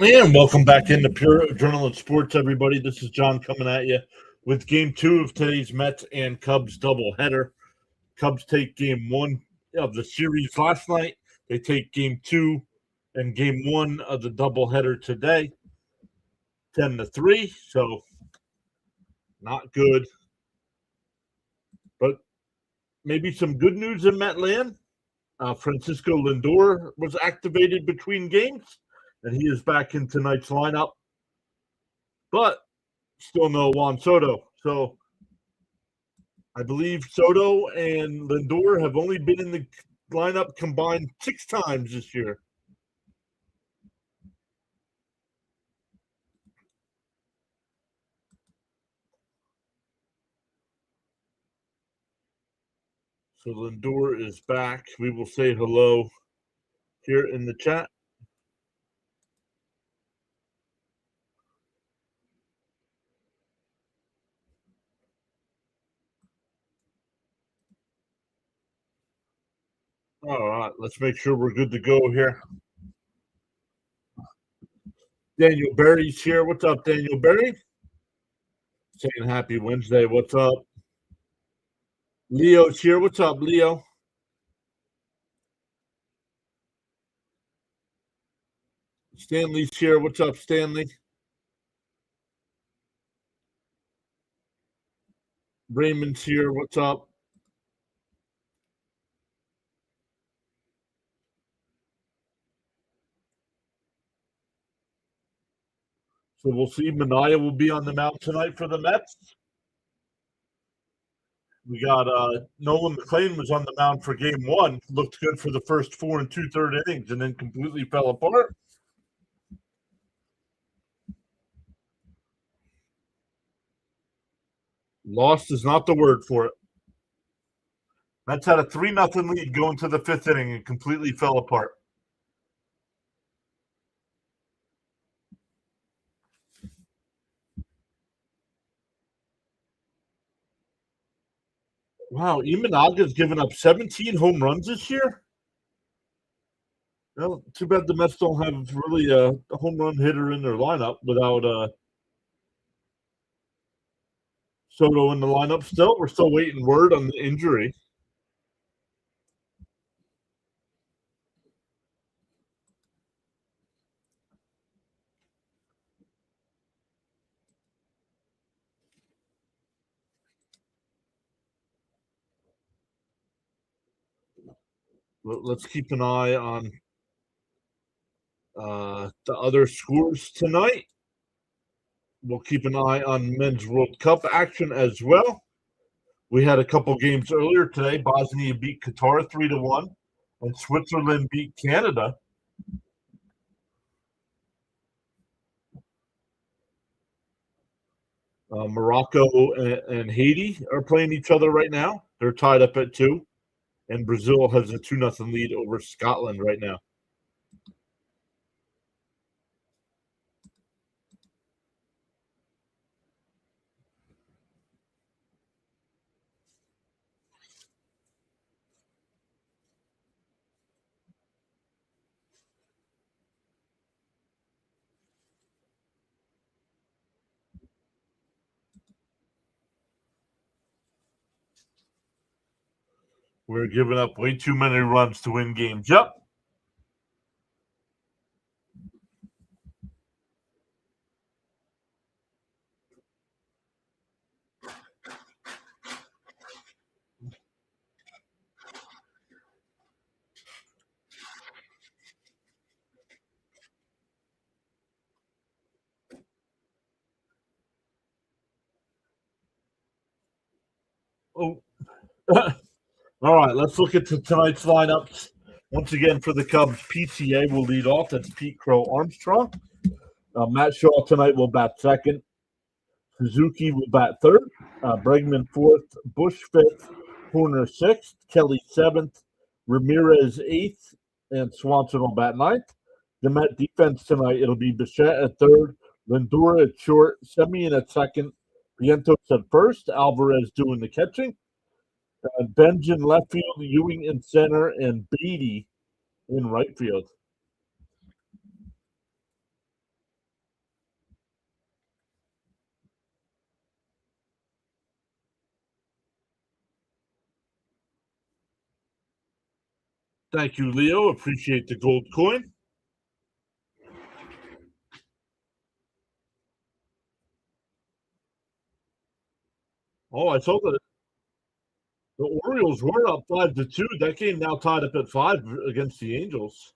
And welcome back into Pure Adrenaline Sports, everybody. This is John coming at you with game two of today's Mets and Cubs doubleheader. Cubs take game one of the series last night. They take game two and game one of the doubleheader today, 10-3. So not good, but maybe some good news in Metland. Francisco Lindor was activated between games, and he is back in tonight's lineup. But still no Juan Soto. So I believe Soto and Lindor have only been in the lineup combined 6 times this year. So Lindor is back. We will say hello here in the chat. All right, let's make sure we're good to go here. Daniel Berry's here. What's up, Daniel Berry? Saying happy Wednesday. What's up? Leo's here. What's up, Leo? Stanley's here. What's up, Stanley? Raymond's here. What's up? So we'll see. Mania will be on the mound tonight for the Mets. We got Nolan McLean was on the mound for game one. Looked good for the first 4 2/3 innings and then completely fell apart. Lost is not the word for it. Mets had a 3-0 lead going to the 5th inning and completely fell apart. Wow, Imanaga's given up 17 home runs this year. Well, too bad the Mets don't have really a home run hitter in their lineup without Soto in the lineup still. We're still waiting word on the injury. Let's keep an eye on the other scores tonight. We'll keep an eye on Men's World Cup action as well. We had a couple games earlier today. Bosnia beat Qatar 3-1, and Switzerland beat Canada. Morocco and Haiti are playing each other right now. They're tied up at 2, and Brazil has a 2-0 lead over Scotland right now. We're giving up way too many runs to win games. Yep. Oh. All right, let's look at tonight's lineups. Once again, for the Cubs, PTA will lead off. That's Pete Crow Armstrong. Matt Shaw tonight will bat second. Suzuki will bat third. Bregman fourth. Bush fifth. Horner sixth. Kelly seventh. Ramirez eighth. And Swanson will bat ninth. The Met defense tonight, it'll be Bichette at third. Lindor at short. Semien at second. Vientos at first. Alvarez doing the catching. Benj in left field, Ewing in center, and Beatty in right field. Thank you, Leo. Appreciate the gold coin. Oh, I saw that the Orioles were up 5-2. That game now tied up at 5 against the Angels.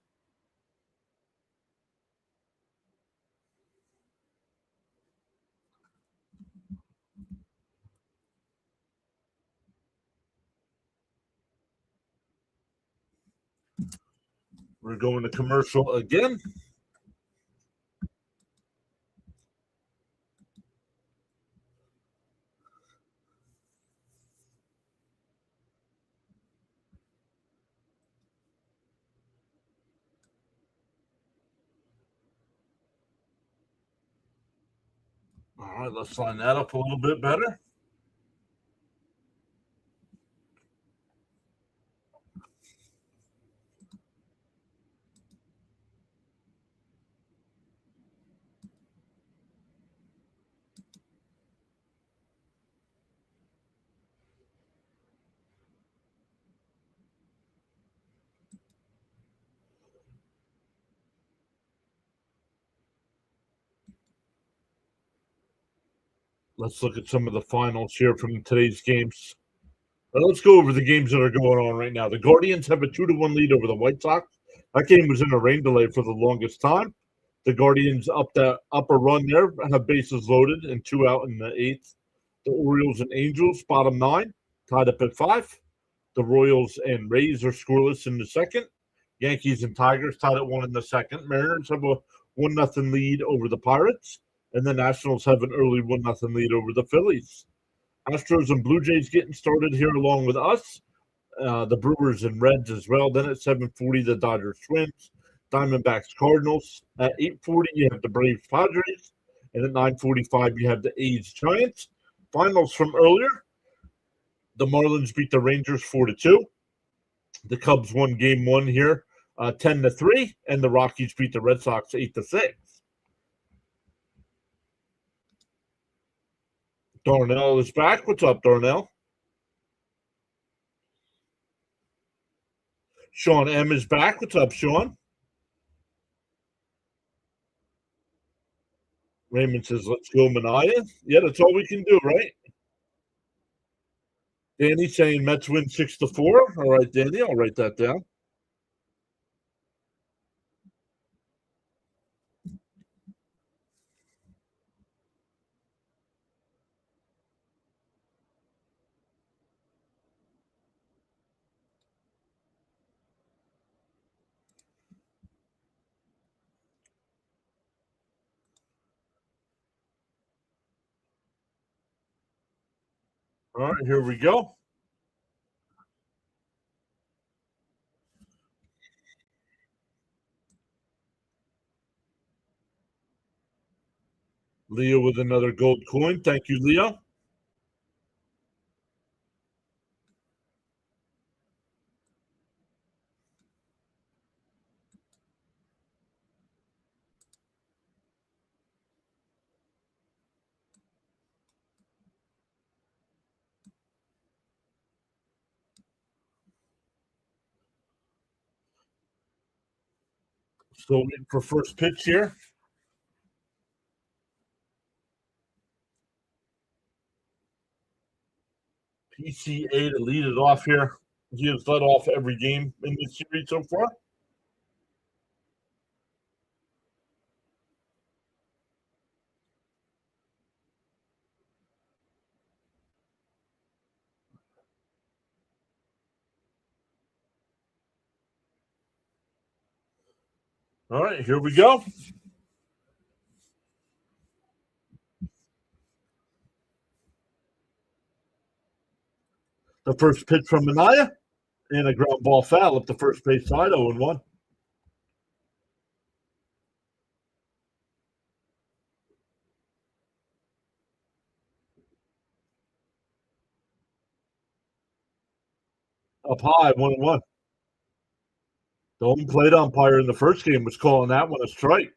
We're going to commercial again. All right, let's line that up a little bit better. Let's look at some of the finals here from today's games. Let's go over the games that are going on right now. The Guardians have a 2-1 lead over the White Sox. That game was in a rain delay for the longest time. The Guardians up a run there, have bases loaded and 2 out in the 8th. The Orioles and Angels, bottom 9, tied up at 5. The Royals and Rays are scoreless in the second. Yankees and Tigers tied at 1 in the second. Mariners have a 1-0 lead over the Pirates. And the Nationals have an early 1-0 lead over the Phillies. Astros and Blue Jays getting started here along with us. The Brewers and Reds as well. Then at 7:40, the Dodgers Twins, Diamondbacks Cardinals. At 8:40, you have the Braves Padres. And at 9:45, you have the A's Giants. Finals from earlier. The Marlins beat the Rangers 4-2. The Cubs won game 1 here, 10-3. And the Rockies beat the Red Sox 8-6. Darnell is back. What's up, Darnell? Sean M is back. What's up, Sean? Raymond says, let's go, Mania. Yeah, that's all we can do, right? Danny saying Mets win 6-4. All right, Danny, I'll write that down. All right, here we go. Leo with another gold coin. Thank you, Leo. So waiting for first pitch here. PCA to lead it off here. He has led off every game in this series so far. All right, here we go. The first pitch from Mania and a ground ball foul up the first base side, 0-1. Up high, 1-1. The home plate umpire in the first game was calling that one a strike.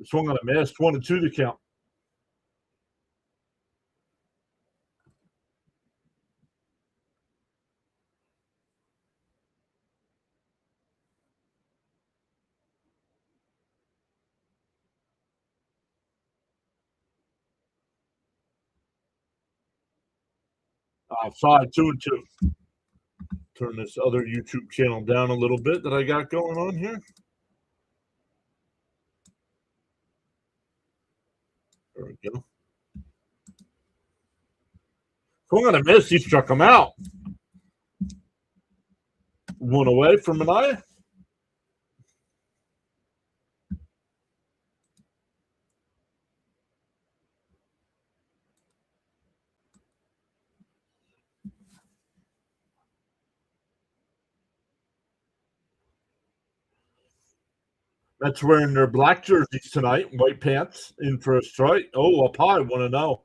Swung on a miss, 1-2 to count. Offside, 2-2. Turn this other YouTube channel down a little bit that I got going on here. There we go. Swung on a miss. He struck him out. One away from Manaea. Mets wearing their black jerseys tonight, white pants, in for a strike. Oh, up high, 1-0.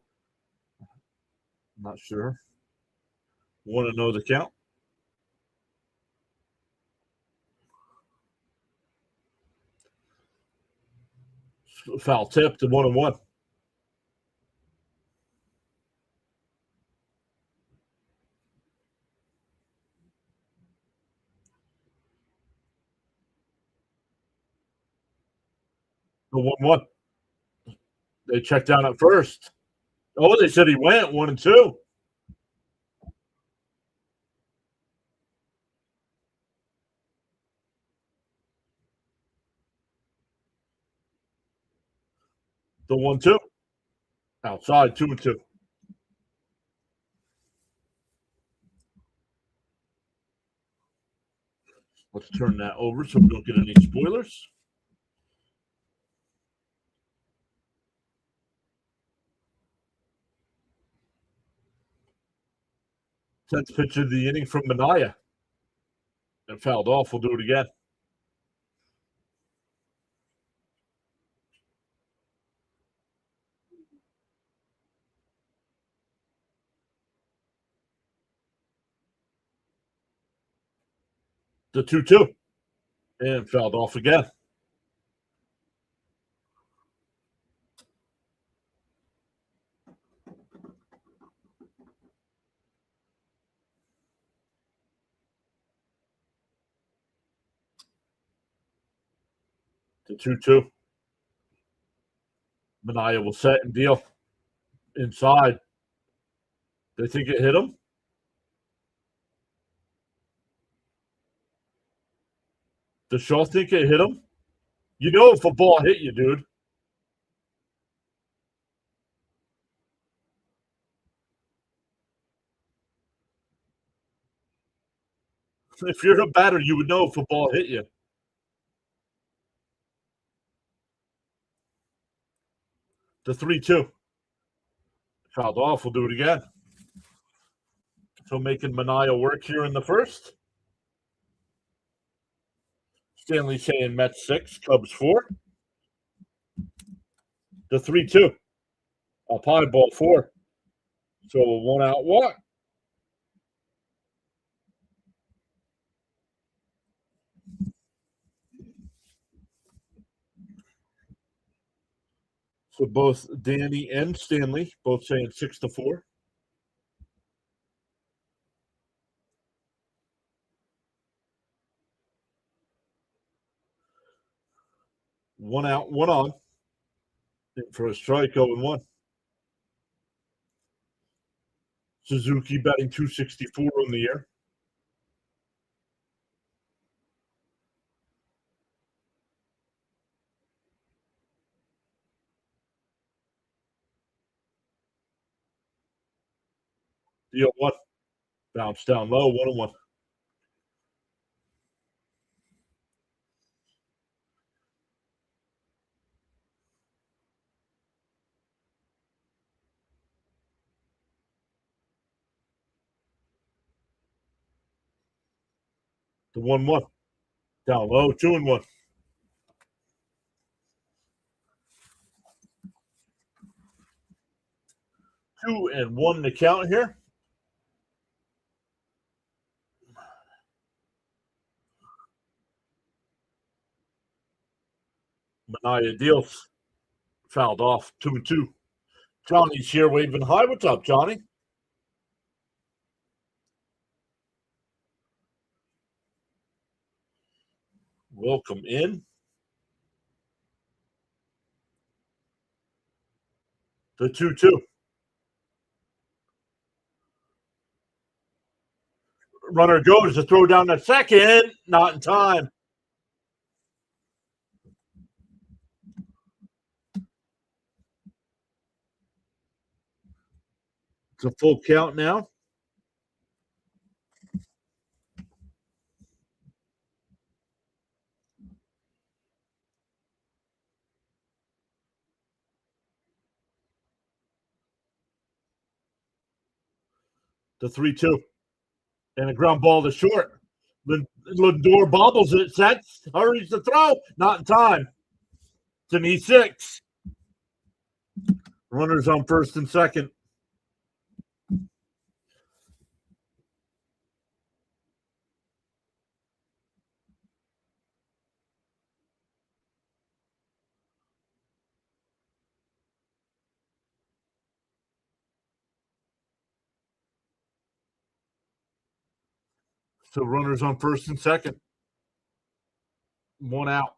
Not sure. 1-0 the count. Foul tip to 1-1. The 1-1. They checked down at first. Oh, they said he went 1-2. The 1-2. Outside, 2-2. Let's turn that over so we don't get any spoilers. Tenth pitch of the inning from Manaea. And fouled off. We'll do it again. The 2-2. And fouled off again. The 2-2. Manaea will set and deal. Inside. They think it hit him. Does Shaw think it hit him? You know if a ball hit you, dude. If you're a batter, you would know if a ball hit you. The 3-2. Fouled off. We'll do it again. So making Manaea work here in the first. Stanley saying Mets 6, Cubs 4. The 3-2. Up high, ball 4. So a 1-out walk. So both Danny and Stanley both saying 6-4. One out, one on. For a strike, 0-1. Suzuki batting .264 on the year. The 0-1. Bounce down low, 1-1. The 1-1. Down low, 2-1. 2-1 to count here. Manaea deals. Fouled off, 2-2. Johnny's here waving high. What's up, Johnny? Welcome in. The 2-2. Runner goes to throw down the second. Not in time. It's a full count now. The 3-2. And a ground ball to short. Lindor bobbles it, sets, hurries to throw. Not in time. It's an E6. Runners on first and second. So runners on first and second. One out.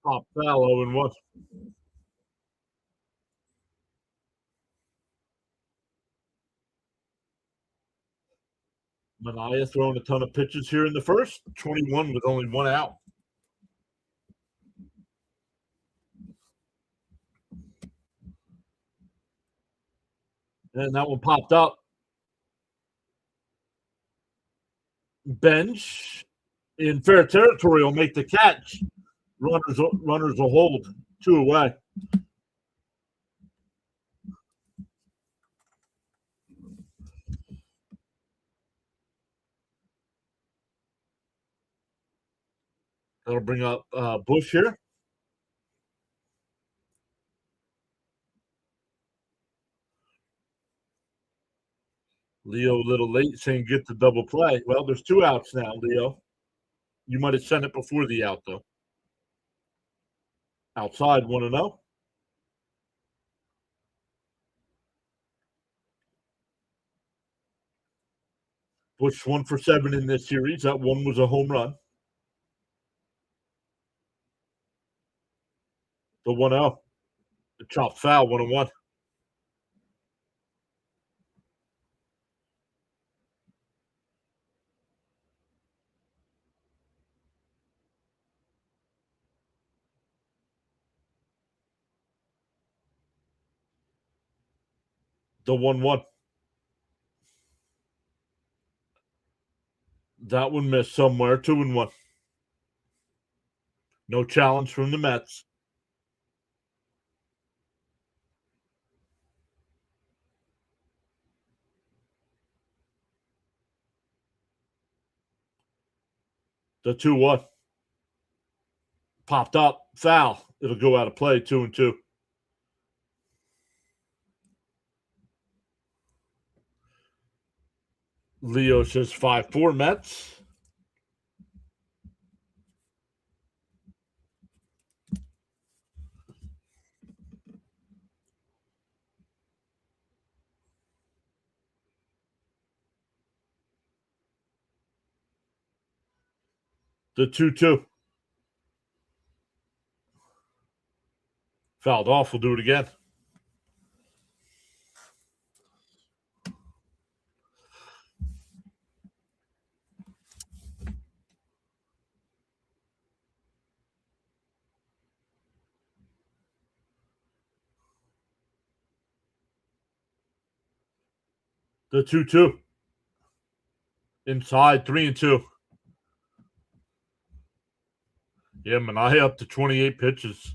Top foul, 0-1. Manaea throwing a ton of pitches here in the first. 21 with only one out. And that one popped up. Bench in fair territory will make the catch. Runners will hold. 2 away. That'll bring up Bush here. Leo a little late saying get the double play. Well, there's 2 outs now, Leo. You might have sent it before the out, though. Outside, 1-0. Bush 1 for 7 in this series. That one was a home run. The 1-0. The chop foul, 1-1. The 1-1. That one missed somewhere. 2-1. No challenge from the Mets. The 2-1. Popped up. Foul. It'll go out of play. 2-2. Leo says 5-4 Mets. The 2-2. Fouled off. We'll do it again. The 2-2. Inside, 3-2. Yeah, Manaea up to 28 pitches.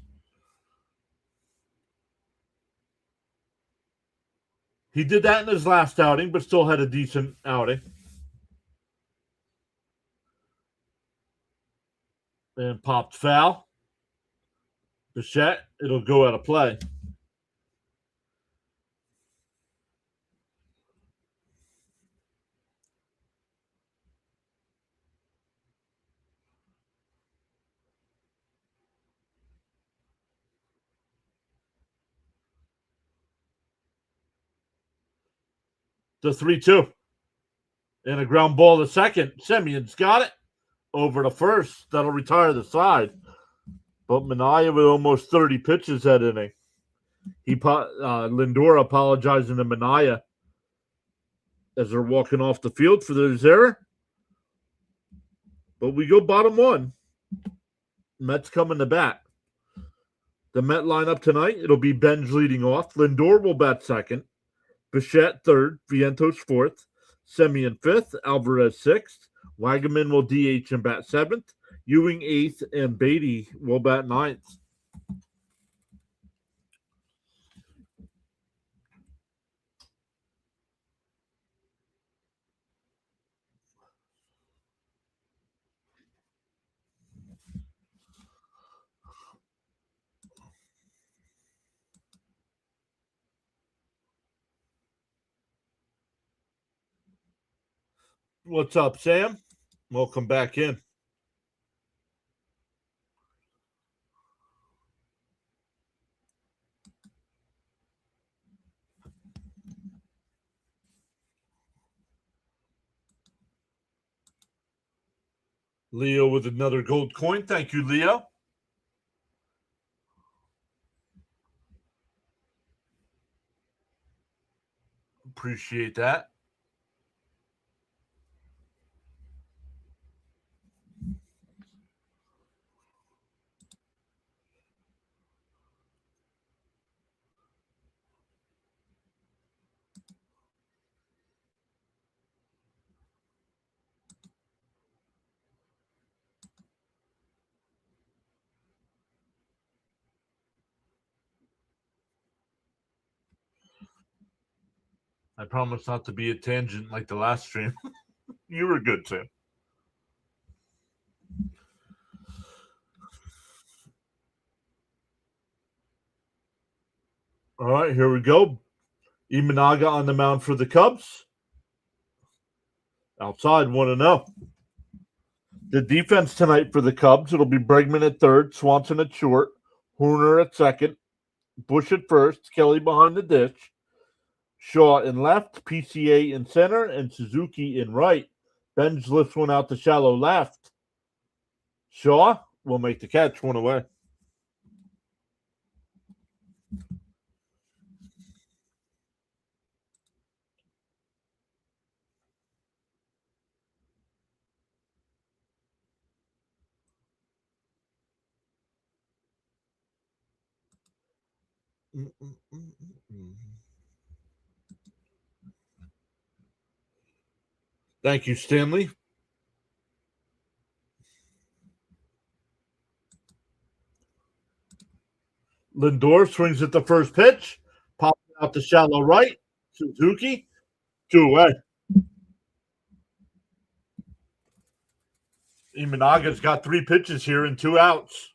He did that in his last outing, but still had a decent outing. And popped foul. Bichette, it'll go out of play. The 3-2. And a ground ball to second. Semion's got it. Over to first. That'll retire the side. But Minaya with almost 30 pitches that inning. Lindor apologizing to Minaya as they're walking off the field for their error. But we go bottom one. Mets coming to bat. The Met lineup tonight, it'll be Benj leading off. Lindor will bat second. Bichette third. Vientos fourth. Semien fifth. Alvarez sixth. Wagaman will DH and bat seventh. Ewing eighth. And Beatty will bat ninth. What's up, Sam? Welcome back in. Leo with another gold coin. Thank you, Leo. Appreciate that. I promise not to be a tangent like the last stream. You were good, Sam. All right, here we go. Imanaga on the mound for the Cubs. Outside, 1-0. The defense tonight for the Cubs, it'll be Bregman at third, Swanson at short, Horner at second, Bush at first, Kelly behind the dish, Shaw in left, PCA in center, and Suzuki in right. Benj lifts one out to shallow left. Shaw will make the catch, one away. Thank you, Stanley. Lindor swings at the first pitch, pops out to shallow right. Suzuki, 2 away. Imanaga's got 3 pitches here and 2 outs.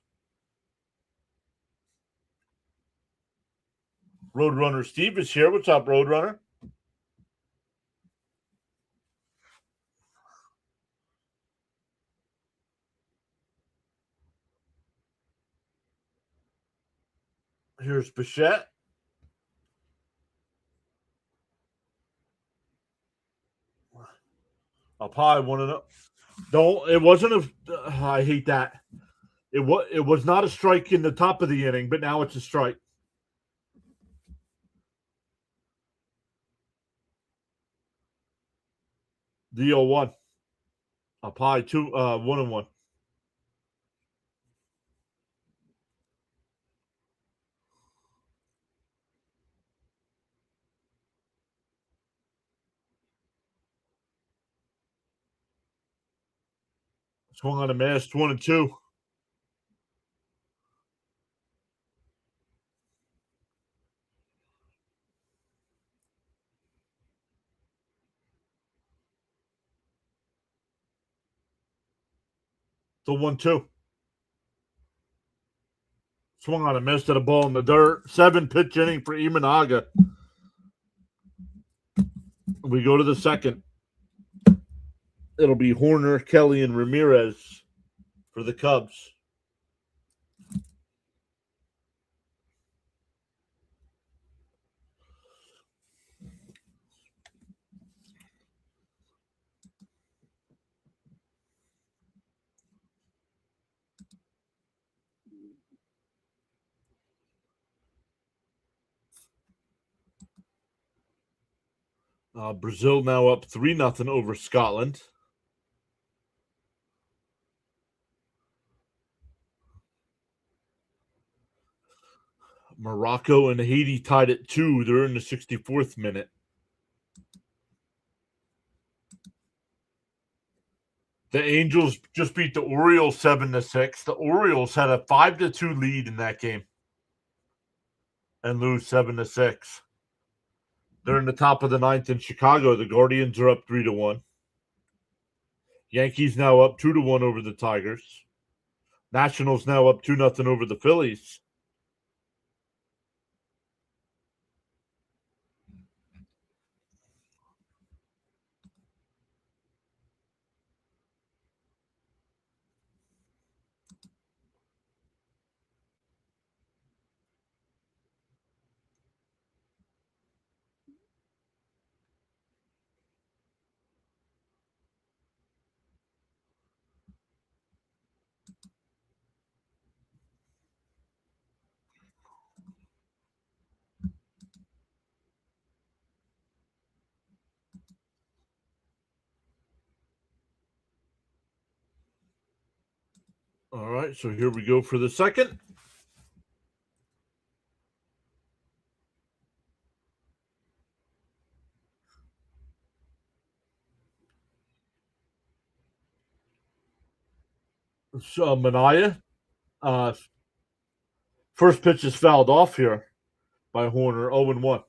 Roadrunner Steve is here. What's up, Roadrunner? Here's Bichette. Up high, 1-0. No, it wasn't a. I hate that. It was not a strike in the top of the inning, but now it's a strike. The 0-1. Up high, 1-1. Swung on a miss, 1-2. So 1-2. Swung on a miss to the ball in the dirt. 7-pitch inning for Imanaga. We go to the second. It'll be Horner, Kelly, and Ramirez for the Cubs. Brazil now up 3-0 over Scotland. Morocco and Haiti tied at 2. They're in the 64th minute. The Angels just beat the Orioles 7-6. The Orioles had a 5-2 lead in that game and lose 7-6. They're in the top of the ninth in Chicago. The Guardians are up 3-1. Yankees now up 2-1 over the Tigers. Nationals now up 2-0 over the Phillies. All right, so here we go for the second. So Manaea, first pitch is fouled off here by Horner, 0-1.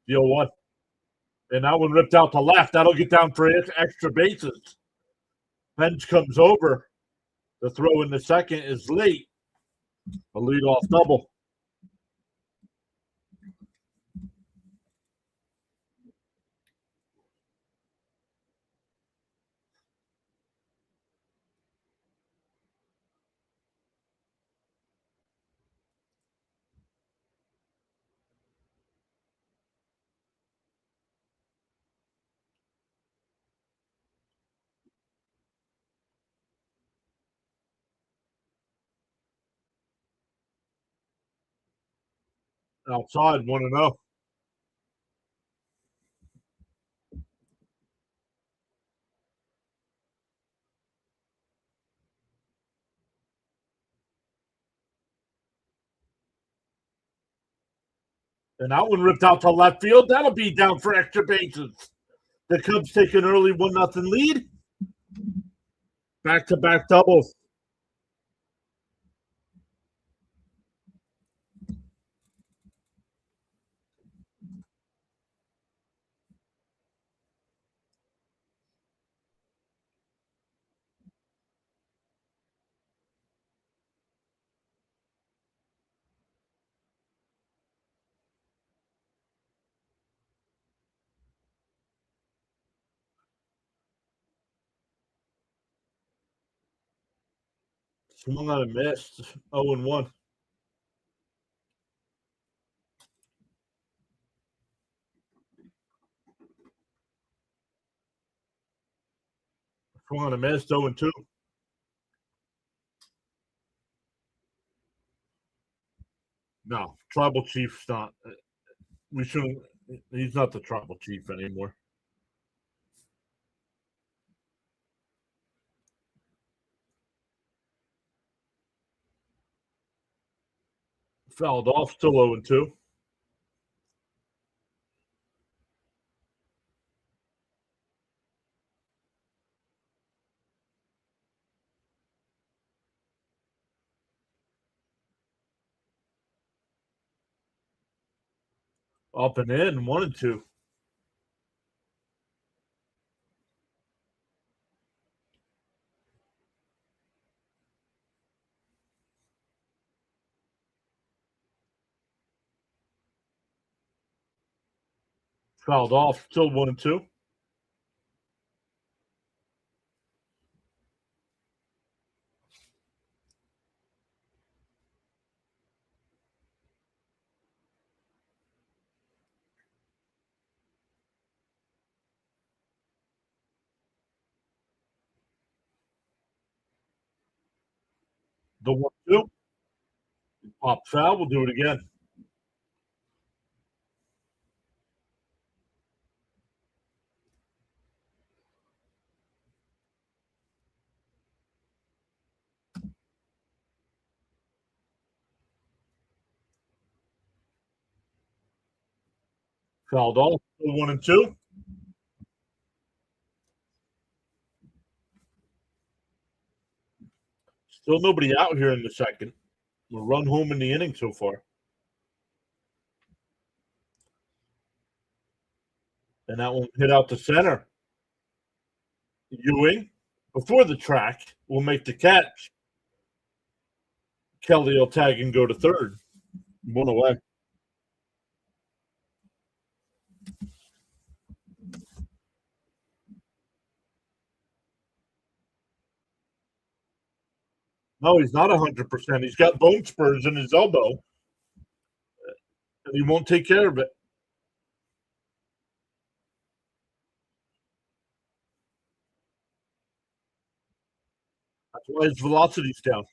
The 0-1. And that one ripped out to left. That'll get down for extra bases. Bench comes over. The throw in the second is late. A leadoff double. Outside, 1-0. And that one ripped out to left field. That'll be down for extra bases. The Cubs take an early 1-0 lead. Back-to-back doubles. Swung on and missed. 0-1. Swung on and missed. 0-2. No, Tribal Chief's not. We shouldn't. He's not the Tribal Chief anymore. Fouled off. Still 0-2. Up and in. 1-2. Fouled off. Still 1-2. The 1-2. Pop foul. We'll do it again. Fouled off. Still 1-2. Still nobody out here in the second. We'll run home in the inning so far. And that one hit out the center. Ewing, before the track, will make the catch. Kelly will tag and go to third. One away. No, he's not 100%. He's got bone spurs in his elbow, and he won't take care of it. That's why his velocity's down.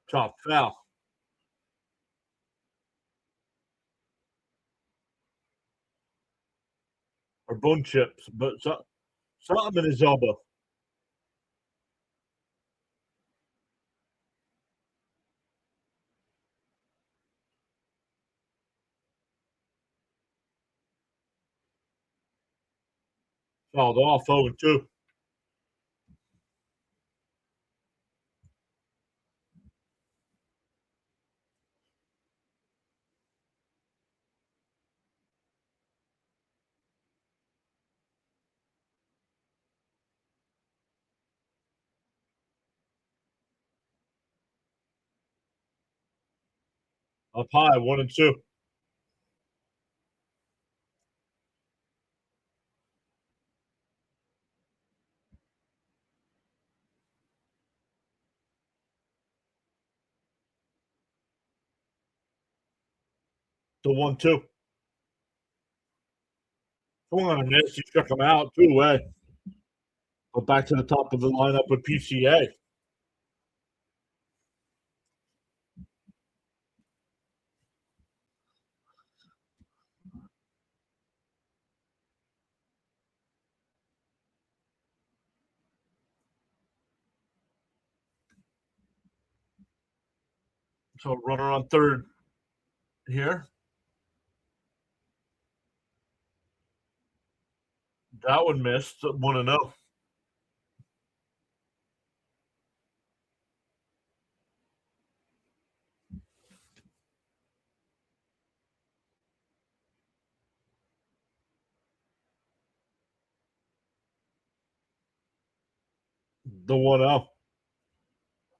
Chop foul. Or bone chips, but something in his elbow. Fouled off 0-2. Up high, 1-2. The 1-2. Swung on a miss. He struck him out 2 away. But back to the top of the lineup with PCA. So runner on third here. That one missed. 1-0. The 1-0.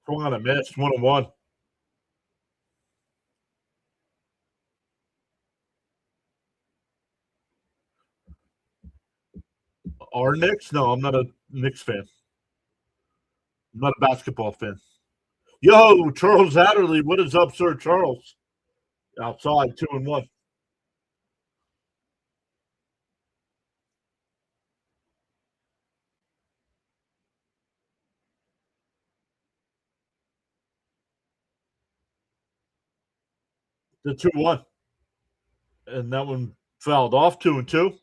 Swung on a miss. 1-1. Our Knicks? No, I'm not a Knicks fan. I'm not a basketball fan. Yo, Charles Adderley. What is up, Sir Charles? Outside, 2-1. The 2-1. And that one fouled off 2-2.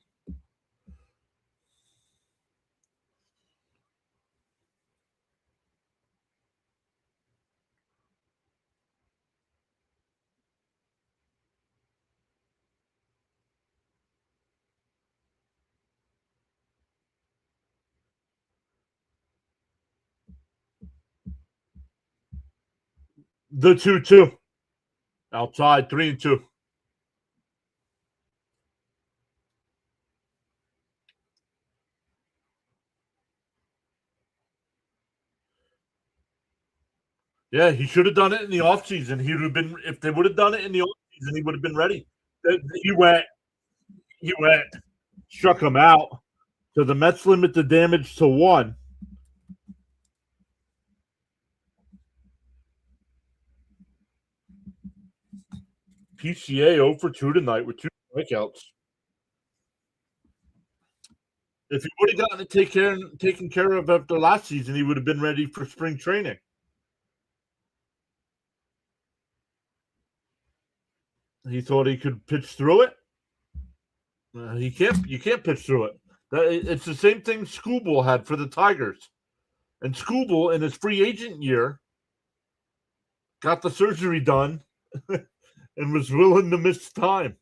The 2-2. Outside, 3-2. Yeah, he should have done it in the offseason. He would have been if they would have done it in the offseason, he would have been ready. He went, struck him out. So the Mets limit the damage to 1. PCA 0 for 2 tonight with 2 strikeouts. If he would have gotten it taken care of after last season, he would have been ready for spring training. He thought he could pitch through it. He can't. You can't pitch through it. It's the same thing Skubal had for the Tigers. And Skubal, in his free agent year, got the surgery done and was willing to miss time.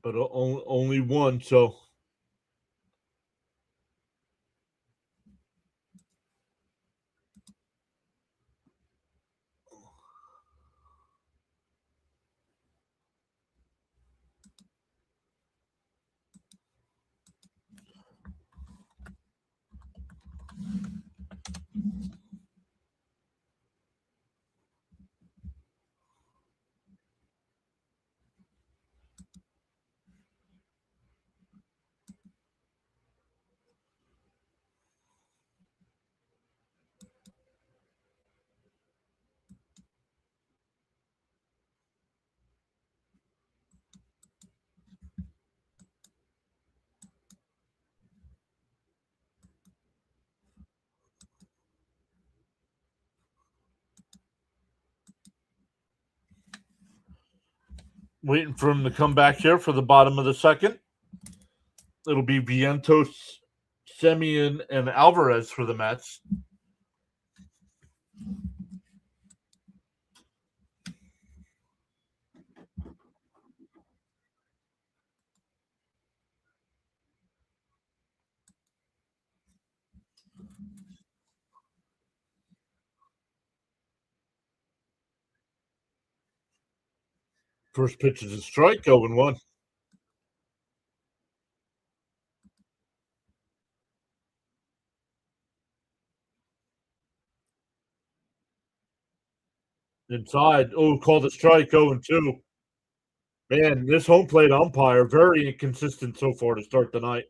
But only one, so waiting for him to come back here for the bottom of the second. It'll be Vientos, Semien, and Alvarez for the Mets. First pitch is a strike, 0-1. Inside. Oh, called a strike, 0-2. Man, this home plate umpire, very inconsistent so far to start the night.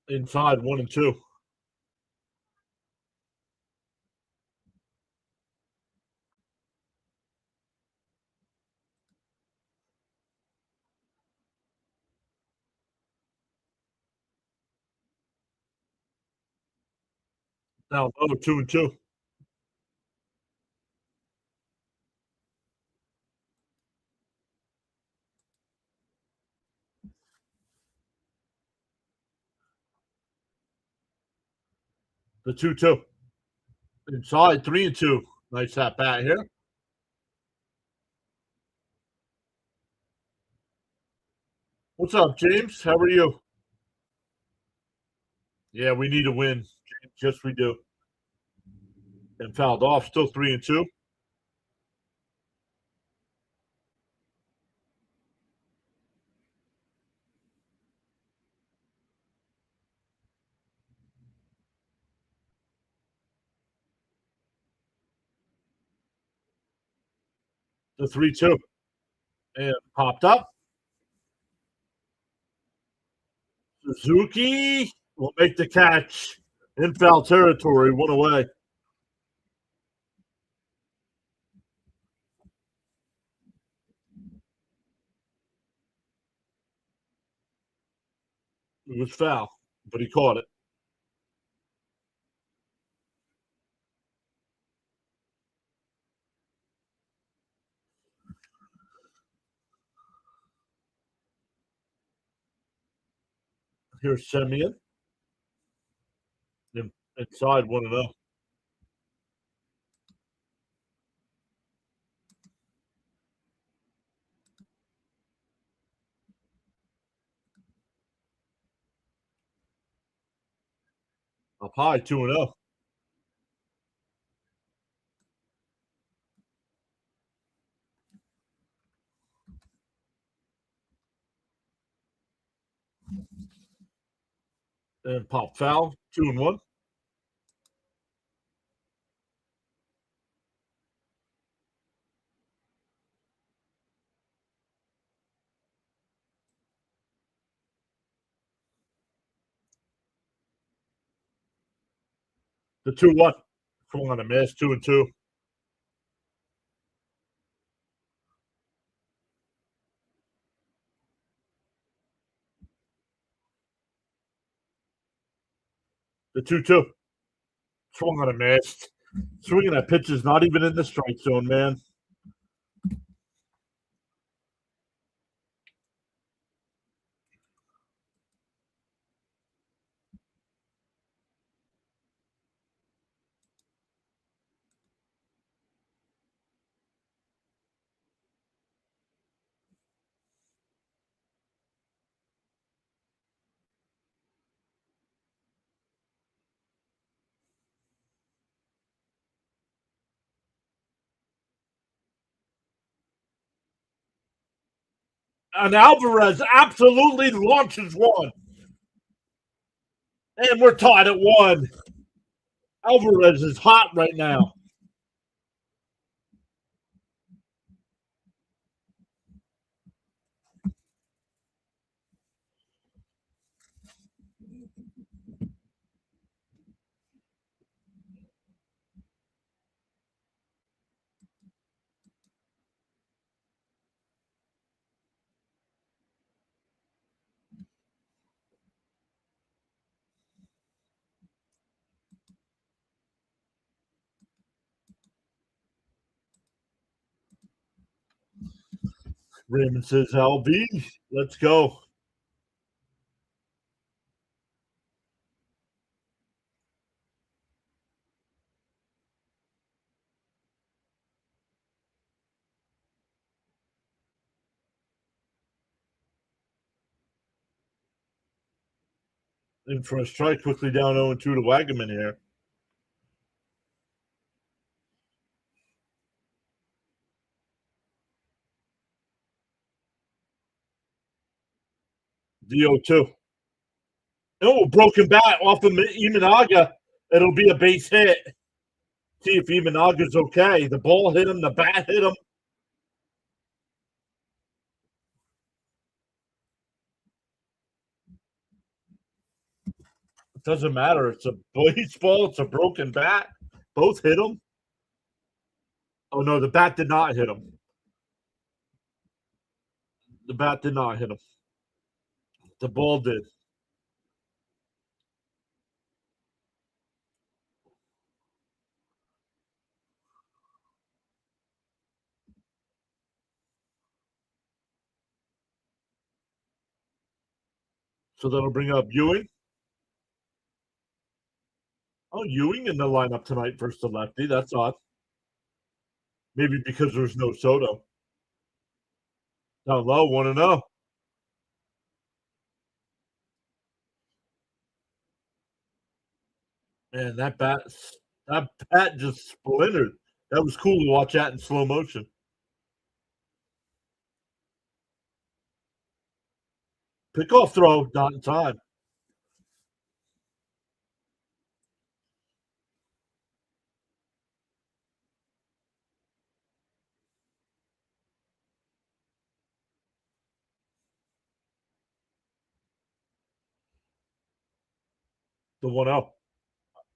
Inside, 1-2. Now, 2-2. The 2-2. Inside, 3-2. Nice at bat here. What's up, James? How are you? Yeah, we need a win. Yes, we do. And fouled off, still 3-2. The 3-2. And popped up. Suzuki will make the catch in foul territory, one away. It was foul, but he caught it. Here's Semien. Inside 1-0. Up high, 2-0. And pop foul, 2-1. The 2-1. Swung on a miss. 2-2. The 2-2. Swung on a miss. Swinging at pitches not even in the strike zone, man. And Alvarez absolutely launches one. And we're tied at 1. Alvarez is hot right now. Raymond says, LB, let's go. In for a strike, quickly down 0-2 to Wagaman here. DO2. Oh, broken bat off of Imanaga. It'll be a base hit. See if Imanaga's okay. The ball hit him. The bat hit him. It doesn't matter. It's a baseball. It's a broken bat. Both hit him. Oh, no, the bat did not hit him. The bat did not hit him. The ball did. So that'll bring up Ewing. Oh, Ewing in the lineup tonight versus the lefty. That's odd. Maybe because there's no Soto. Down low, 1-0. Man, that bat just splintered. That was cool to watch that in slow motion. Pickoff throw, not in time. The 1-0.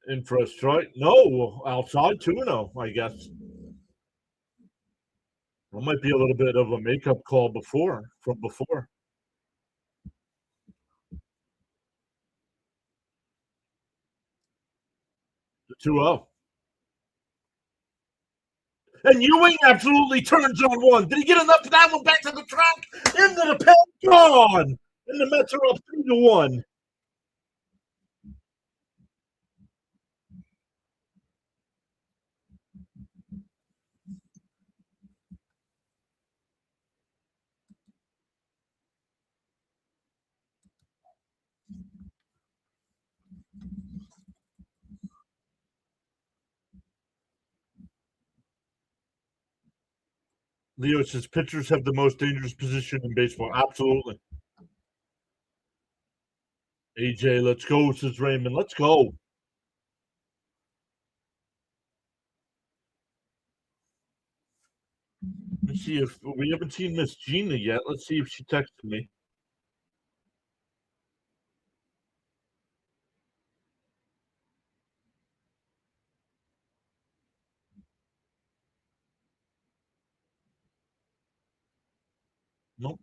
In for a strike. No, outside 2-0, I guess. That might be a little bit of a makeup call from before. The 2-0. And Ewing absolutely turns on one. Did he get enough of that one back to the track? Into the pen, gone. And the Mets are up 3-1. Leo says pitchers have the most dangerous position in baseball. Absolutely. AJ, let's go, says Raymond. Let's go. Let's see if we haven't seen Miss Gina yet. Let's see if she texted me. Nope.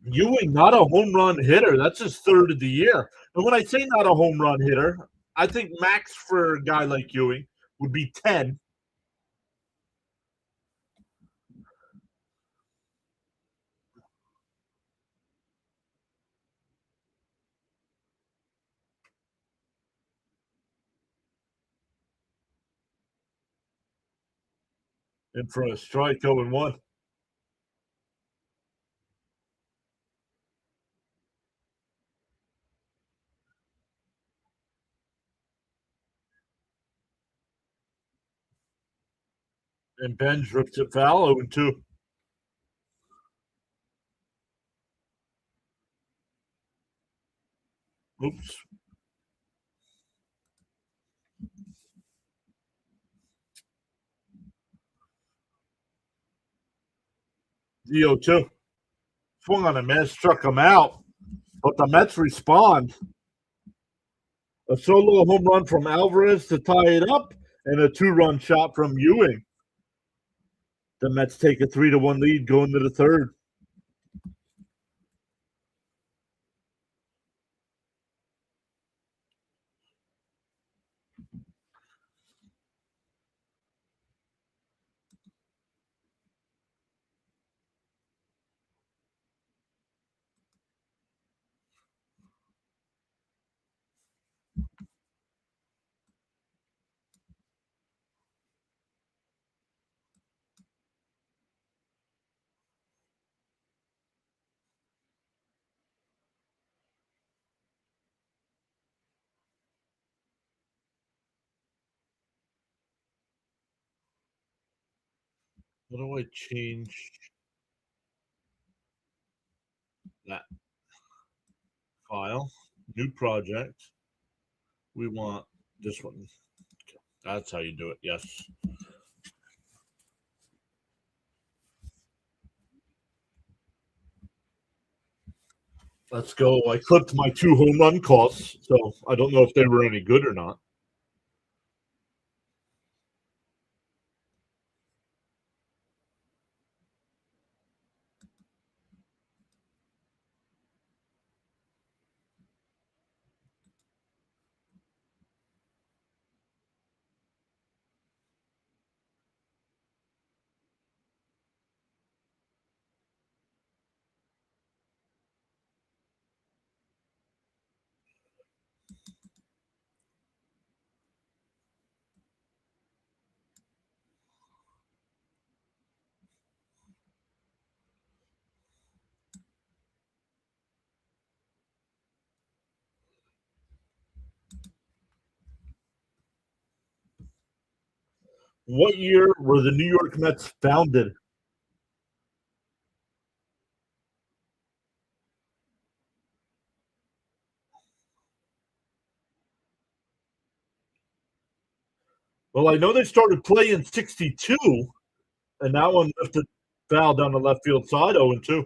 Ewing, not a home run hitter. That's his third of the year. And when I say not a home run hitter, I think max for a guy like Ewing would be 10. And for a strike 0-1. And Benj rips it foul 0-2. Oops. The 0-2. Swung on a man, struck him out. But the Mets respond. A solo home run from Alvarez to tie it up, and a 2-run shot from Ewing. The Mets take a 3-1 lead going to the third. How do I change that file? New project. We want this one. That's how you do it. Yes. Let's go. I clipped my 2 home run calls, so I don't know if they were any good or not. What year were the New York Mets founded? Well, I know they started playing in 62, and that one lifted foul down the left field side 0-2.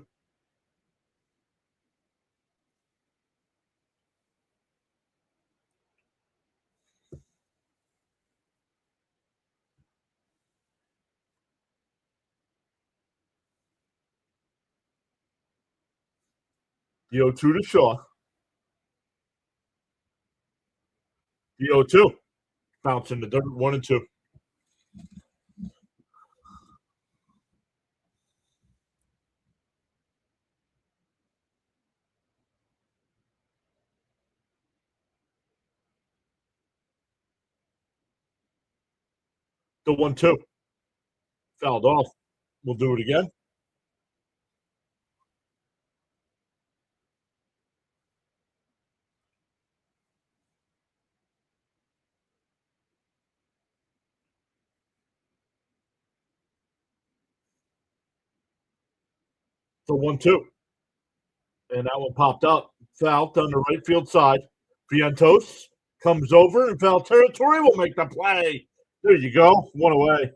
The 0-2 to Shaw. The 0-2. Bounce in the dirt 1-2. The 1-2. Fouled off. We'll do it again. The 1-2. And that one popped up. Foul on the right field side. Vientos comes over and foul territory will make the play. There you go. One away.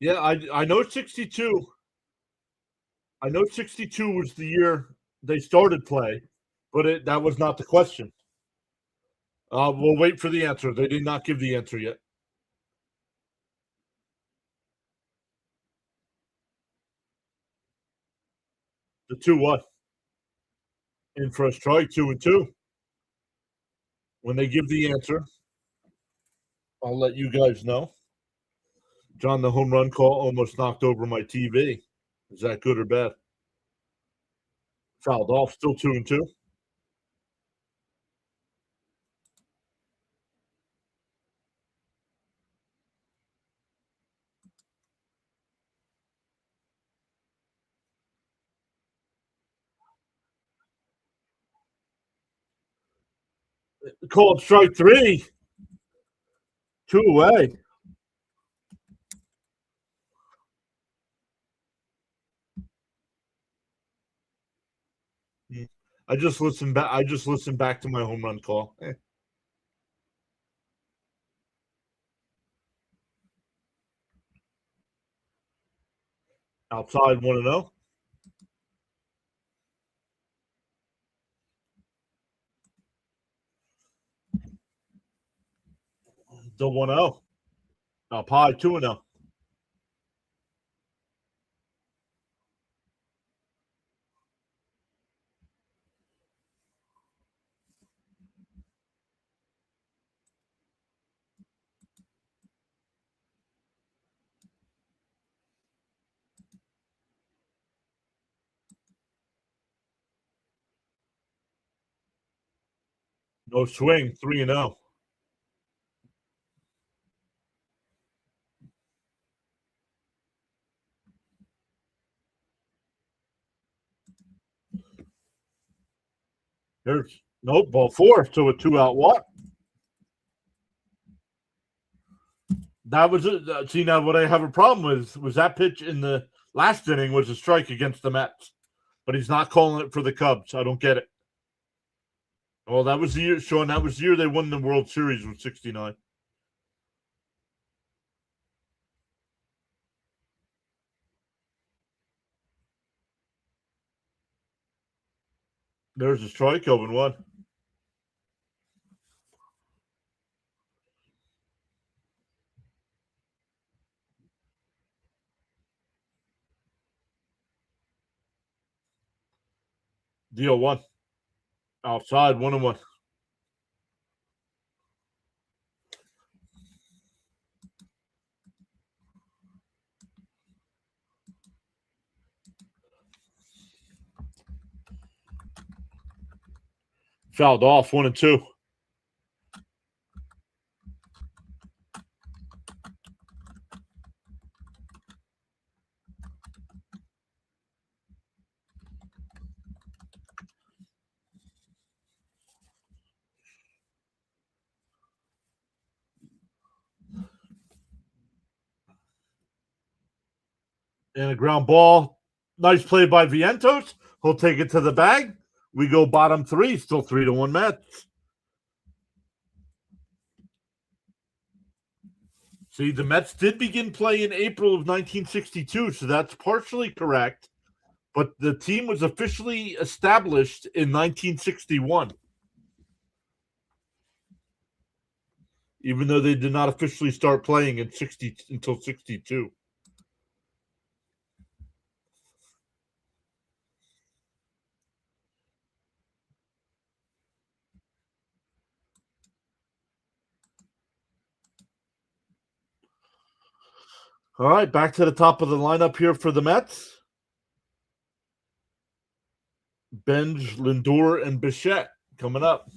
Yeah, I know 62. I know 62 was the year they started play, but that was not the question. We'll wait for the answer. They did not give the answer yet. The 2 what? In for a strike, 2-2. When they give the answer, I'll let you guys know. John, the home run call almost knocked over my TV. Is that good or bad? Fouled off, still 2-2. Called strike 3. 2 away. I just listened back. I just listened back to my home run call. Outside 1-0. The 1-0. Up high 2-0. No swing 3-0. There's nope ball 4. So a 2-out walk. That was it. See now what I have a problem with was that pitch in the last inning was a strike against the Mets, but he's not calling it for the Cubs. I don't get it. Well, that was the year, Sean. That was the year they won the World Series with 69. There's a strike, 0-1. Deal 1. Outside 1-1. Fouled off 1-2. And a ground ball. Nice play by Vientos. He'll take it to the bag. We go bottom 3, still 3-1 Mets. See, the Mets did begin play in April of 1962, so that's partially correct. But the team was officially established in 1961, even though they did not officially start playing in 60 until 62. All right, back to the top of the lineup here for the Mets. Benj, Lindor, and Bichette coming up.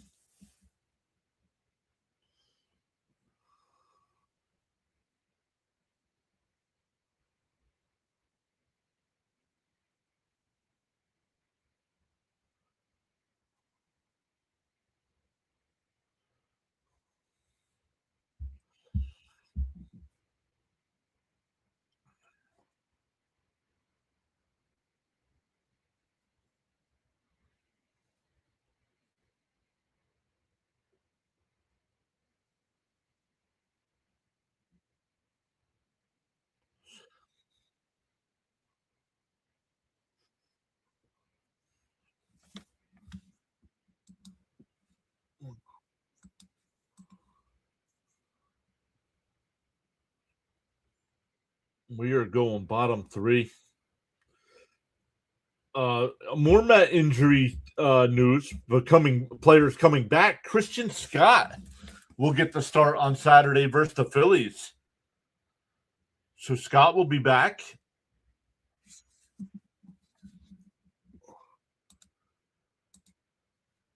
We are going bottom three. More Met injury news, but players coming back. Christian Scott will get the start on Saturday versus the Phillies. So Scott will be back.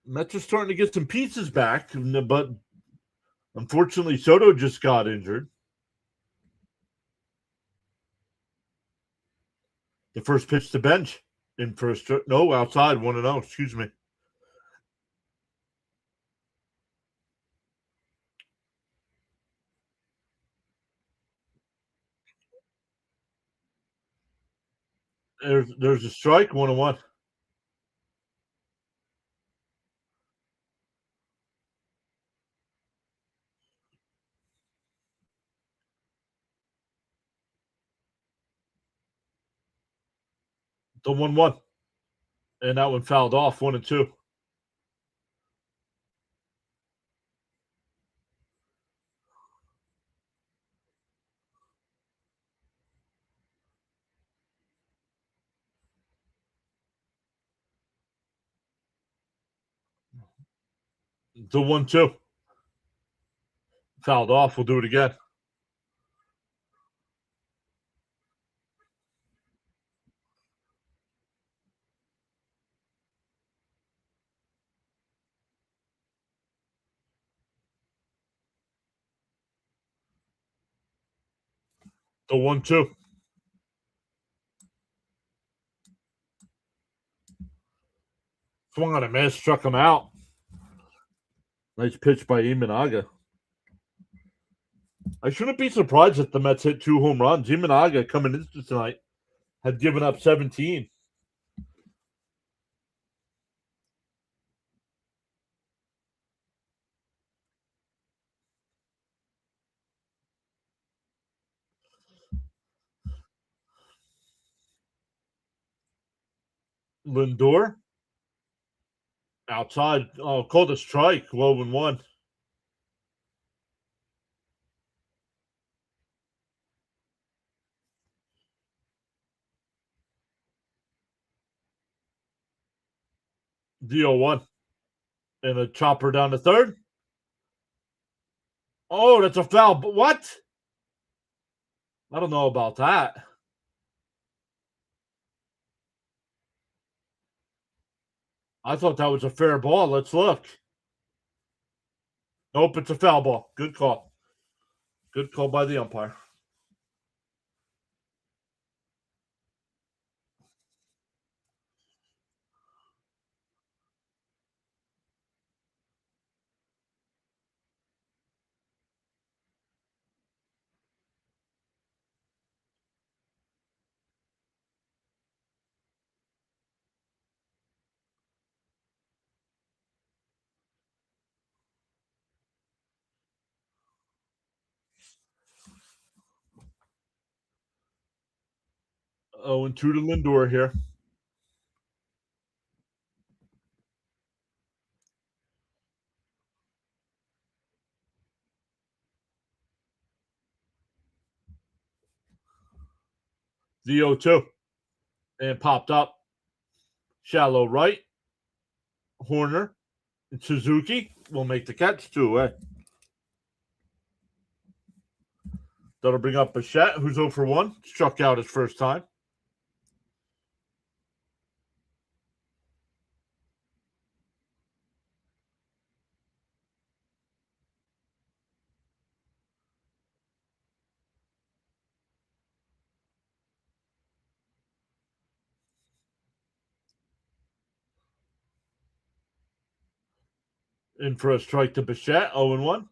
Mets are starting to get some pieces back, but unfortunately Soto just got injured. The first pitch to bench in first. No, outside 1-0. Excuse me. There's a strike, 1-1. The 1-1. And that one fouled off, 1-2. The 1-2. Fouled off. We'll do it again. The 1-2. Swung on a miss, struck him out. Nice pitch by Imanaga. I shouldn't be surprised if the Mets hit 2 home runs. Imanaga coming into tonight had given up 17. Lindor outside. Oh, called a strike. 1-1. DO1. And a chopper down to third. Oh, that's a foul. But what? I don't know about that. I thought that was a fair ball. Let's look. Nope, it's a foul ball. Good call. Good call by the umpire. Oh, and 2 to Lindor here. The 0-2. And popped up. Shallow right. Horner and Suzuki will make the catch 2-away. That'll bring up Bichette, who's 0-1. Struck out his first time. In for a strike to Bichette, 0-1.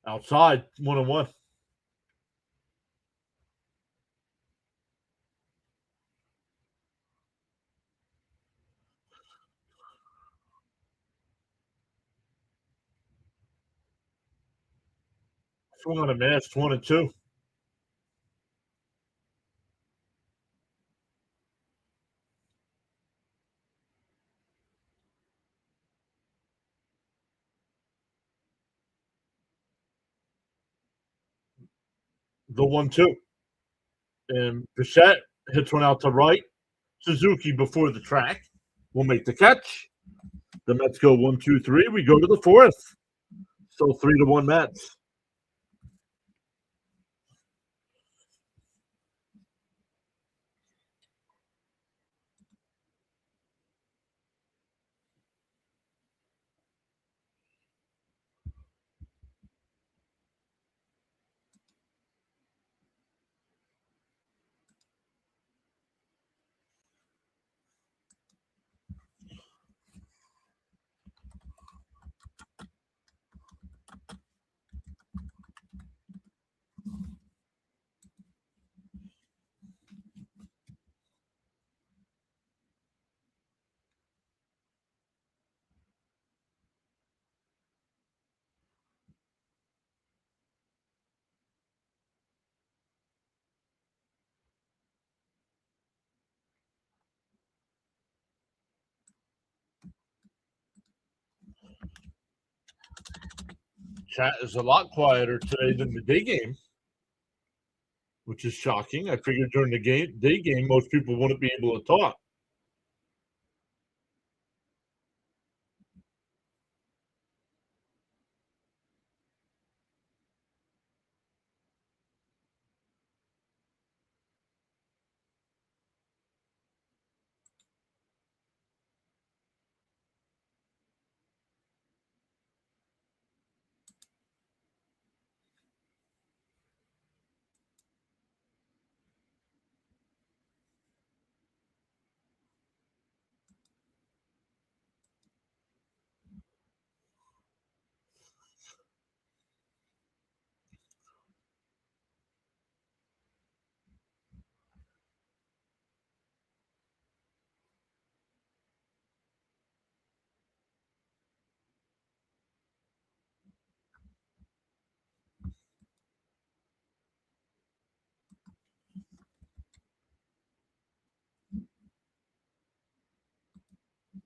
Outside, 1-1. Swung on a miss, 1-2. The 1-2. And Bichette hits one out to right. Suzuki before the track will make the catch. The Mets go 1-2-3. We go to the fourth. Still 3-1 Mets. Chat is a lot quieter today than the day game, which is shocking. I figured during the day game, most people wouldn't be able to talk.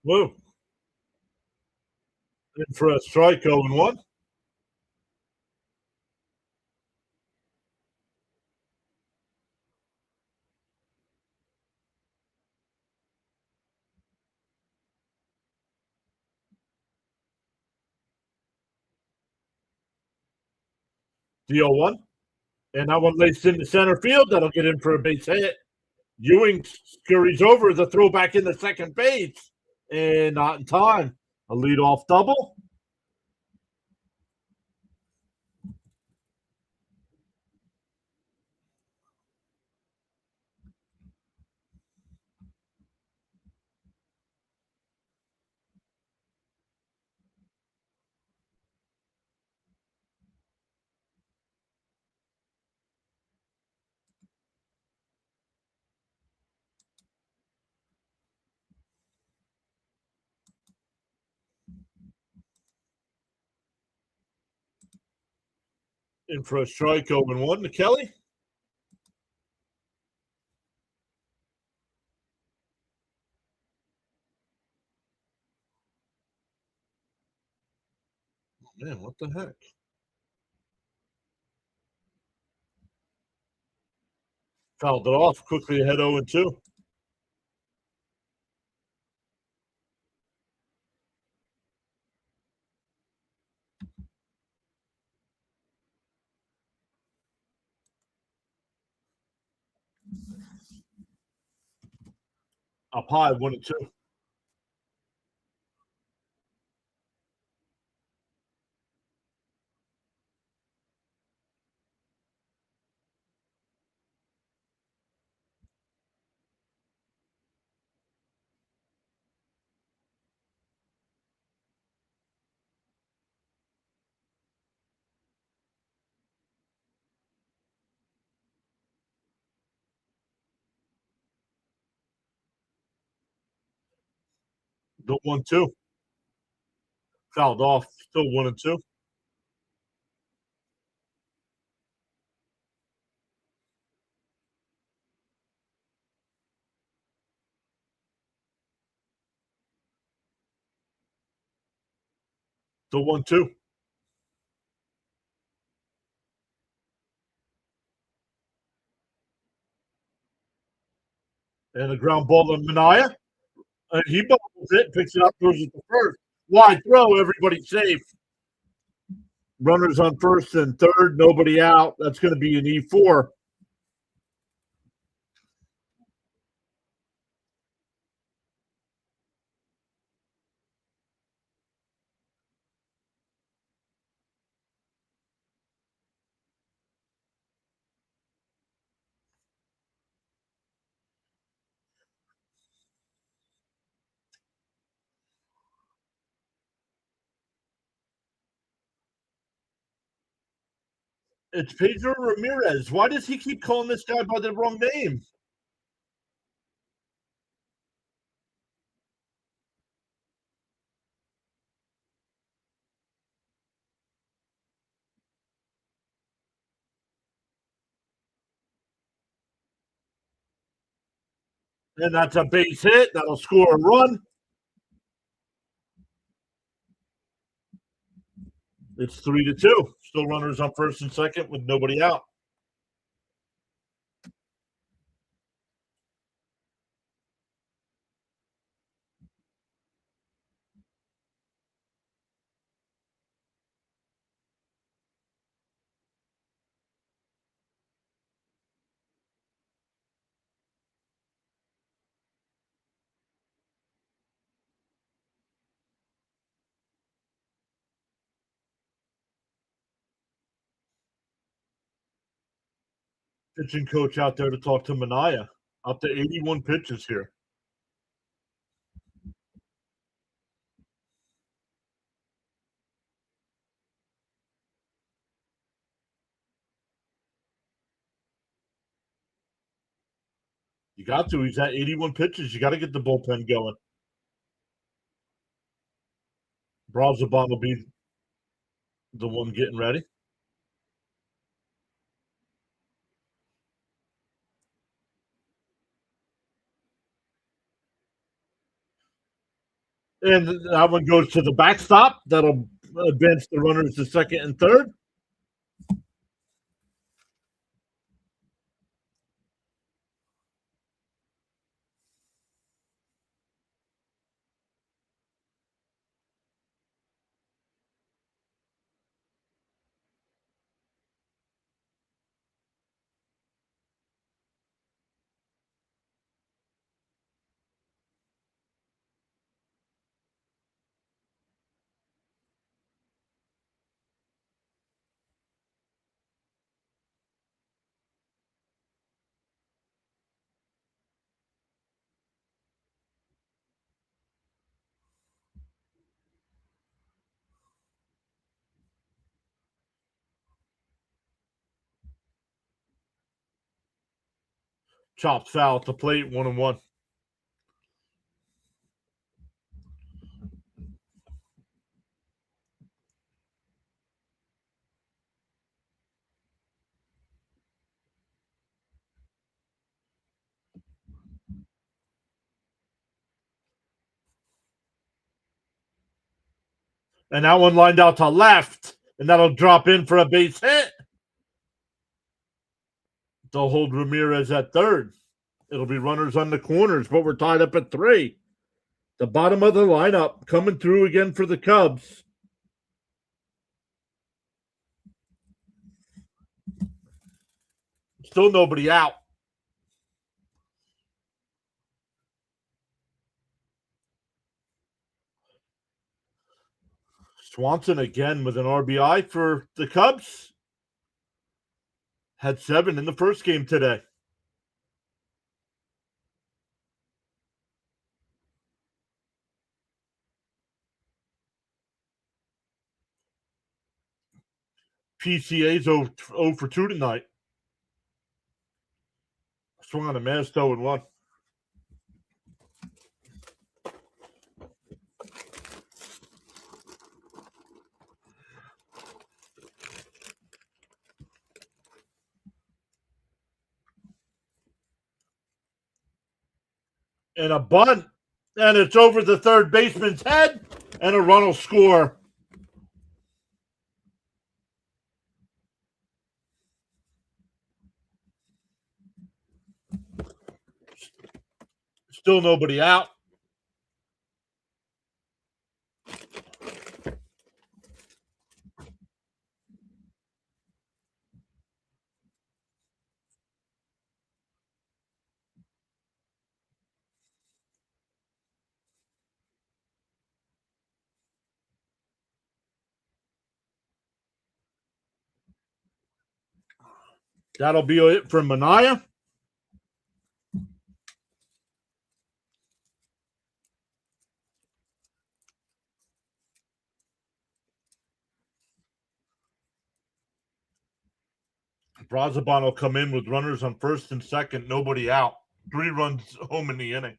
Whoa. In for a strike 0-1. The 0-1. And that one laced into center field. That'll get in for a base hit. Ewing scurries over the throw back into second base. And not in time. A leadoff double. In for a strike 0-1 to Kelly. Man, what the heck? Fouled it off quickly ahead 0-2. Up high 1-2. The 1-2. Fouled off. Still 1-2. The 1-2. And a ground ball to Mania. And he bubbles it, picks it up, throws it to first. Wide throw, everybody safe. Runners on first and third, nobody out. That's going to be an E4. It's Pedro Ramirez. Why does he keep calling this guy by the wrong name? And that's a base hit. That'll score a run. It's 3-2. Still runners on first and second with nobody out. Pitching coach out there to talk to Mania. Up to 81 pitches here. You got to. He's at 81 pitches. You got to get the bullpen going. Brazoban will be the one getting ready. And that one goes to the backstop. That'll advance the runners to second and third. Chopped foul at the plate, 1-1. And that one lined out to left, and that'll drop in for a base hit. They'll hold Ramirez at third. It'll be runners on the corners, but we're tied up at 3. The bottom of the lineup coming through again for the Cubs. Still nobody out. Swanson again with an RBI for the Cubs. Had 7 in the first game today. PCA's 0 for 2 tonight. Swung on a mass 0-1. And a bunt, and it's over the third baseman's head, and a run will score. Still nobody out. That'll be it for Mania. Brazoban will come in with runners on first and second, nobody out. 3 runs home in the inning.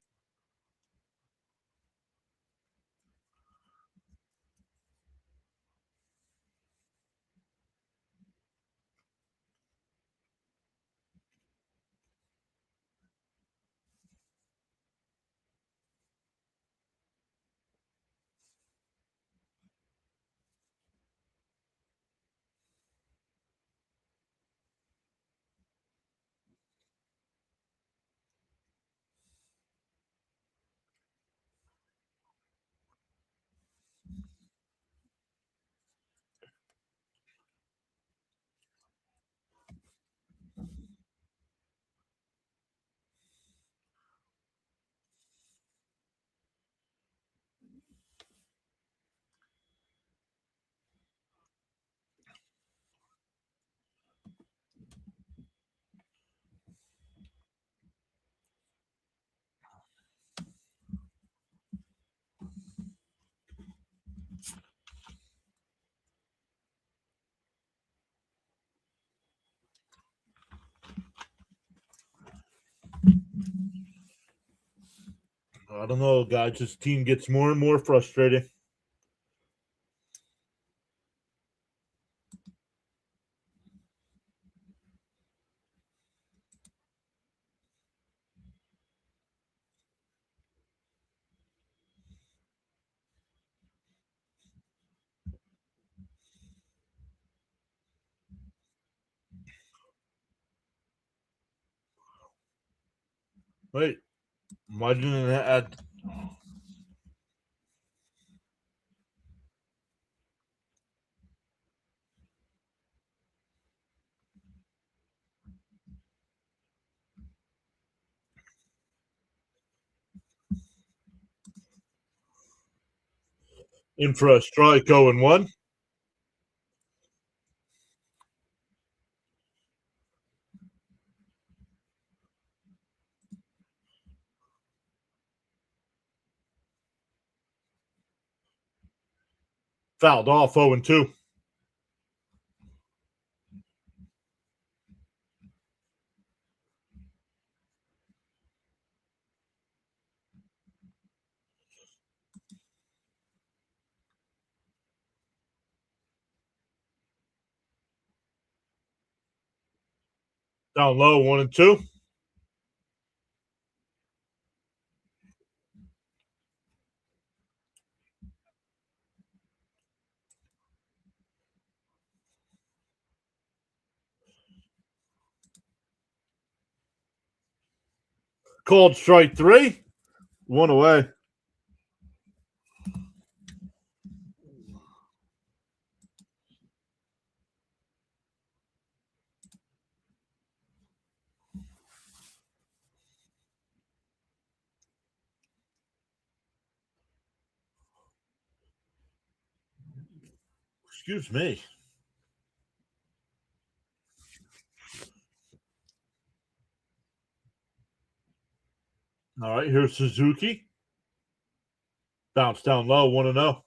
I don't know, guys. This team gets more and more frustrating. Wait, why didn't it add? In for a strike, 0-1. Fouled off, 0-2. Down low, 1-2. Called strike 3. 1 away. Excuse me. All right, here's Suzuki. Bounce down low, 1-0.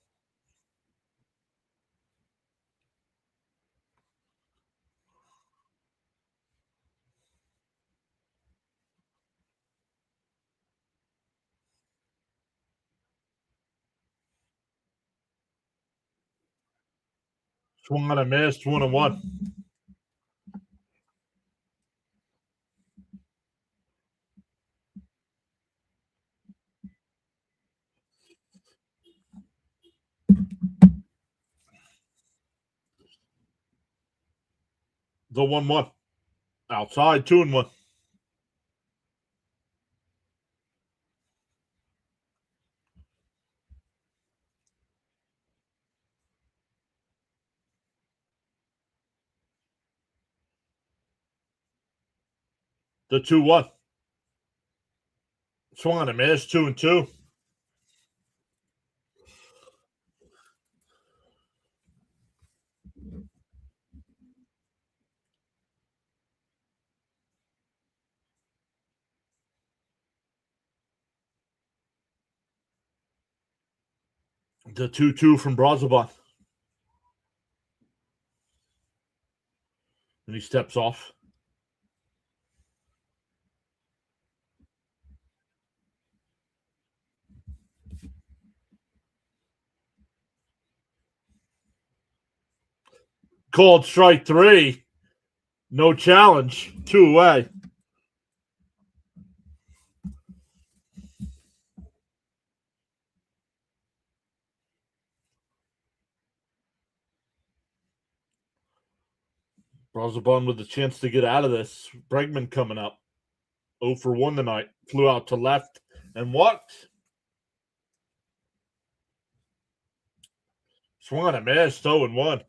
Swung on a miss, 1-1. The 1-1. Outside, 2-1. The 2-1. Swung on a miss, 2-2. The 2-2 from Brazoban. And he steps off. Called strike 3. No challenge. 2 away. Brazoban with a chance to get out of this. Bregman coming up. 0 for 1 tonight. Flew out to left and walked. Swung on a miss, 0-1.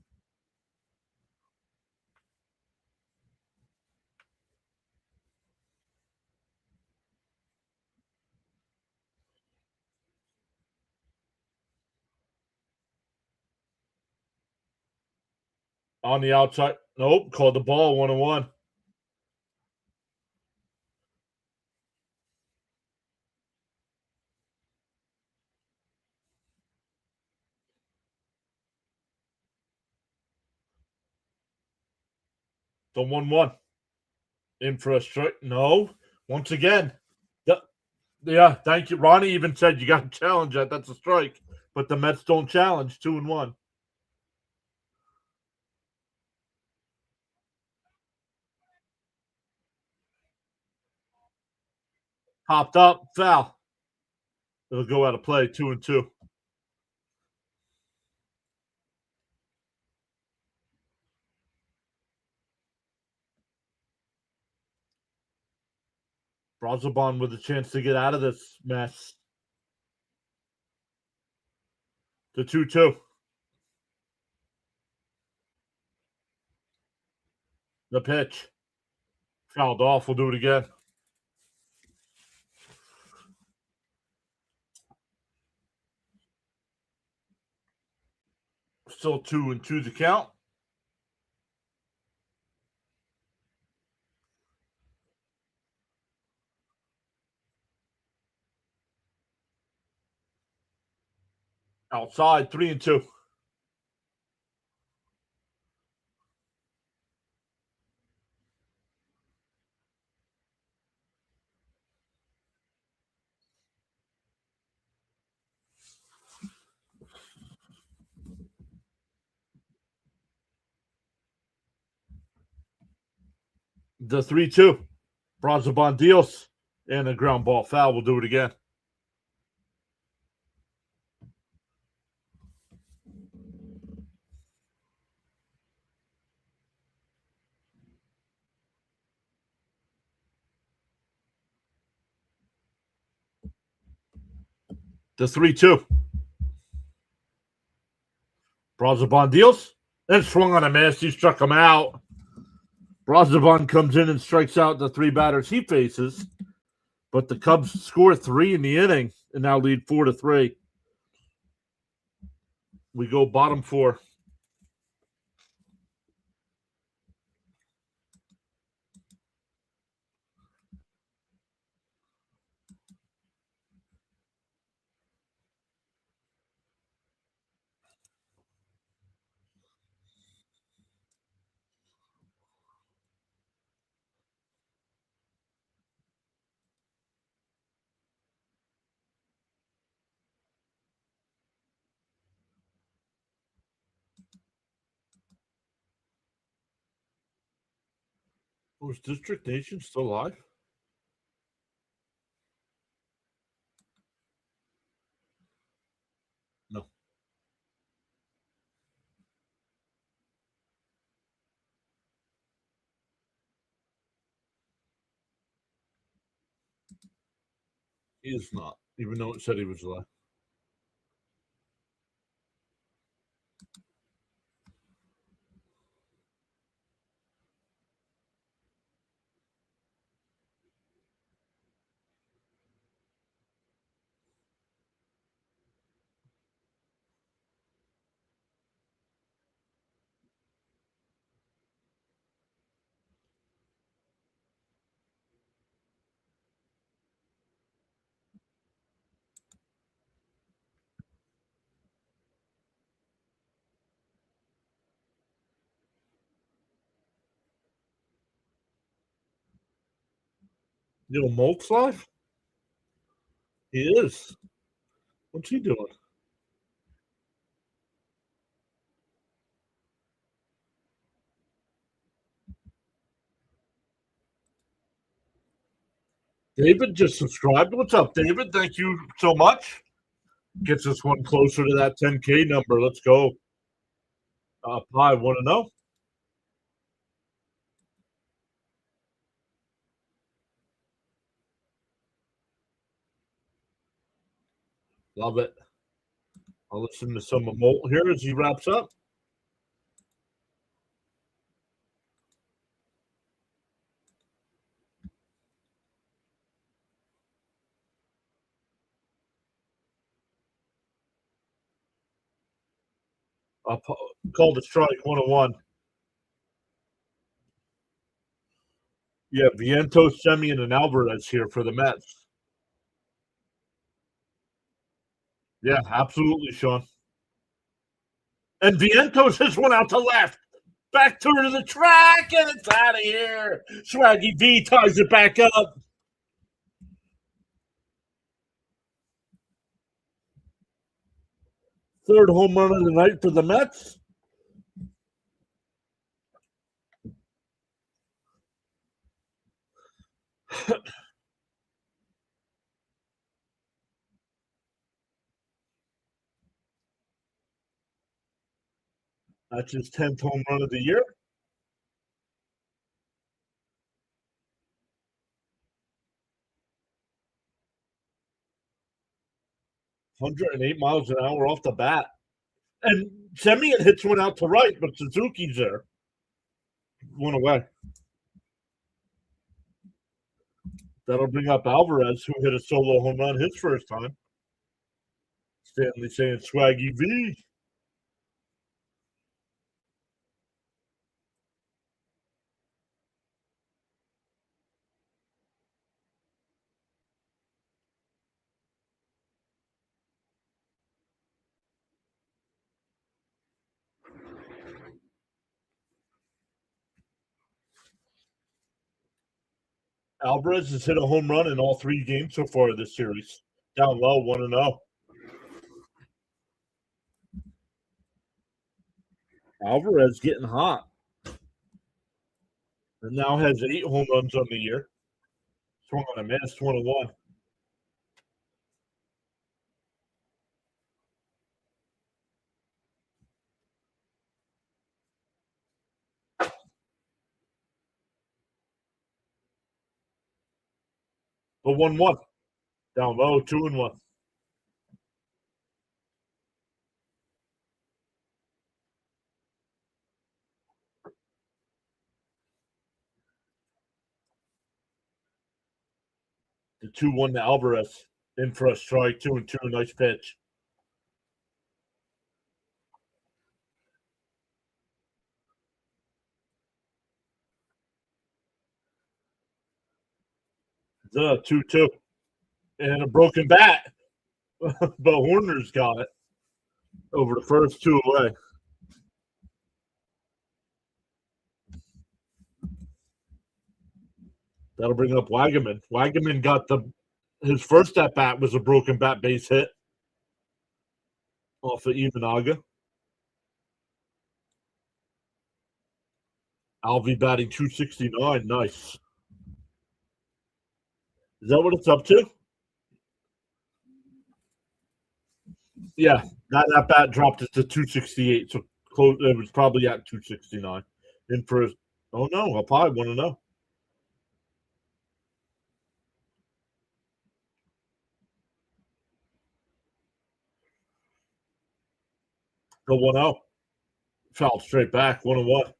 On the outside. Nope. Called the ball 1-1. The 1-1. In for a strike. No. Once again. Yeah, thank you. Ronnie even said you got to challenge that. That's a strike. But the Mets don't challenge. 2-1. Popped up. Foul. It'll go out of play. 2-2. Brazoban with a chance to get out of this mess. The 2-2. The pitch. Fouled off. We'll do it again. Still 2-2 the count. Outside 3-2. The 3-2. Brazoban deals. And a ground ball foul. We'll do it again. The 3-2. Brazoban deals. Then swung on a miss. He struck him out. Brazoban comes in and strikes out the 3 batters he faces. But the Cubs score 3 in the inning and now lead 4-3. We go bottom 4. Was District Nation still alive? No. He is not, even though it said he was alive. You know, Molt's live? He is. What's he doing? David just subscribed. What's up, David? Thank you so much. Gets us one closer to that 10K number. Let's go. Pi, want to know? Love it. I'll listen to some of Molt here as he wraps up. Called a strike 101. Yeah, Vientos, Semien, and Alvarez here for the Mets. Yeah, absolutely, Sean. And Vientos has one out to left. Back to the track, and it's out of here. Swaggy V ties it back up. Third home run of the night for the Mets. That's his 10th home run of the year. .108 miles an hour off the bat. And Semien hits one out to right, but Suzuki's there. One away. That'll bring up Alvarez, who hit a solo home run his first time. Stanley saying Swaggy V. Alvarez has hit a home run in all 3 games so far this series. Down low, 1-0. Alvarez getting hot. And now has 8 home runs on the year. Swung on a miss, 1-1. The 1-1. Down low, 2-1. The 2-1 to Alvarez. In for a strike, 2-2. Nice pitch. The 2-2. And a broken bat. But Horner's got it. Over the first, 2 away. That'll bring up Wagaman. Wagaman got his first at bat was a broken bat base hit off of Imanaga. Alvey batting .269. Nice. Is that what it's up to? Yeah, that bat dropped it to .268. So close. It was probably at .269. In for oh no, up high, 1-0. Go 1-0. Fouled straight back, 1-1.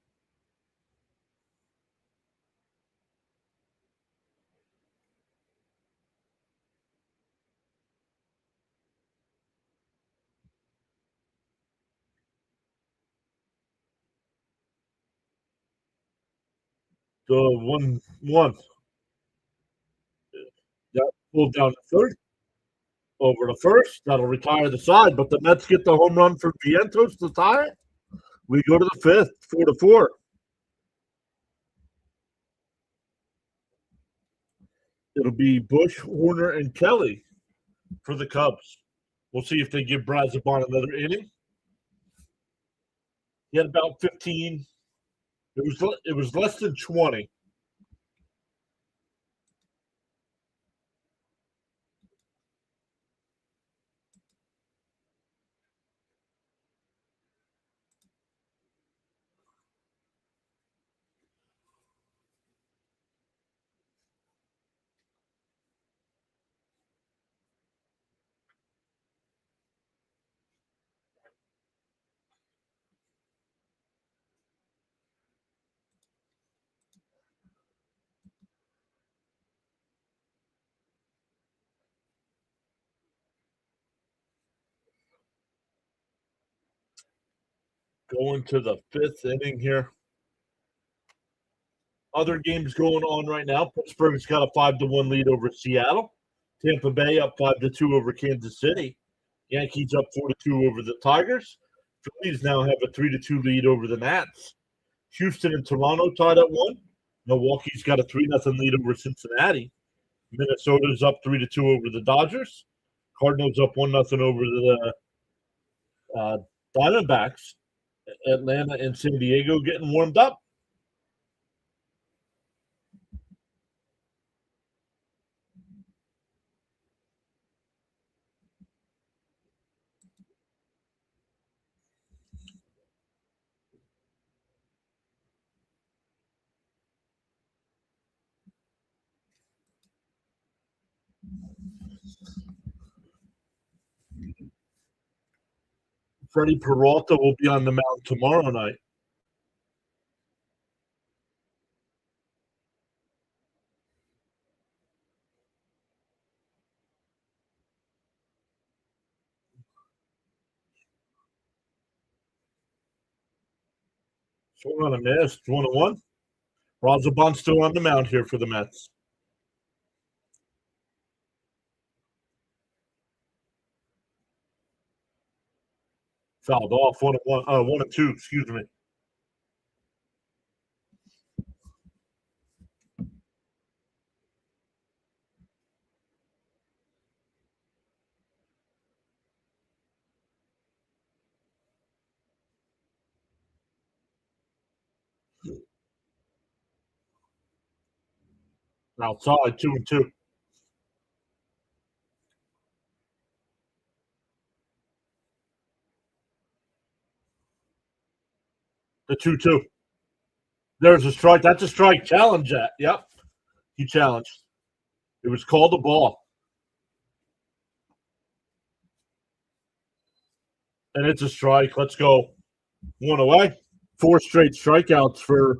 The 1-1. That pulled down the third. Over the first. That'll retire the side, but the Mets get the home run for Vientos to tie it. We go to the 5th, 4-4. It'll be Bush, Horner, and Kelly for the Cubs. We'll see if they give Brazoban another inning. He had about 15. It was less than 20. Going to the 5th inning here. Other games going on right now. Pittsburgh's got a 5-1 lead over Seattle. Tampa Bay up 5-2 over Kansas City. Yankees up 4-2 over the Tigers. Phillies now have a 3-2 lead over the Nats. Houston and Toronto tied at 1. Milwaukee's got a 3-0 lead over Cincinnati. Minnesota's up 3-2 over the Dodgers. Cardinals up 1-0 over the Diamondbacks. Atlanta and San Diego getting warmed up. Freddie Peralta will be on the mound tomorrow night. Swung on a miss, 1-1. Brazoban still on the mound here for the Mets. Fouled off, 1-2, excuse me. Outside, 2-2. The 2-2. There's a strike. That's a strike. Challenge that. Yep. He challenged. It was called a ball. And it's a strike. Let's go. 1 away. 4 straight strikeouts for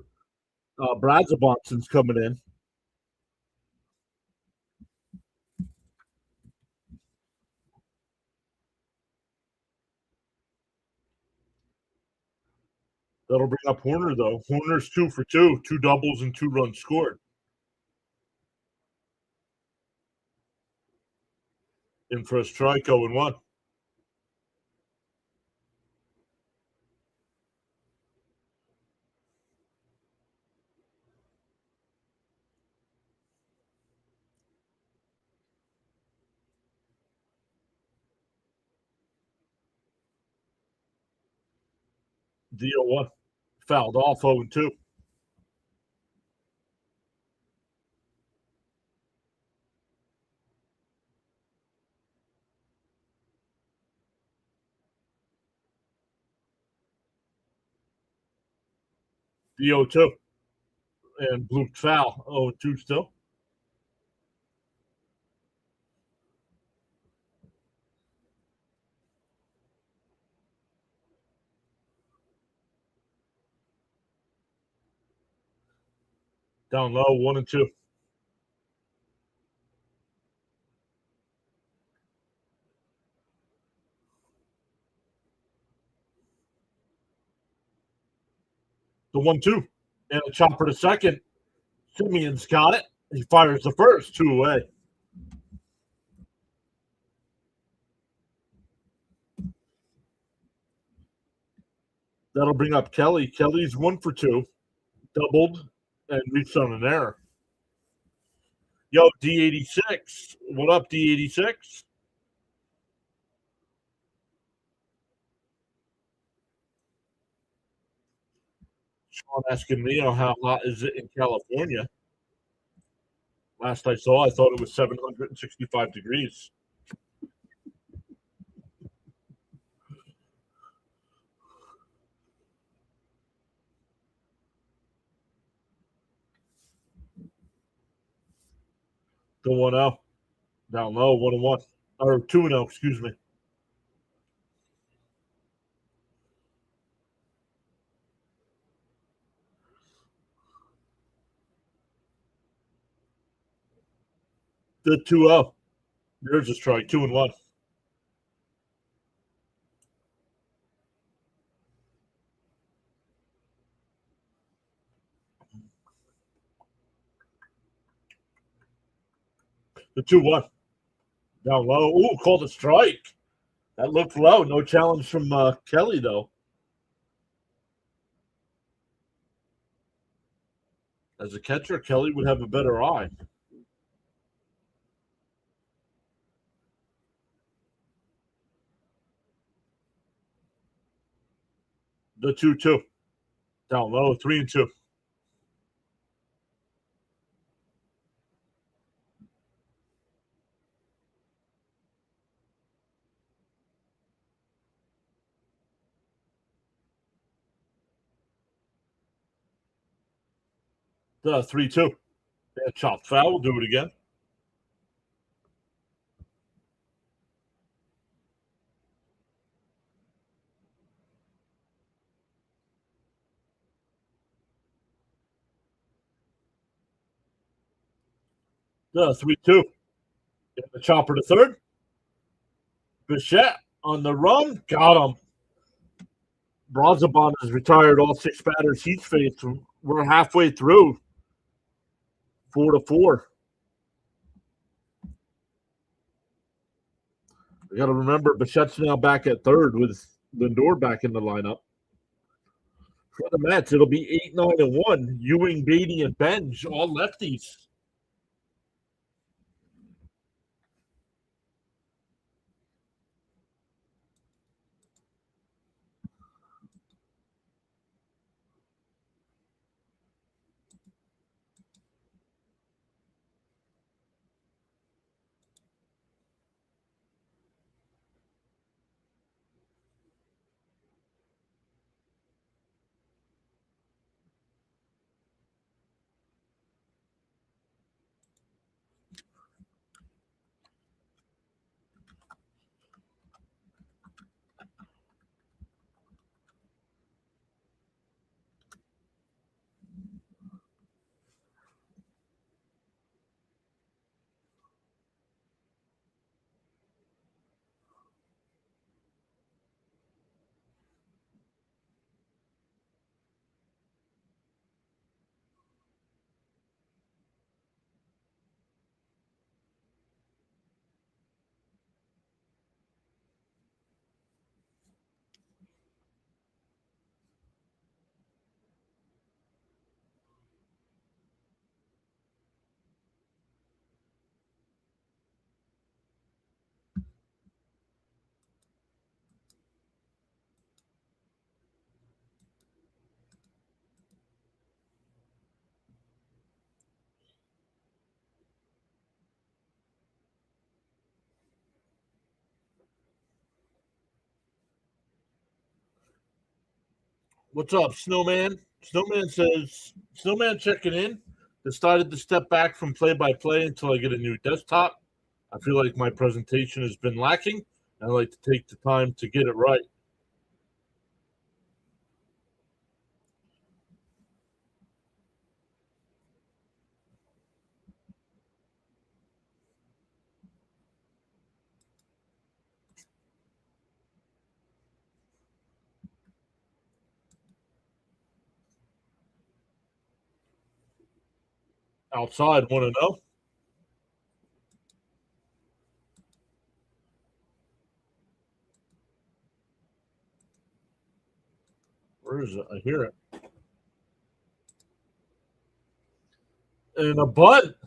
Brazoban since coming in. That'll bring up Horner, though. Horner's 2 for 2. 2 doubles and 2 runs scored. In for a strike, 0-1. The 0-1. Fouled off, 0-2. The 0-2. And blew foul, 0-2 still. Down low, 1-2. The 1-2. And a chopper to second. Simeon's got it. He fires the first, 2 away. That'll bring up Kelly. Kelly's 1 for 2. Doubled and reached on an error. Yo, D86. What up, D86? Sean asking me how hot is it in California? Last I saw, I thought it was 765 degrees. The 1-0. Down low, 1-1. Or 2-0, excuse me. The 2-0. There's a strike, 2-1. The 2-1. Down low. Ooh, called a strike. That looked low. No challenge from Kelly, though. As a catcher, Kelly would have a better eye. The 2-2. Down low, 3-2. The 3-2. Yeah, chopped foul. We'll do it again. The 3-2. Get the chopper to third. Bichette on the run. Got him. Bronzabon has retired all 6 batters he's faced. We're halfway through. 4-4. We got to remember Bichette's now back at third with Lindor back in the lineup. For the Mets, it'll be 8-9-1. Ewing, Beatty, and Benj, all lefties. What's up, Snowman? Snowman says, Snowman checking in. Decided to step back from play by play until I get a new desktop. I feel like my presentation has been lacking. I like to take the time to get it right. Outside, want to know? Where is it? I hear it. And a butt.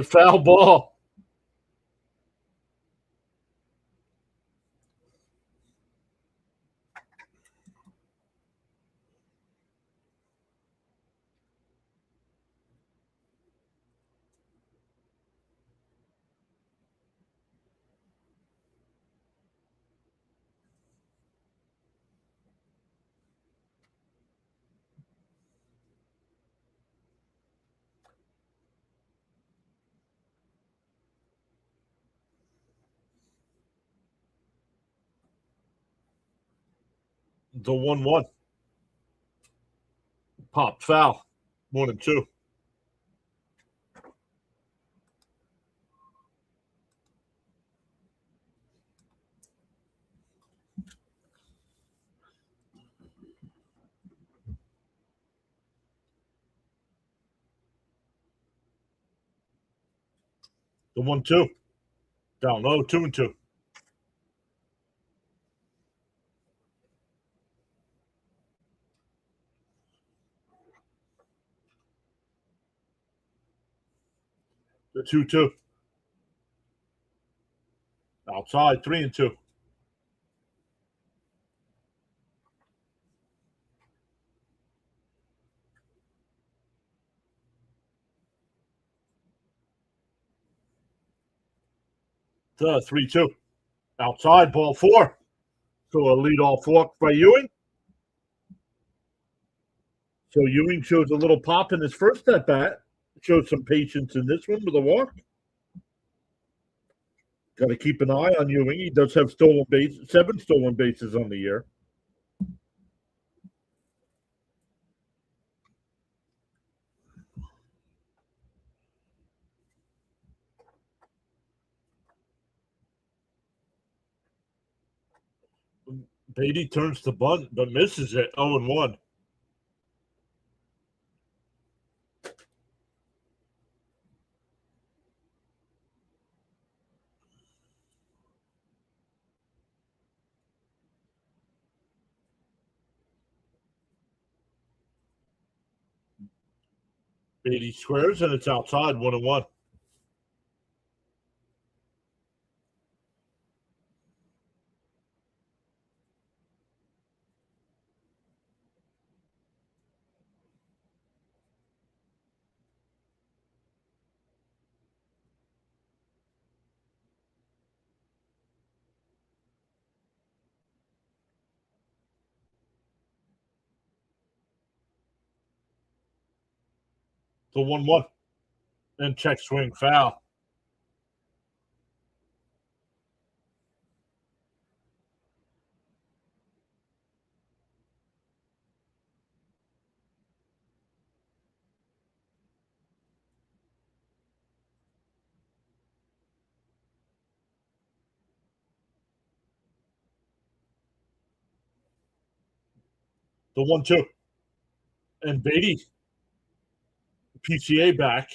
Foul ball. The 1-1. Pop foul. 1-2. The 1-2. Down low. 2-2. The 2-2. Outside. 3-2. The 3-2. Outside. Ball 4. So a leadoff walk by Ewing. So Ewing shows a little pop in his first at bat. Showed some patience in this one with a walk. Got to keep an eye on Ewing. He does have 7 stolen bases on the year. Beatty turns to bunt, but misses it. 0-1. Beatty squares, and it's outside. 1-1. The 1-1. And check swing foul. The 1-2. And Beatty, PCA back,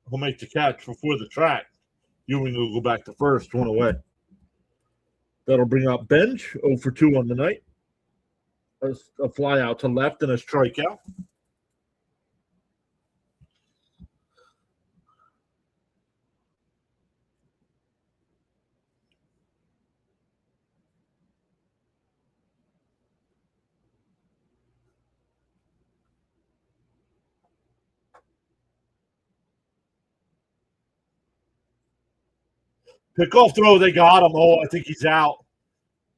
will make the catch before the track. Ewing will go back to first, 1 away. That'll bring up Bench, 0 for 2 on the night. A fly out to left and a strikeout. Pickoff throw, they got him. Oh, I think he's out.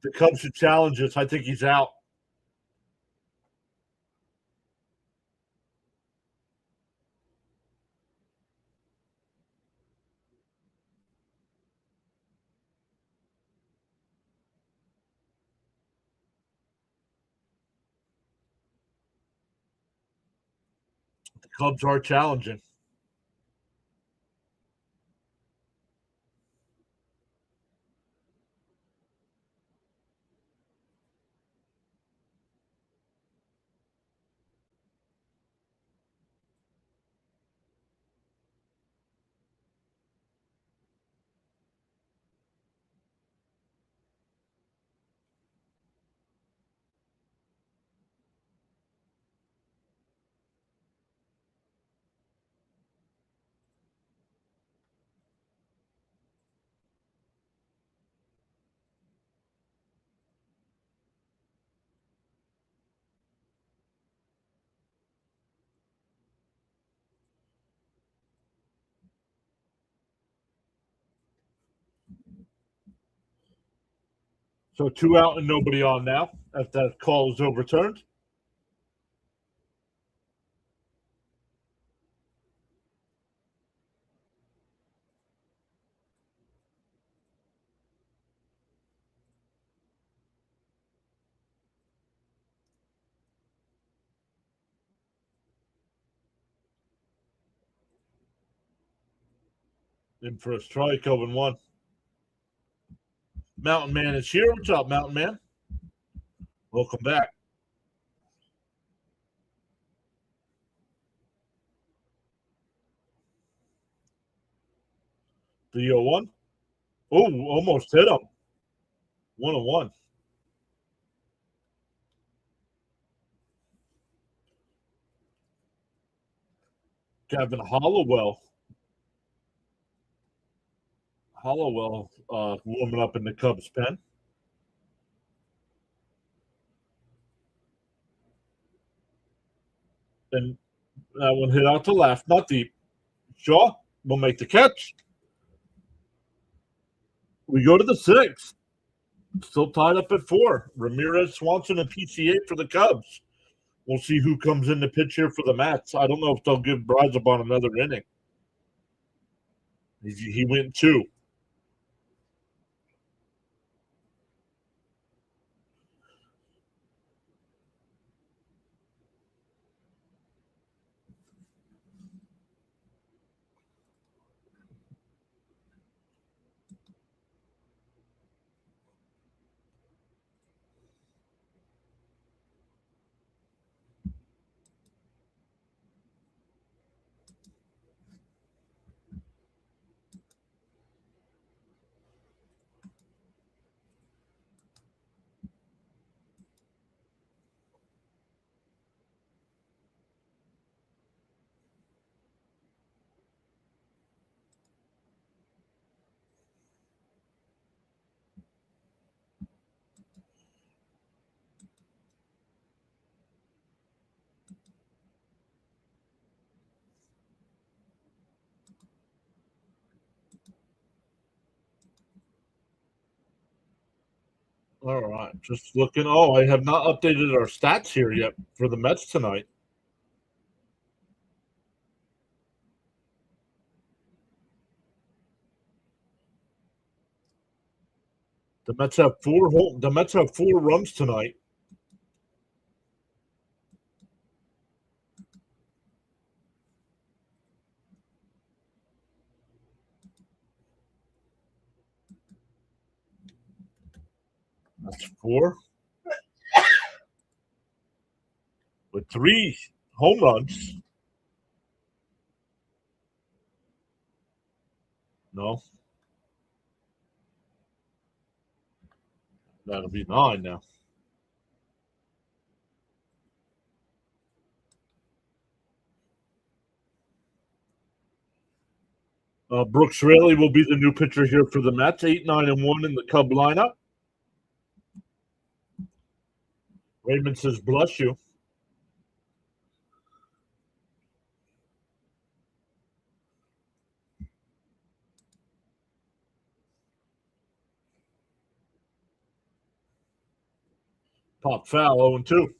The Cubs should challenge us. I think he's out. The Cubs are challenging. So 2 out and nobody on now as that call is overturned. In for a strike, 0-1. Mountain Man is here. What's up, Mountain Man? Welcome back. The 0-1. Oh, almost hit him. 1-1. Gavin Hollowell. Warming up in the Cubs pen. And that one hit out to left, not deep. Shaw will make the catch. We go to the 6th. Still tied up at 4. Ramirez, Swanson, and PCA for the Cubs. We'll see who comes in the pitch here for the Mets. I don't know if they'll give Brazoban another inning. He went 2. All right, just looking. Oh, I have not updated our stats here yet for the Mets tonight. The Mets have 4 runs tonight. That's 4 with 3 home runs. No, that'll be 9 now. Brooks Raley will be the new pitcher here for the Mets. 8-9-1 in the Cub lineup. Raymond says, "Bless you." Pop foul, 0-2.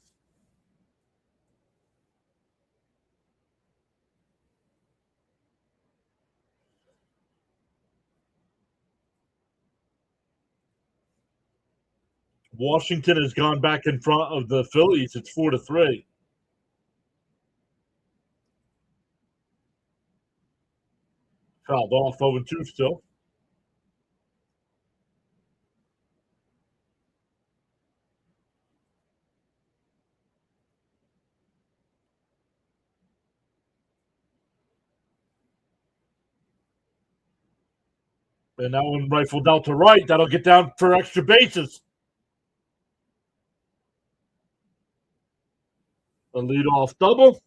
Washington has gone back in front of the Phillies. It's 4-3. Fouled off, 0-2 still. And that one rifled out to right. That'll get down for extra bases. A leadoff double.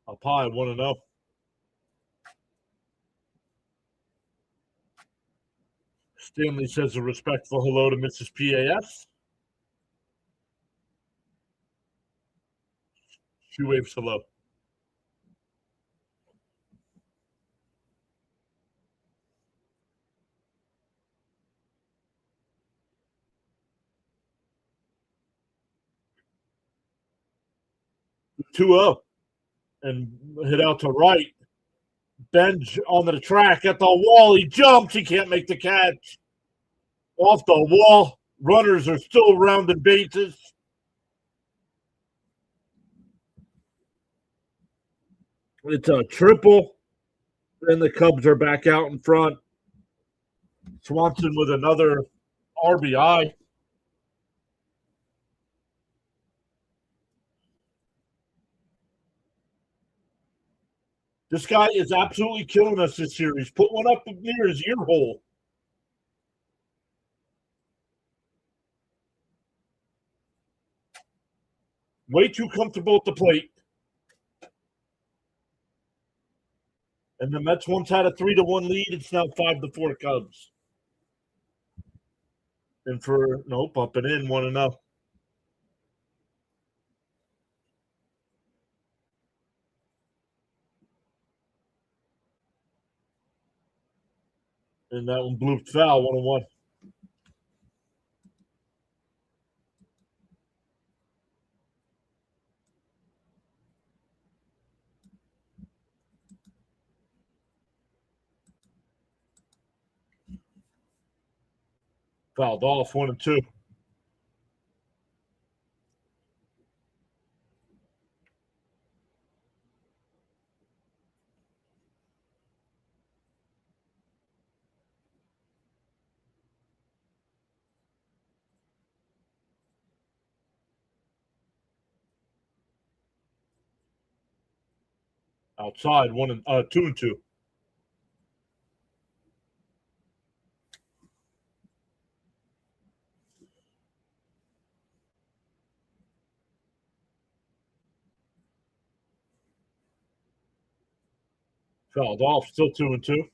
Up high, 1-0. Stanley says a respectful hello to Mrs. PAS. She waves hello. Two-0. And hit out to right. Benj on the track at the wall. He jumps. He can't make the catch. Off the wall. Runners are still rounding bases. It's a triple. And the Cubs are back out in front. Swanson with another RBI. This guy is absolutely killing us this series. Put one up near his ear hole. Way too comfortable at the plate. And the Mets once had a 3-1 lead. It's now 5-4 Cubs. And for nope, up and in, 1-0. And that one blew foul, 1-1. Fouled off, 1-2. Outside, 2-2. Fouled off, still 2-2.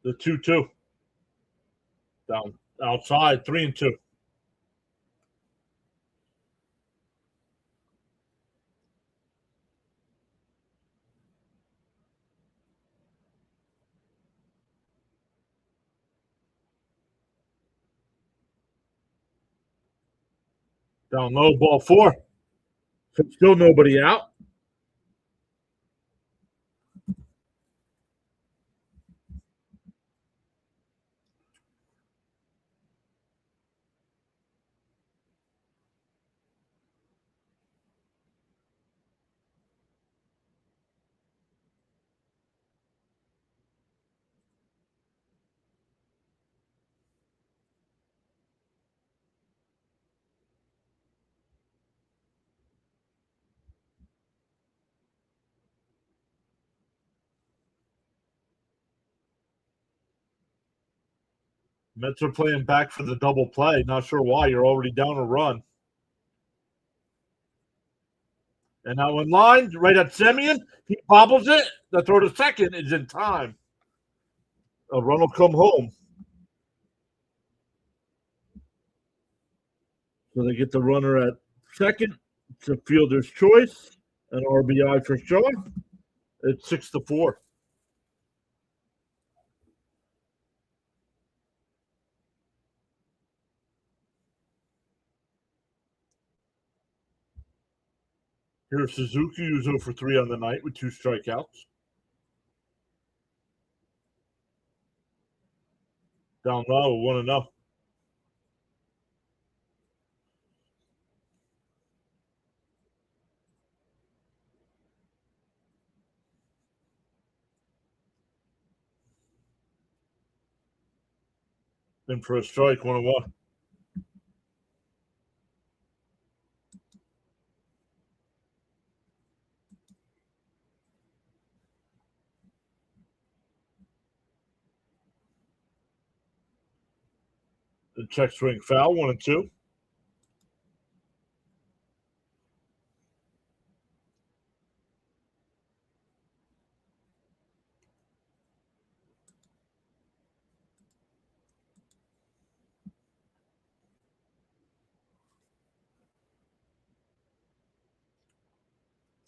The 2-2. Down outside, 3-2. Down low, ball 4. So still nobody out. Mets are playing back for the double play. Not sure why. You're already down a run. And now in line, right at Semien, he bobbles it. The throw to second is in time. A run will come home. So they get the runner at second. It's a fielder's choice. An RBI for Shaw. It's 6-4. Here's Suzuki, who's 0 for 3 on the night with 2 strikeouts. Down low, 1-0. In for a strike, 1-1. The check swing foul, 1-2.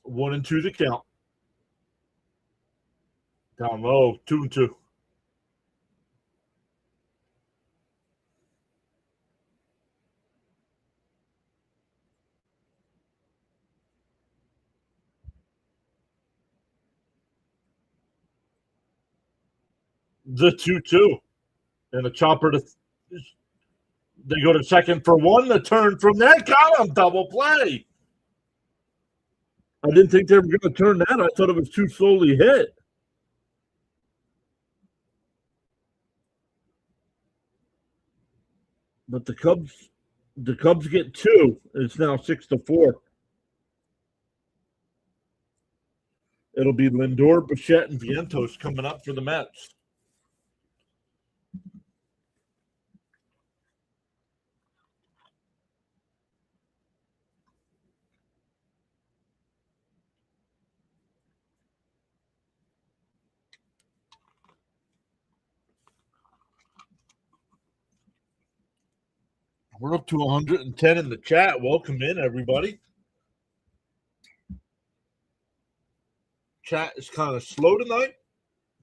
One and two to count. Down low, 2-2. The 2-2. And a chopper to. They go to second for one. The turn from there. Got him. Double play. I didn't think they were going to turn that. I thought it was too slowly hit. But the Cubs get two. It's now 6-4. It'll be Lindor, Bichette, and Vientos coming up for the Mets. We're up to 110 in the chat. Welcome in, everybody. Chat is kind of slow tonight,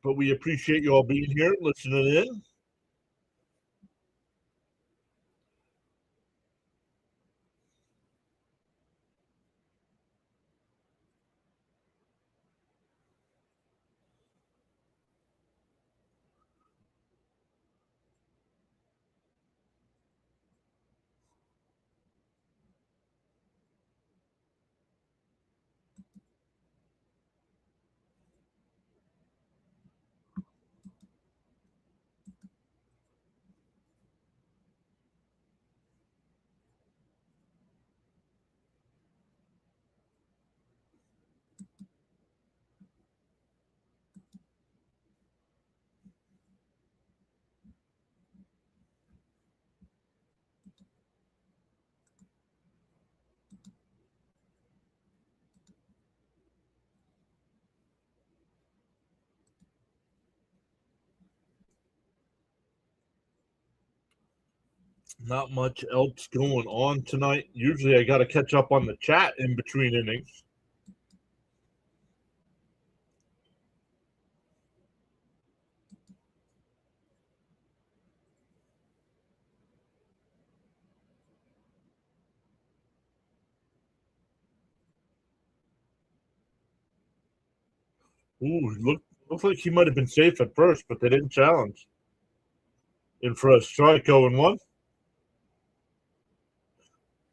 but we appreciate you all being here, listening in. Not much else going on tonight. Usually I got to catch up on the chat in between innings. Ooh, looks like he might have been safe at first, but they didn't challenge. In for a strike, 0-1.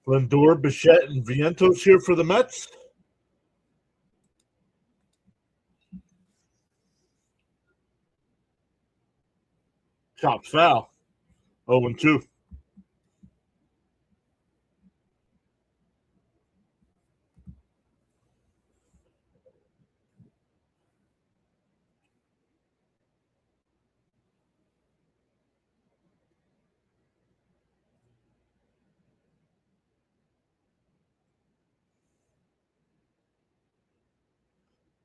Lindor, Bichette, and Vientos here for the Mets. Chops foul, 0-2.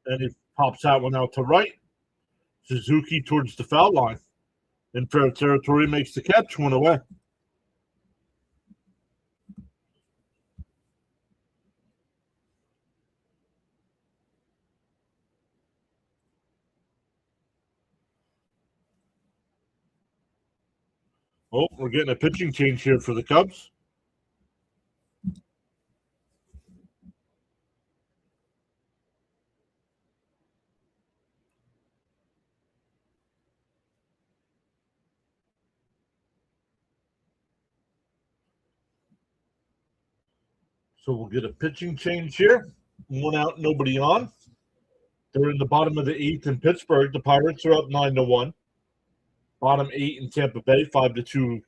And he pops that one out to right. Suzuki towards the foul line. In fair territory, makes the catch, 1 away. Oh, we're getting a pitching change here for the Cubs. So we'll get a pitching change here. 1 out, nobody on. They're in the bottom of the 8th in Pittsburgh. The Pirates are up 9-1. Bottom 8 in Tampa Bay, 5-2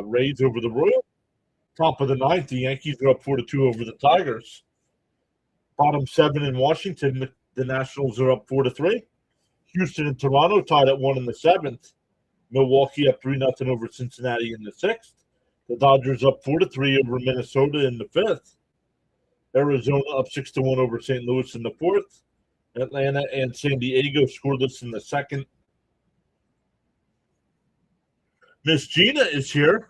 Rays over the Royals. Top of the ninth, the Yankees are up 4-2 over the Tigers. Bottom 7 in Washington, the Nationals are up 4-3. Houston and Toronto tied at 1 in the 7th. Milwaukee up 3-0 over Cincinnati in the 6th. The Dodgers up 4-3 over Minnesota in the 5th. Arizona up 6-1 over St. Louis in the 4th. Atlanta and San Diego scoreless in the 2nd. Miss Gina is here.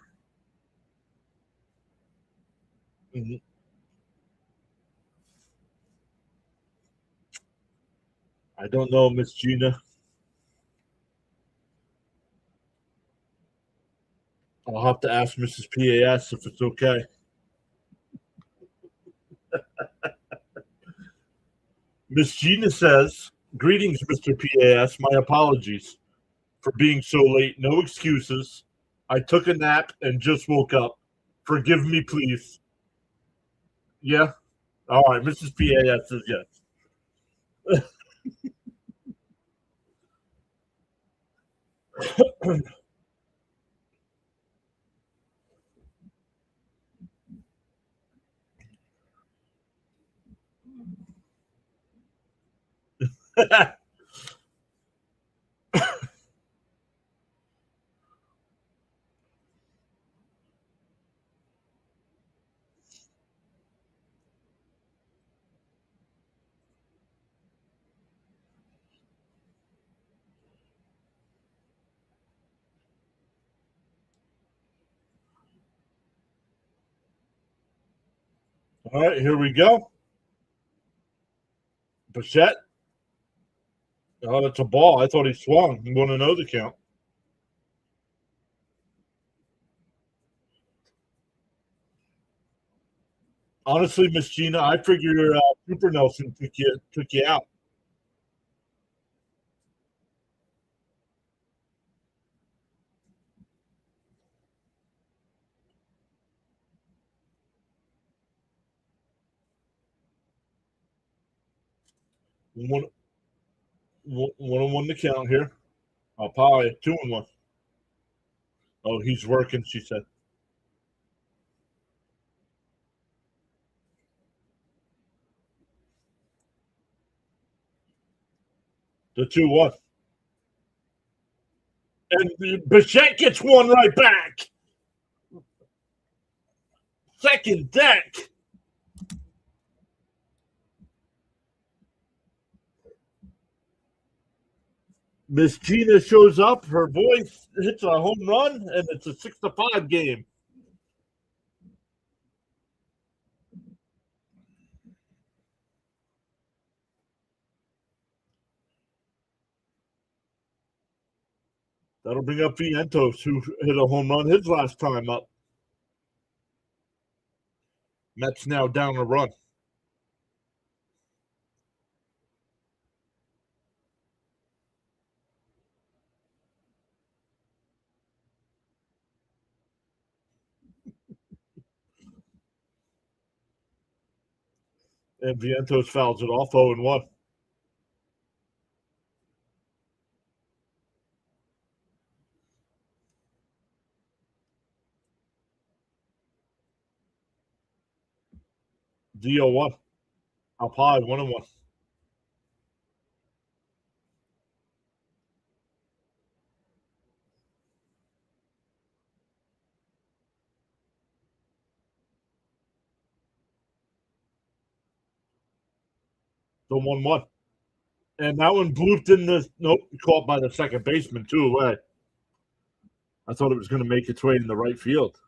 I don't know, Miss Gina. I'll have to ask Mrs. PAS if it's okay. Miss Gina says, "Greetings, Mr. PAS. My apologies for being so late. No excuses. I took a nap and just woke up. Forgive me, please." Yeah? All right. Mrs. PAS says yes. All right, here we go. Bichette. Oh, that's a ball. I thought he swung. You want to know the count? Honestly, Miss Gina, I figure Super Nelson took you out. One, one on one to count here. I'll probably 2-1. Oh, he's working, she said. The 2-1. And Bichette gets one right back. Second deck. Miss Gina shows up. Her voice hits a home run, and it's a 6-5 game. That'll bring up Vientos, who hit a home run his last time up. Mets now down a run. And Vientos fouls it off 0-1. DO1. Up high, 1-1. The 1-1. And that one blooped in the nope, caught by the second baseman, 2 away. I thought it was going to make its way in the right field.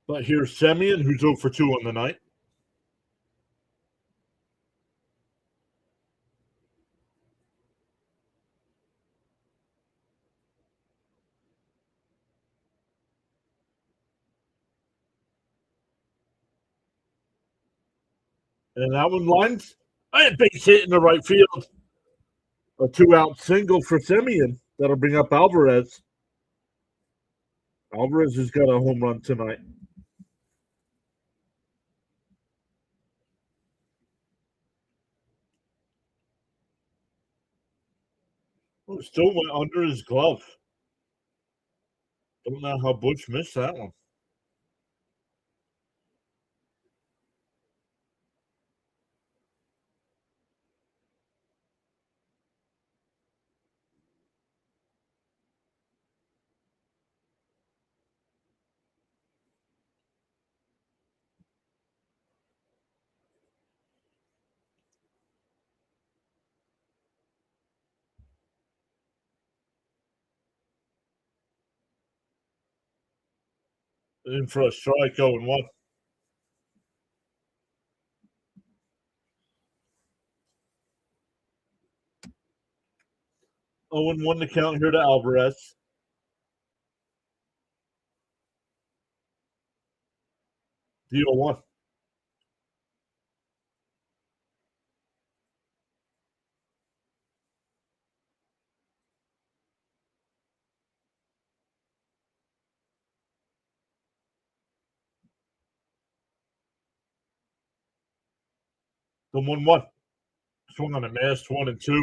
But here's Semien, who's 0 for 2 on the night. And that one lines And base hit in the right field. A 2-out single for Semien. That'll bring up Alvarez. Alvarez has got a home run tonight. Oh, still went under his glove. Don't know how Butch missed that one. In for a strike, 0-1. 0-1 to count here to Alvarez. The 0-1. The 1-1. Swung on a miss, 1-2.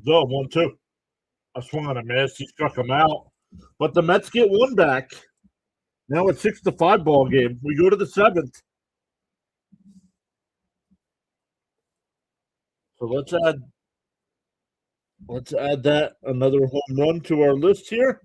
The 1-2. I swung on a miss. He struck him out. But the Mets get one back. Now it's 6-5 ball game. We go to the 7th. So let's add that another home run to our list here.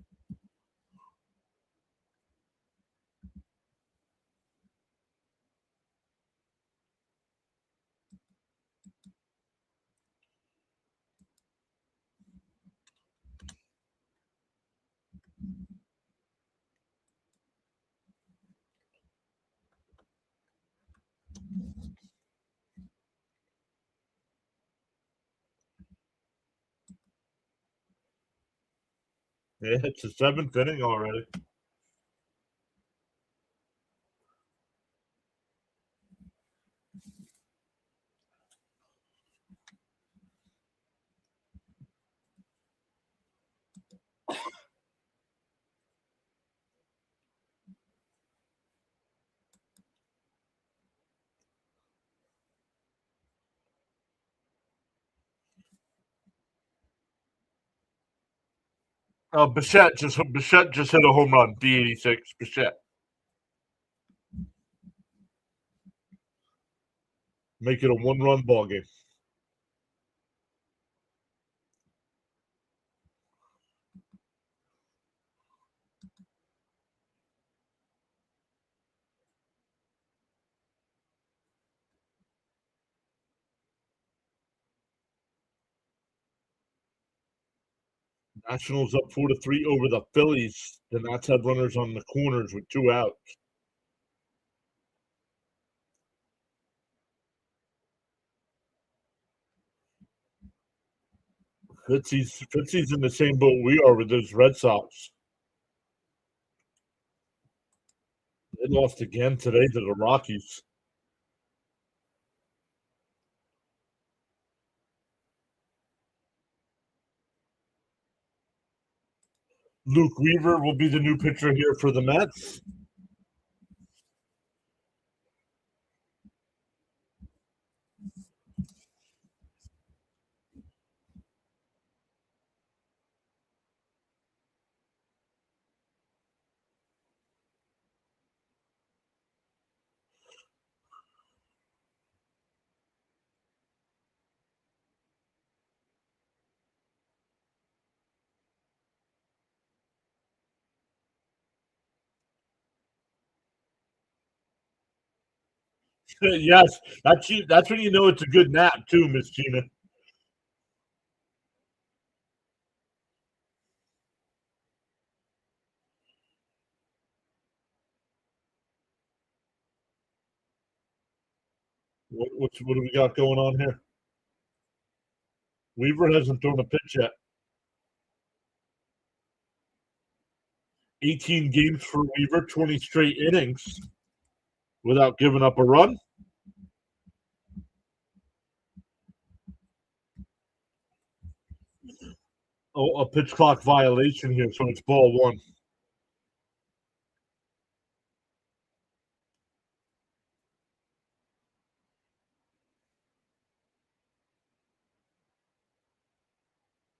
Yeah, it's the 7th inning already. Bichette just hit a home run. B86. Bichette. Make it a 1-run ball game. Nationals up 4-3 over the Phillies. The Nats had runners on the corners with 2 outs. Fitzy's in the same boat we are with those Red Sox. They lost again today to the Rockies. Luke Weaver will be the new pitcher here for the Mets. Yes, that's when you know it's a good nap too, Miss Gina. What do we got going on here? Weaver hasn't thrown a pitch yet. 18 games for Weaver, 20 straight innings without giving up a run. Oh, a pitch clock violation here, so it's ball one.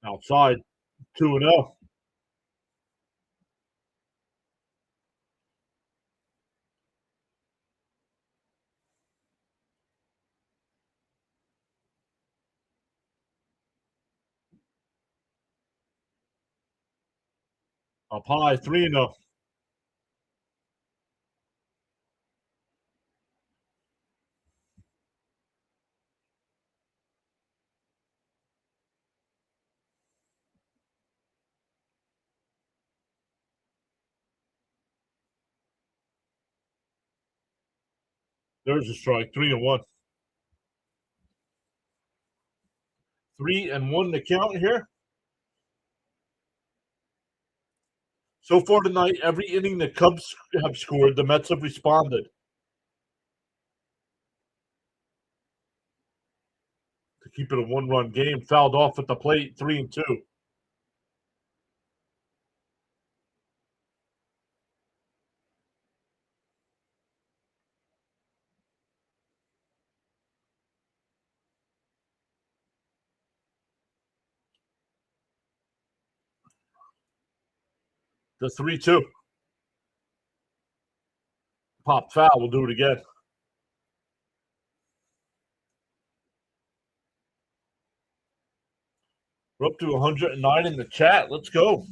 Outside, 2-0. Up high, 3-0. There's a strike, 3-1. 3-1 to count here. So far tonight, every inning the Cubs have scored, the Mets have responded to keep it a one-run game. Fouled off at the plate, 3-2. The 3-2. Pop foul. We'll do it again. We're up to 109 in the chat. Let's go.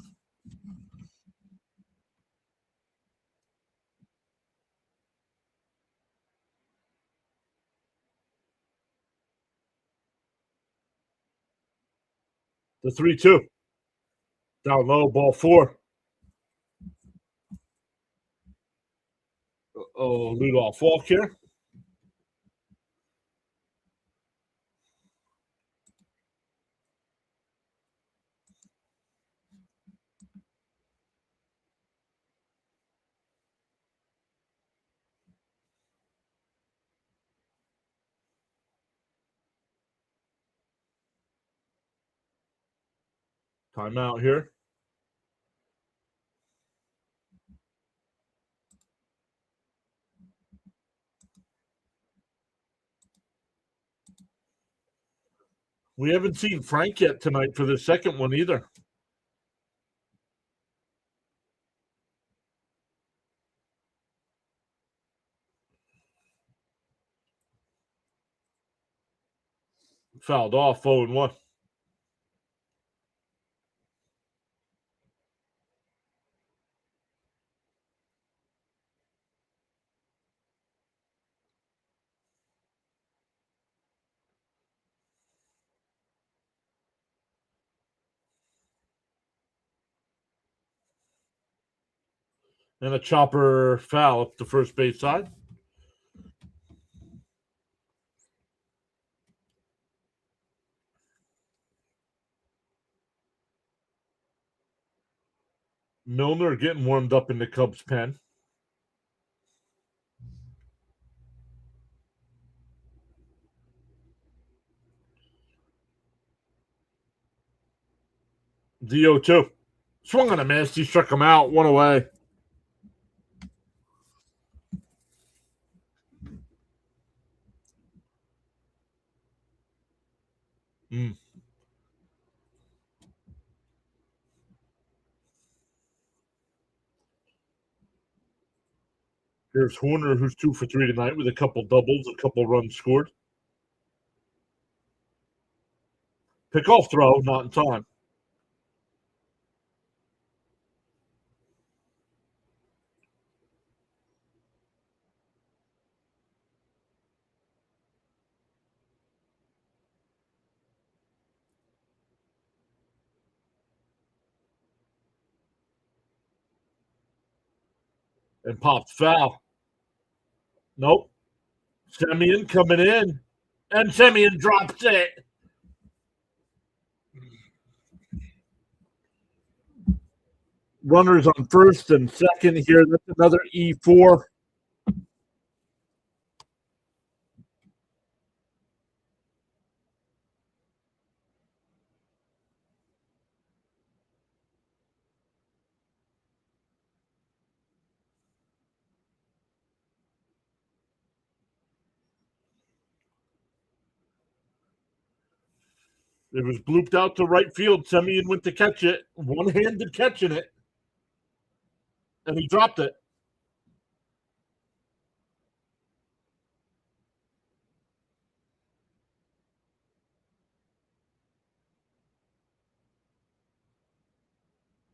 The 3-2. Down low, ball 4. Oh, leadoff walk here. Timeout here. We haven't seen Frank yet tonight for the second one either. Fouled off, 0-1. And a chopper foul up the first base side. Milner getting warmed up in the Cubs pen. The 0-2. Swung on a miss. He struck him out. 1 away. Here's Horner, who's 2 for 3 tonight with a couple doubles, a couple runs scored. Pick-off throw, not in time. And popped foul. Nope. Semien coming in, and Semien drops it. Runners on first and second here. That's another E4. It was blooped out to right field. Semien went to catch it, one-handed catching it, and he dropped it.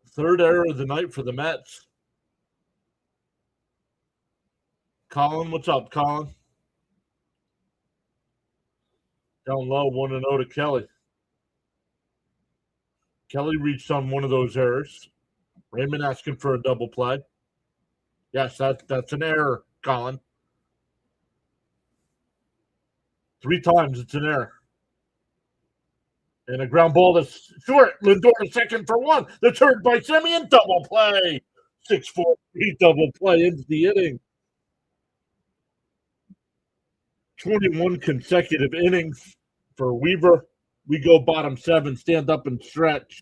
Third error of the night for the Mets. Colin, what's up, Colin? Down low, 1-0 to Kelly. Kelly reached on one of those errors. Raymond asking for a double play. Yes, that's an error, Colin. 3 times it's an error. And a ground ball to short. Lindor to second for 1. The third by Semien, double play. 6-4-3 double play into the inning. 21 consecutive innings for Weaver. We go bottom 7, stand up and stretch.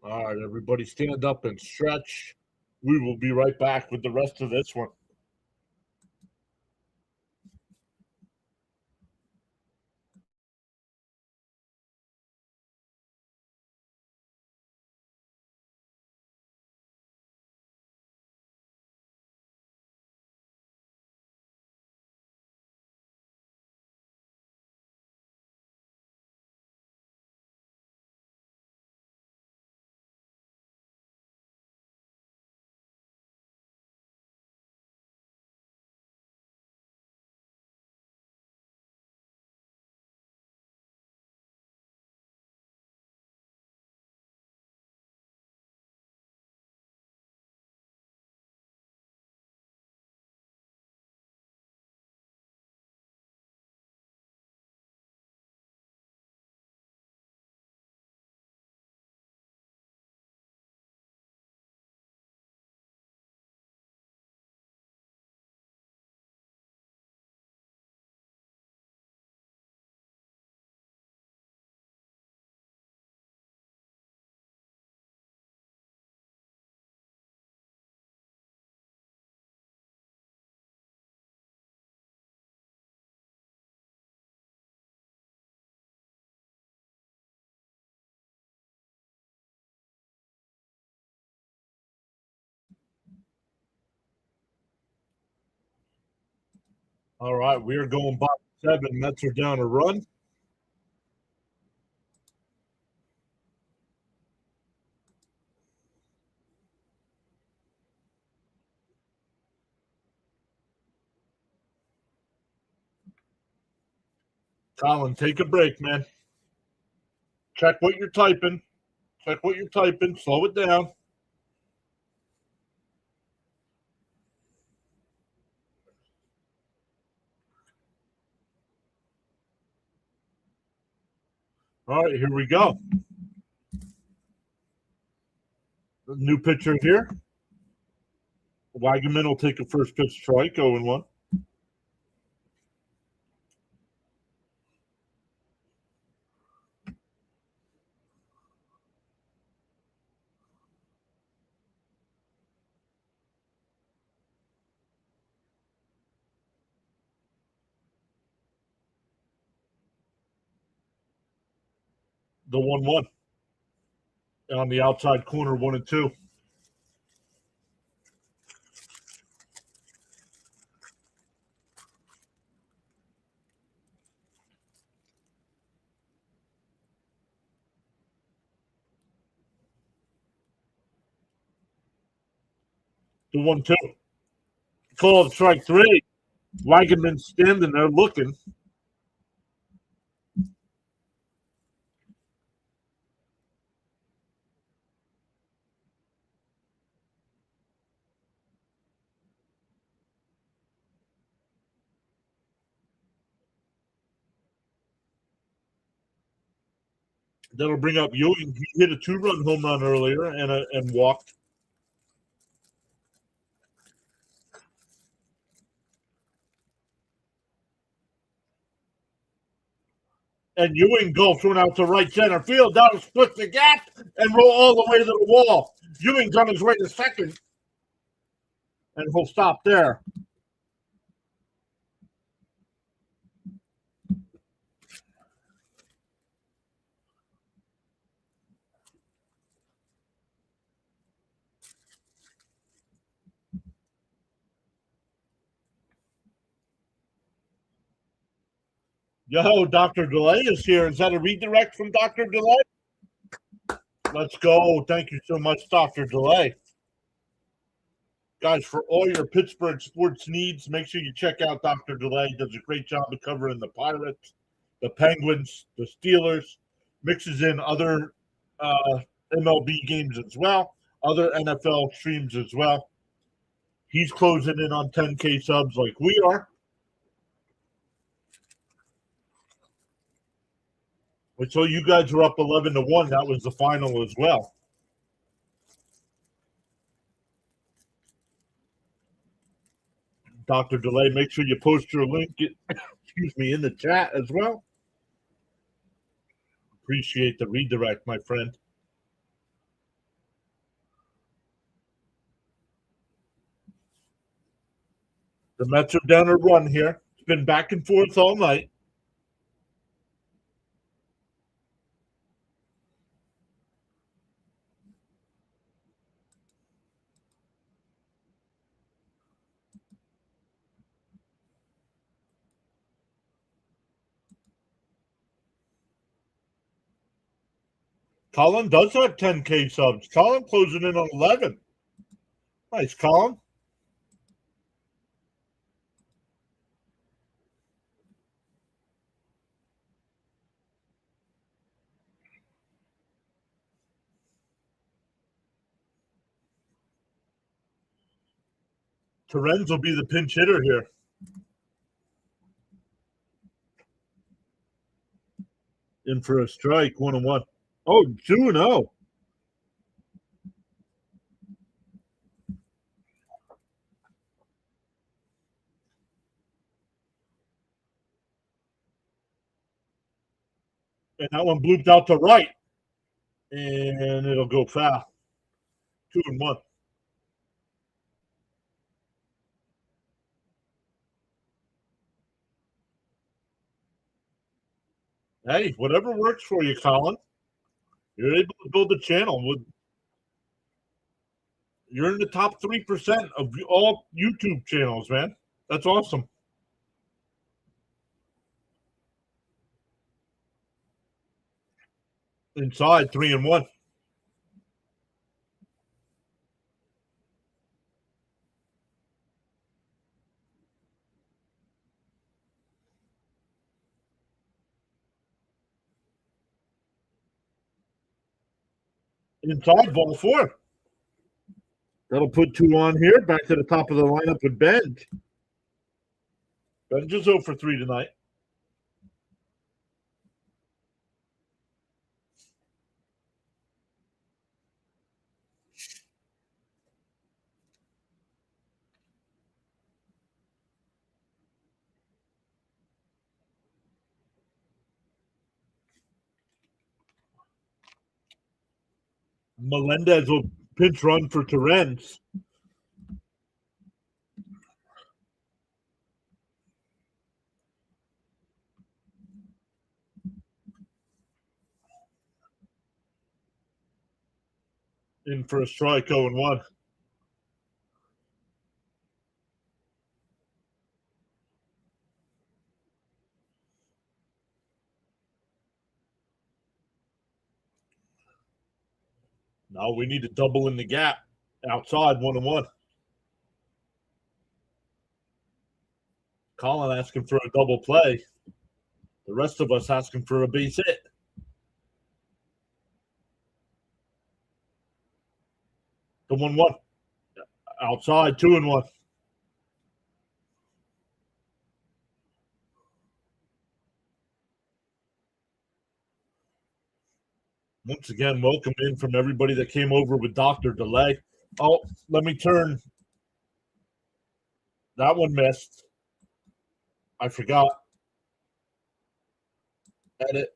All right, everybody stand up and stretch. We will be right back with the rest of this one. All right, we are going bottom 7. Mets are down a run. Colin, take a break, man. Check what you're typing. Check what you're typing. Slow it down. All right, here we go. New pitcher here. Wagaman will take a first pitch strike, 0-1. The 1-1. On the outside corner, 1-2. The 1-2. Called strike 3. Wagaman standing there looking. That'll bring up Ewing. He hit a 2-run home run earlier and walked. And Ewing golfs one out to right center field. That'll split the gap and roll all the way to the wall. Ewing's on his way to second. And he'll stop there. Yo, Dr. Delay is here. Is that a redirect from Dr. Delay? Let's go. Thank you so much, Dr. Delay. Guys, for all your Pittsburgh sports needs, make sure you check out Dr. Delay. He does a great job of covering the Pirates, the Penguins, the Steelers, mixes in other MLB games as well, other NFL streams as well. He's closing in on 10K subs like we are. So you guys were up 11-1. That was the final as well. Dr. Delay, make sure you post your link, in the chat as well. Appreciate the redirect, my friend. The Mets are down a run here. It's been back and forth all night. Colin does have 10K subs. Colin closing in on 11. Nice, Colin. Terenz will be the pinch hitter here. In for a strike, 1-1. Oh, 2-0. And that one blooped out to right. And it'll go foul. 2-1. Hey, whatever works for you, Colin. You're able to build a channel with. You're in the top 3% of all YouTube channels, man. That's awesome. Inside 3-1. Inside ball 4. That'll put 2 on here. Back to the top of the lineup with Benj. Benj is 0 for 3 tonight. Melendez will pinch run for Terenz. In for a strike, 0-1. Now we need to double in the gap. Outside, 1-1. Colin asking for a double play. The rest of us asking for a base hit. The 1-1. Outside, 2-1. Once again, welcome in from everybody that came over with Dr. Delay. Oh, let me turn. That one missed. I forgot. Edit.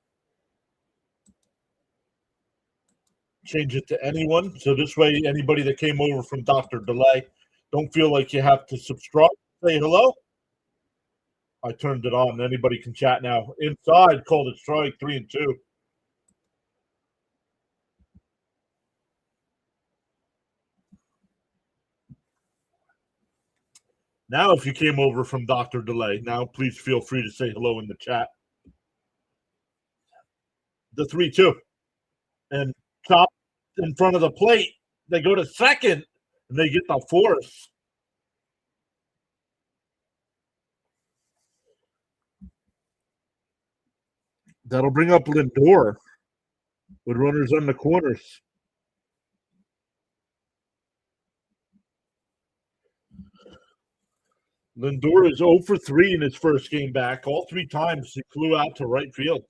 Change it to anyone. So this way, anybody that came over from Dr. Delay, don't feel like you have to subscribe. Say hello. I turned it on. Anybody can chat now. Inside, called it strike 3-2. Now, if you came over from Dr. Delay, now please feel free to say hello in the chat. The 3-2. And chop in front of the plate. They go to second and they get the force. That'll bring up Lindor with runners on the corners. Lindor is 0 for 3 in his first game back. All 3 times he flew out to right field.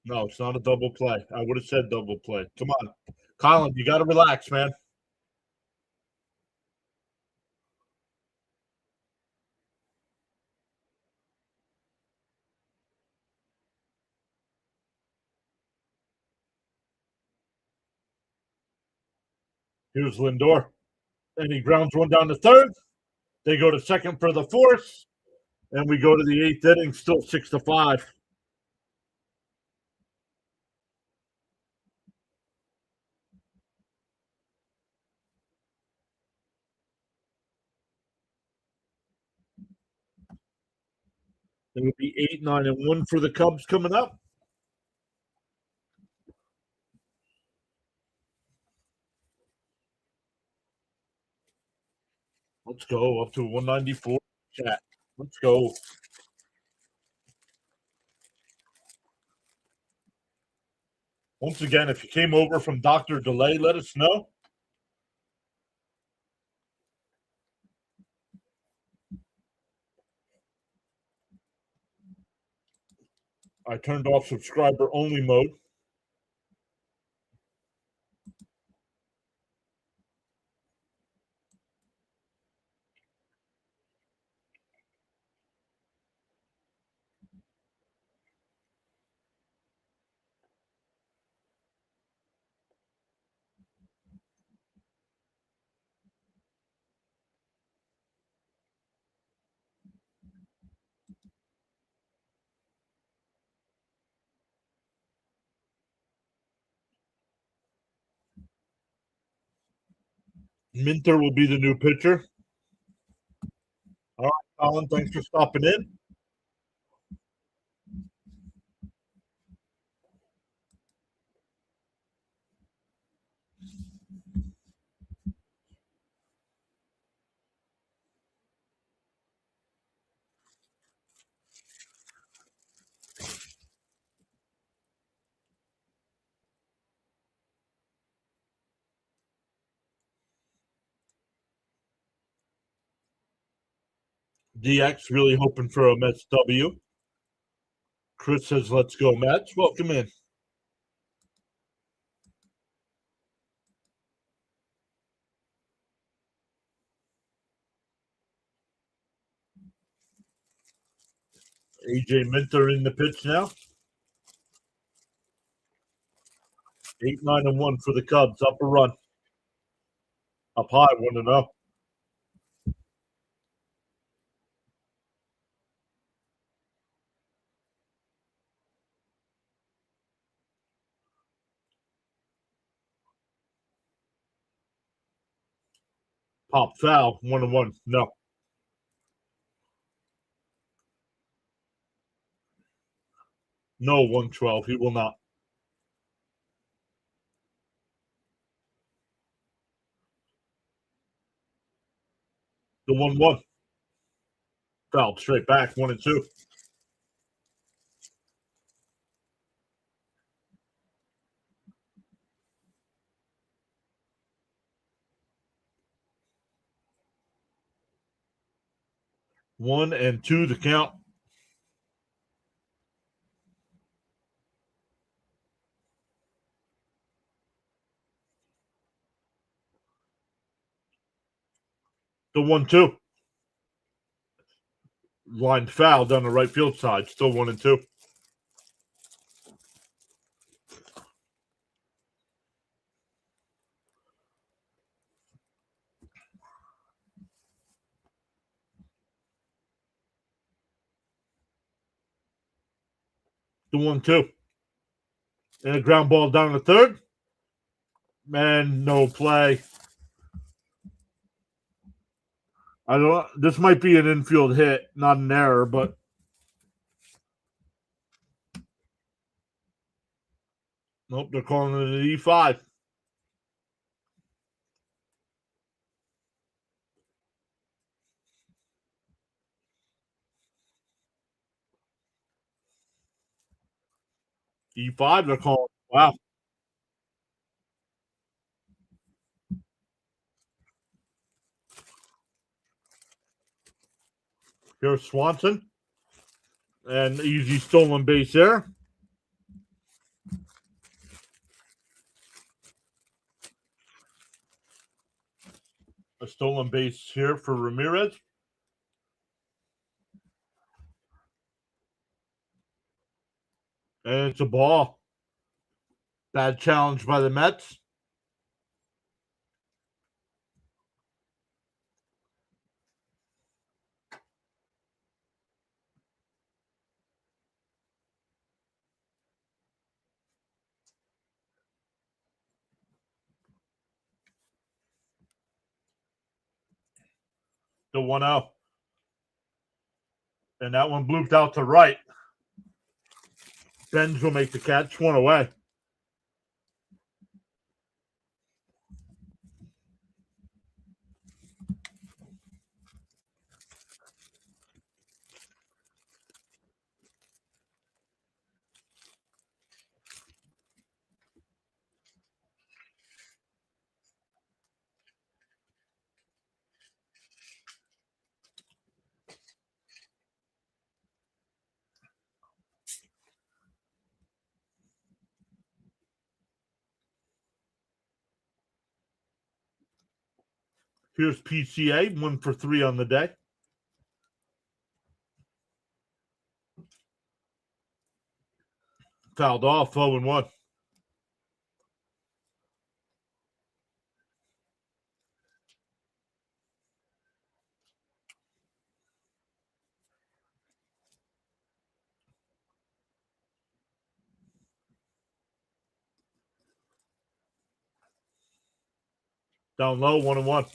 No, it's not a double play. I would have said double play. Come on. Colin, you got to relax, man. Here's Lindor. And he grounds one down to third. They go to second for the fourth. And we go to the 8th inning, still 6-5. It would be 8, 9, and 1 for the Cubs coming up. Let's go up to 194. Chat. Let's go. Once again, if you came over from Dr. Delay, let us know. I turned off subscriber only mode. Minter will be the new pitcher. All right, Colin, thanks for stopping in. DX really hoping for a Mets W. Chris says, let's go, Mets. Welcome in. AJ Minter in the pitch now. 8, 9, and 1 for the Cubs. Up a run. Up high, 1-0. Pop foul, 1-1. No. No, 112. He will not. The 1-1. Fouled straight back, 1-2. One and two to count. The 1-2. Line foul down the right field side. Still 1-2. The 1-2. And a ground ball down the third. And no play. I don't. This might be an infield hit, not an error, but nope, they're calling it an E5. E5, they're calling. Wow. Here's Swanson. And easy stolen base there. A stolen base here for Ramirez. And it's a ball. Bad challenge by the Mets. The 1-0. And that one blooped out to right. Benz will make the catch. One away. Here's PCA, 1 for 3 on the day. Fouled off, 0-1. Down low, 1-1.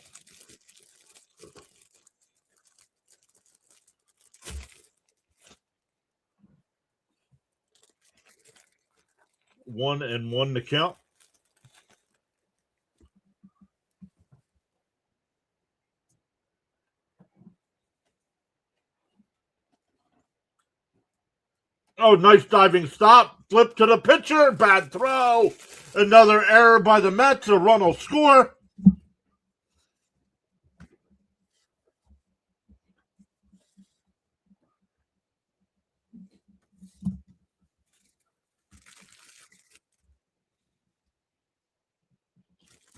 One and one to count. Oh, nice diving stop. Flip to the pitcher. Bad throw. Another error by the Mets. A run will score.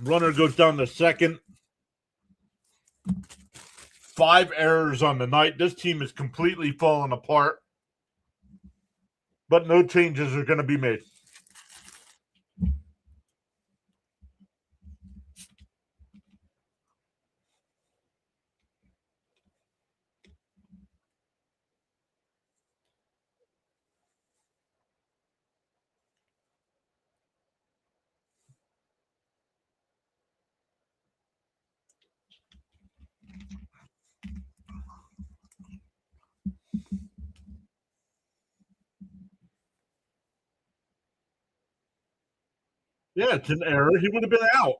Runner goes down to second. 5 errors on the night. This team is completely falling apart. But no changes are going to be made. Yeah, it's an error. He would have been out.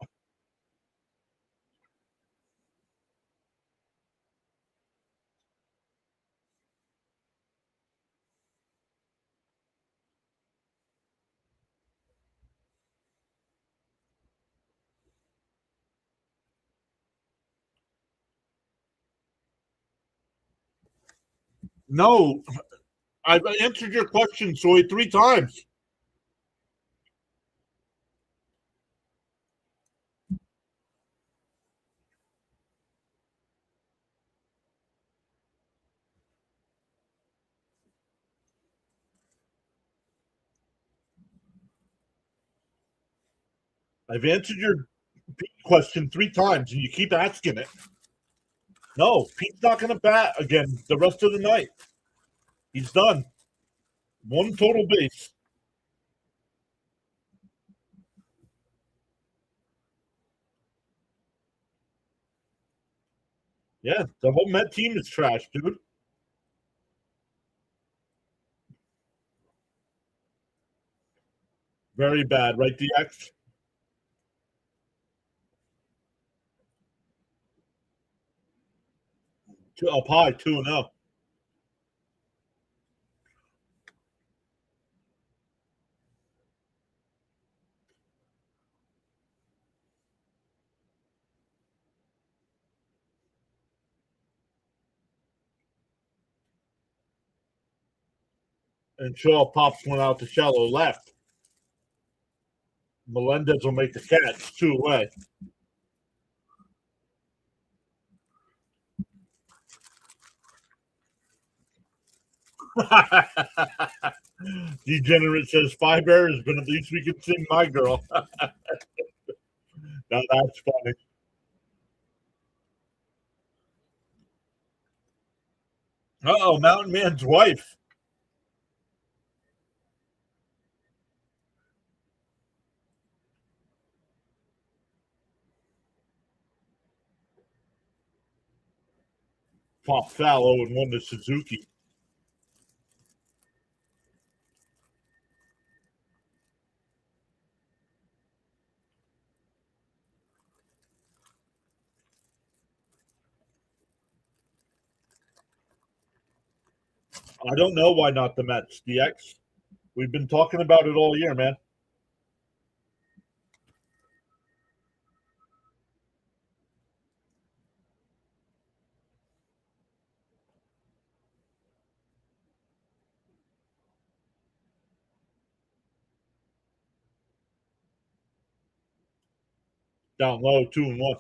No, I've answered your question, Soy, 3 times. I've answered your question 3 times, and you keep asking it. No, Pete's not going to bat again the rest of the night. He's done. 1 total base. Yeah, the whole Met team is trash, dude. Very bad, right, DX? Up high, 2-0. And Shaw pops one out to shallow left. Melendez will make the catch, 2 away. Degenerate says Fiber has been at least we can sing My Girl. Now that's funny. Uh-oh, Mountain Man's wife. Pop Fallow and won to Suzuki. I don't know why not the Mets, DX. We've been talking about it all year, man. Down low, 2-1.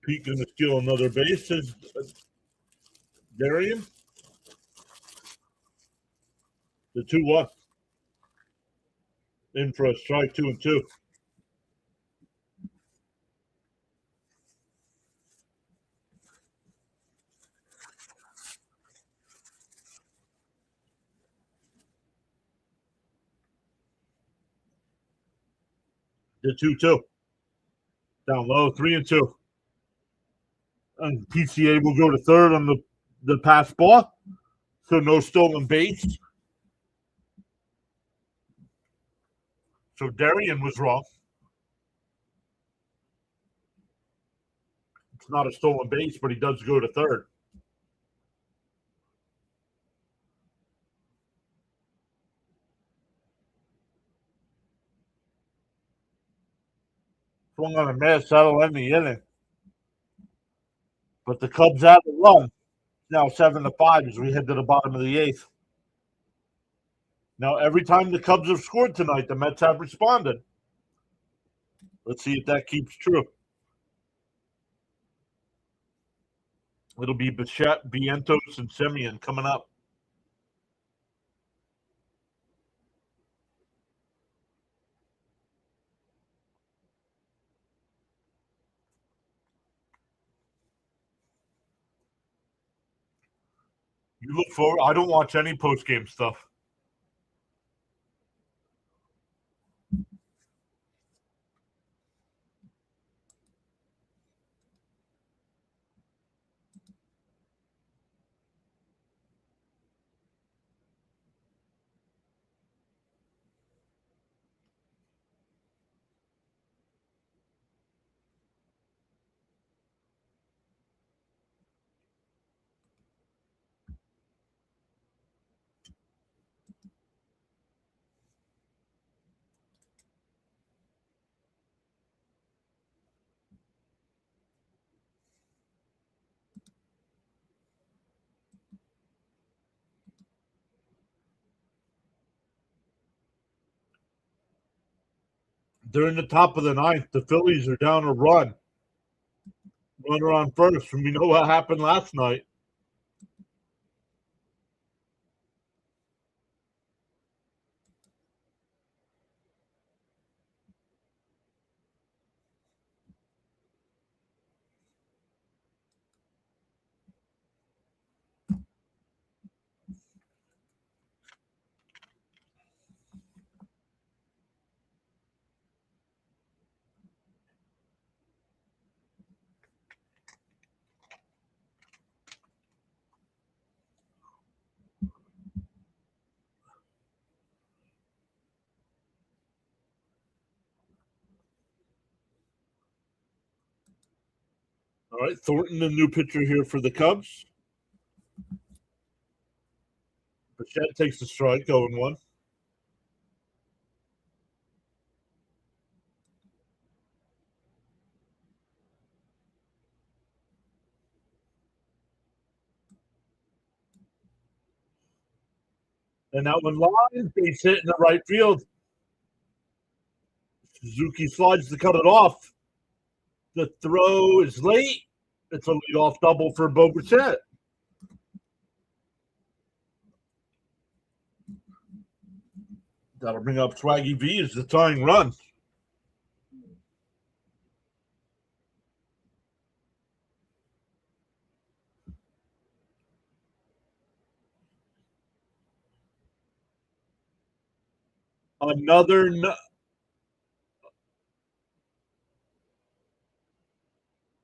Pete going to steal another base, says Darian. The 2-1. In for a strike, 2-2. The 2-2. Down low, 3-2. And PCA will go to third on the pass ball. So no stolen base. So Darian was wrong. It's not a stolen base, but he does go to third. Swung on a miss, that'll end the inning. But the Cubs have a run. Now 7-5 as we head to the bottom of the 8th. Now every time the Cubs have scored tonight, the Mets have responded. Let's see if that keeps true. It'll be Bichette, Vientos, and Semien coming up. You look forward. I don't watch any post game stuff. They're in the top of the 9th. The Phillies are down a run. runner on first, and we know what happened last night. All right, Thornton, the new pitcher here for the Cubs. Bichette takes the strike, 0-1. And that one line, base hit in the right field. Suzuki slides to cut it off. The throw is late. It's a leadoff double for Bo Bichette. That'll bring up Swaggy V as the tying run.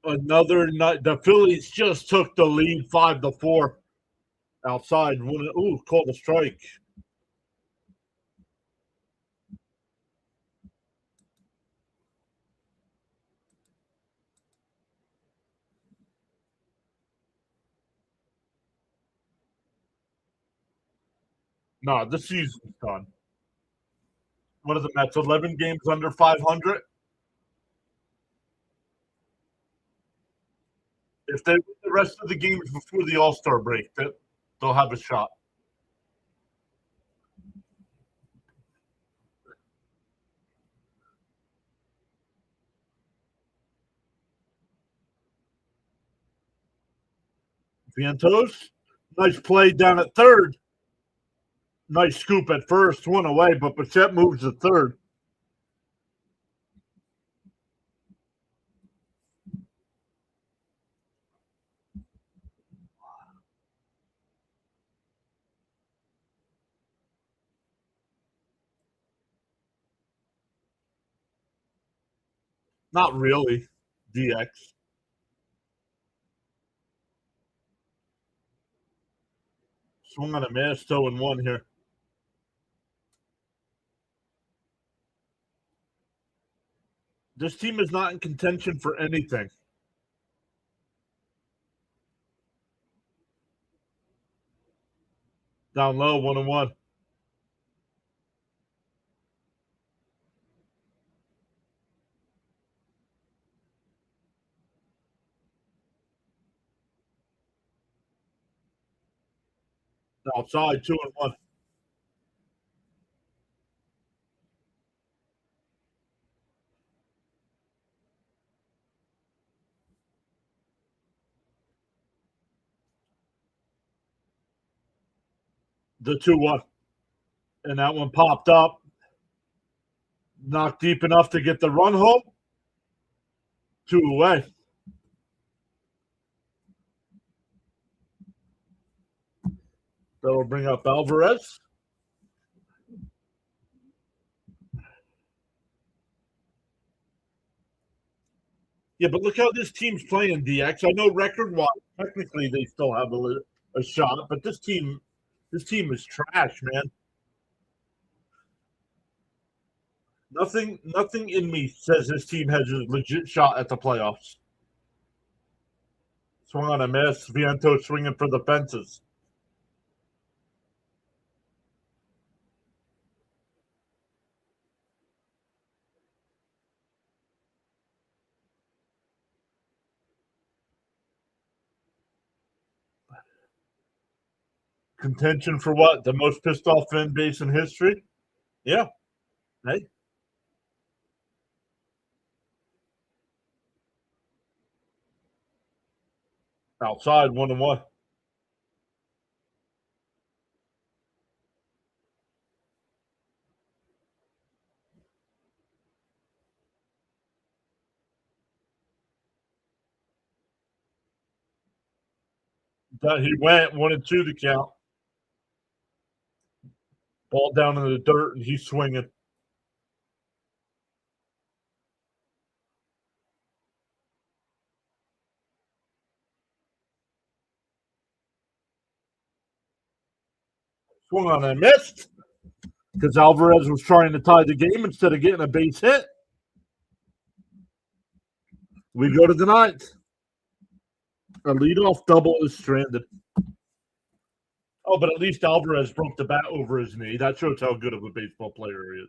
The Phillies just took the lead 5-4 outside. Ooh, called a strike. No, the season's done. What are the Mets? 11 games under 500. If they win the rest of the games before the All-Star break, they'll have a shot. Vientos, nice play down at third. Nice scoop at first, one away, but Bichette moves to third. Not really. DX. Swung on a miss, 0-1 here. This team is not in contention for anything. Down low, 1-1. Outside, 2-1. The 2-1. And that one popped up. Not deep enough to get the run home. 2 away. That'll bring up Alvarez. Yeah, but look how this team's playing, DX. I know record-wise, technically they still have a shot, but this team is trash, man. Nothing in me says this team has a legit shot at the playoffs. Swung on a miss. Vientos swinging for the fences. Contention for what? The most pissed off fan base in history? Yeah. Hey. Outside, 1-1. He went 1-2 to count. Ball down in the dirt, and he's swinging. Swung on and missed because Alvarez was trying to tie the game instead of getting a base hit. We go to the ninth. A leadoff double is stranded. Oh, but at least Alvarez broke the bat over his knee. That shows how good of a baseball player he is.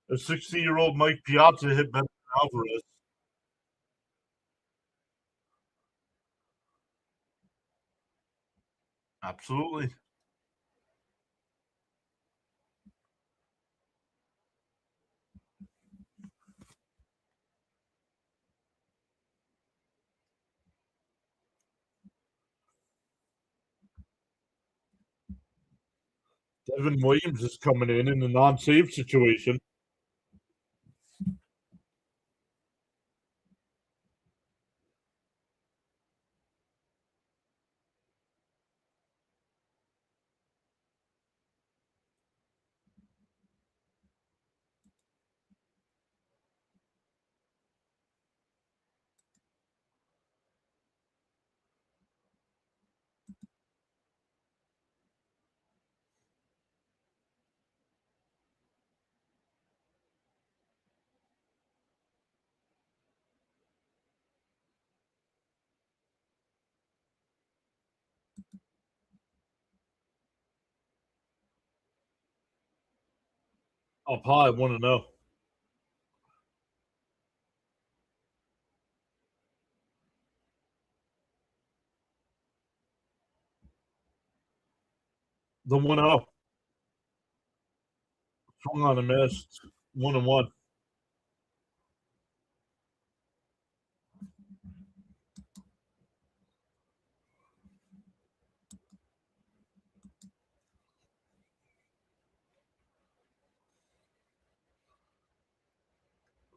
A 60-year-old Mike Piazza hit better than Alvarez. Absolutely. Devin Williams is coming in a non-save situation. Up high, 1-0. The 1-0. Swung on a miss. 1-1.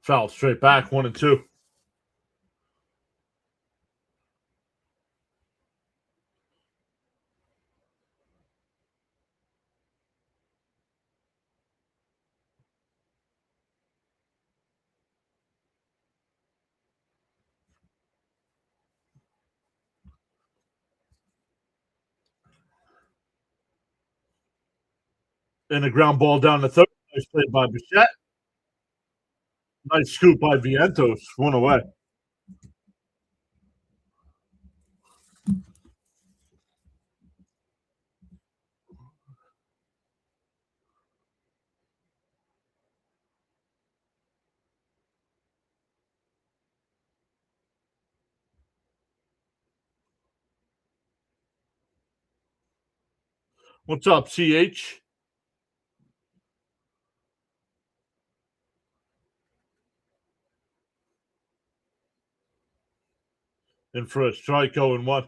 Foul straight back, 1-2. And a ground ball down the third. Nice play by Bichette. Nice scoop by Vientos. 1 away. What's up, CH? In for a strike, 0-1.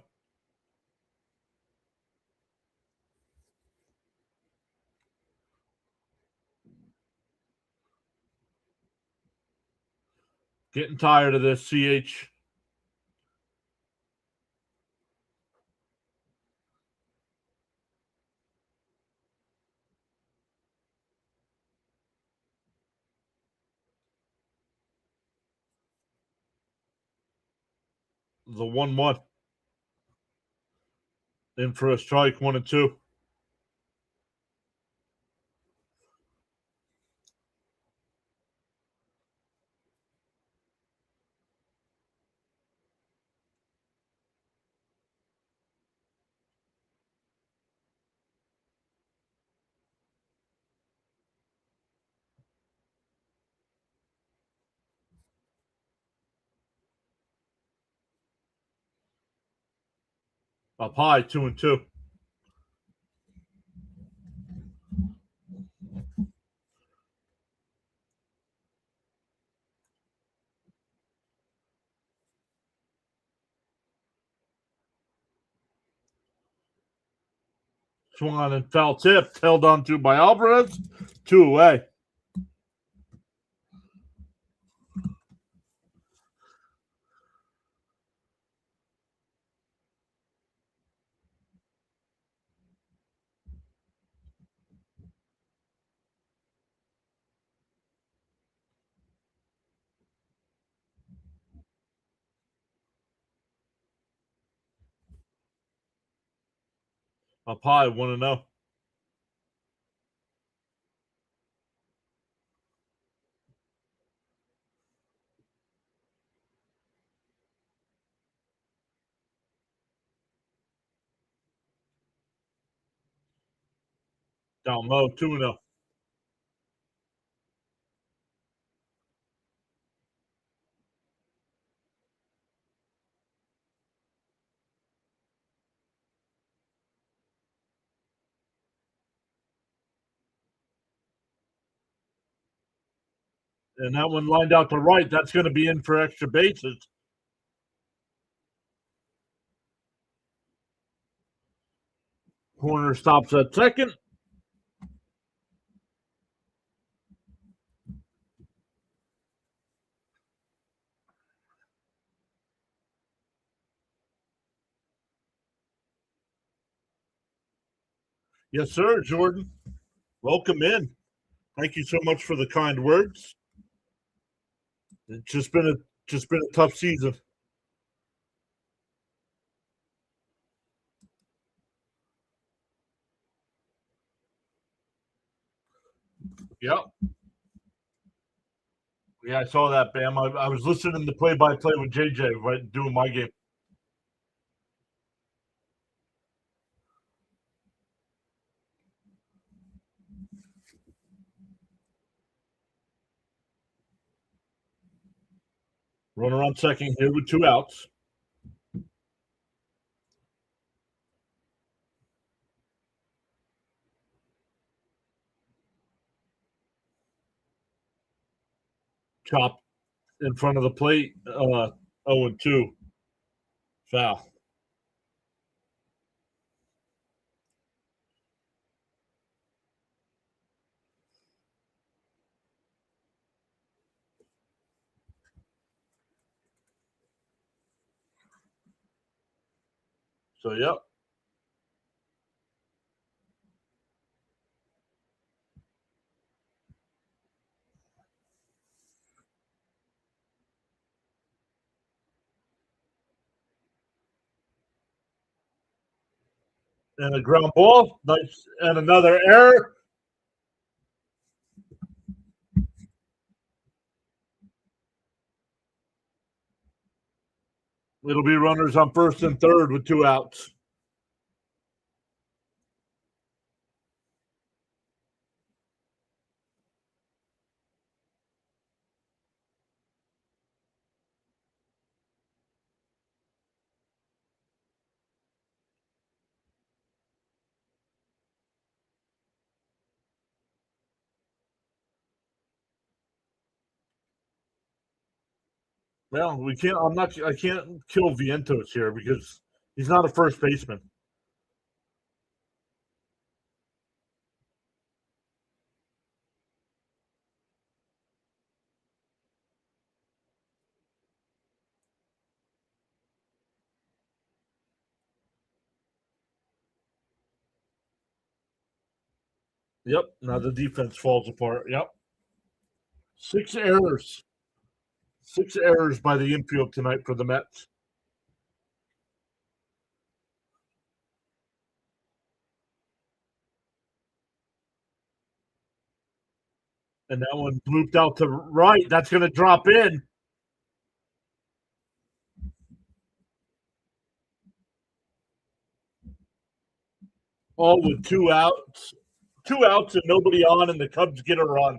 Getting tired of this, CH. The 1-1. In for a strike, 1 and 2. Up high, 2 and 2. Swung on and foul tip, held on to by Alvarez. 2 away. Up high, 1 and 0. Down low, 2 and 0. And that one lined out to right. That's going to be in for extra bases. Corner stops at second. Yes, sir, Jordan. Welcome in. Thank you so much for the kind words. It's just been a tough season. Yep. Yeah, I saw that, Bam. I was listening to play-by-play with JJ, right, doing my game. Runner on second here with 2 outs. Chop in front of the plate. 0 and 2. Foul. So, yep. And a ground ball. Nice. And another error. It'll be runners on first and third with 2 outs. Well, we can't. I can't kill Vientos here because he's not a first baseman. Yep. Now the defense falls apart. Yep. 6 errors. 6 errors by the infield tonight for the Mets. And that one looped out to right. That's going to drop in. All with 2 outs. 2 outs and nobody on, and the Cubs get a run.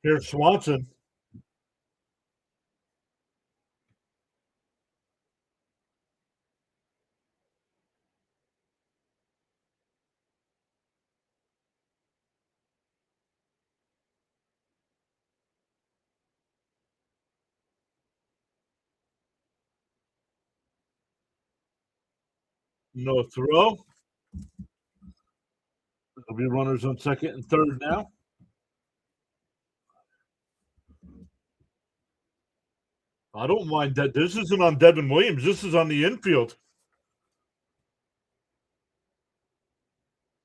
Here's Swanson. No throw. There'll be runners on second and third now. I don't mind that. This isn't on Devin Williams. This is on the infield.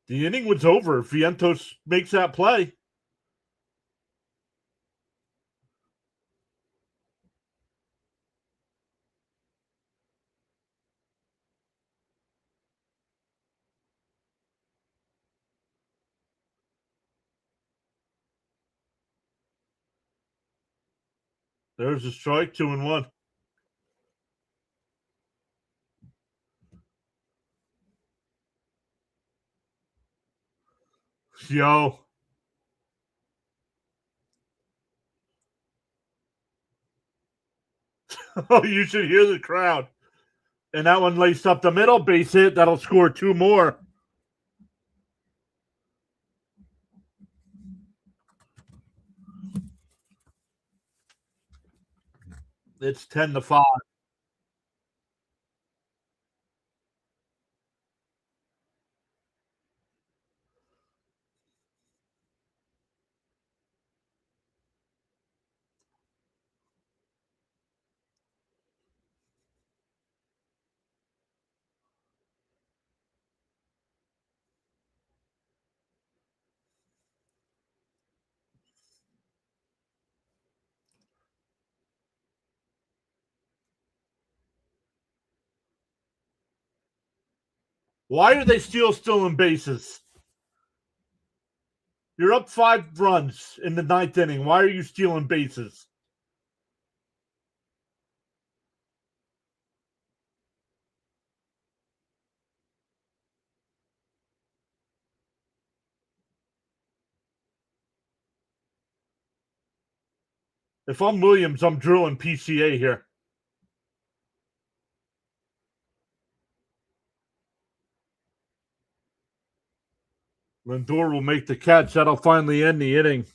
The inning was over if Vientos makes that play. There's a strike, 2-1. Yo. Oh, you should hear the crowd. And that one laced up the middle, base hit. That'll score 2 more. It's 10-5. Why are they still in bases? You're up 5 runs in the ninth inning. Why are you stealing bases? If I'm Williams, I'm drilling PCA here. Lindor will make the catch. That'll finally end the inning.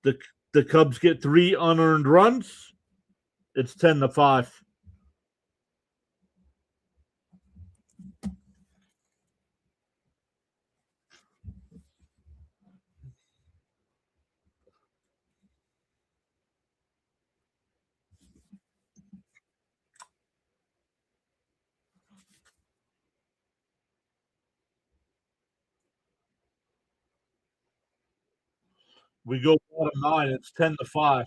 The Cubs get 3 unearned runs. It's 10-5. We go bottom 9. It's 10-5.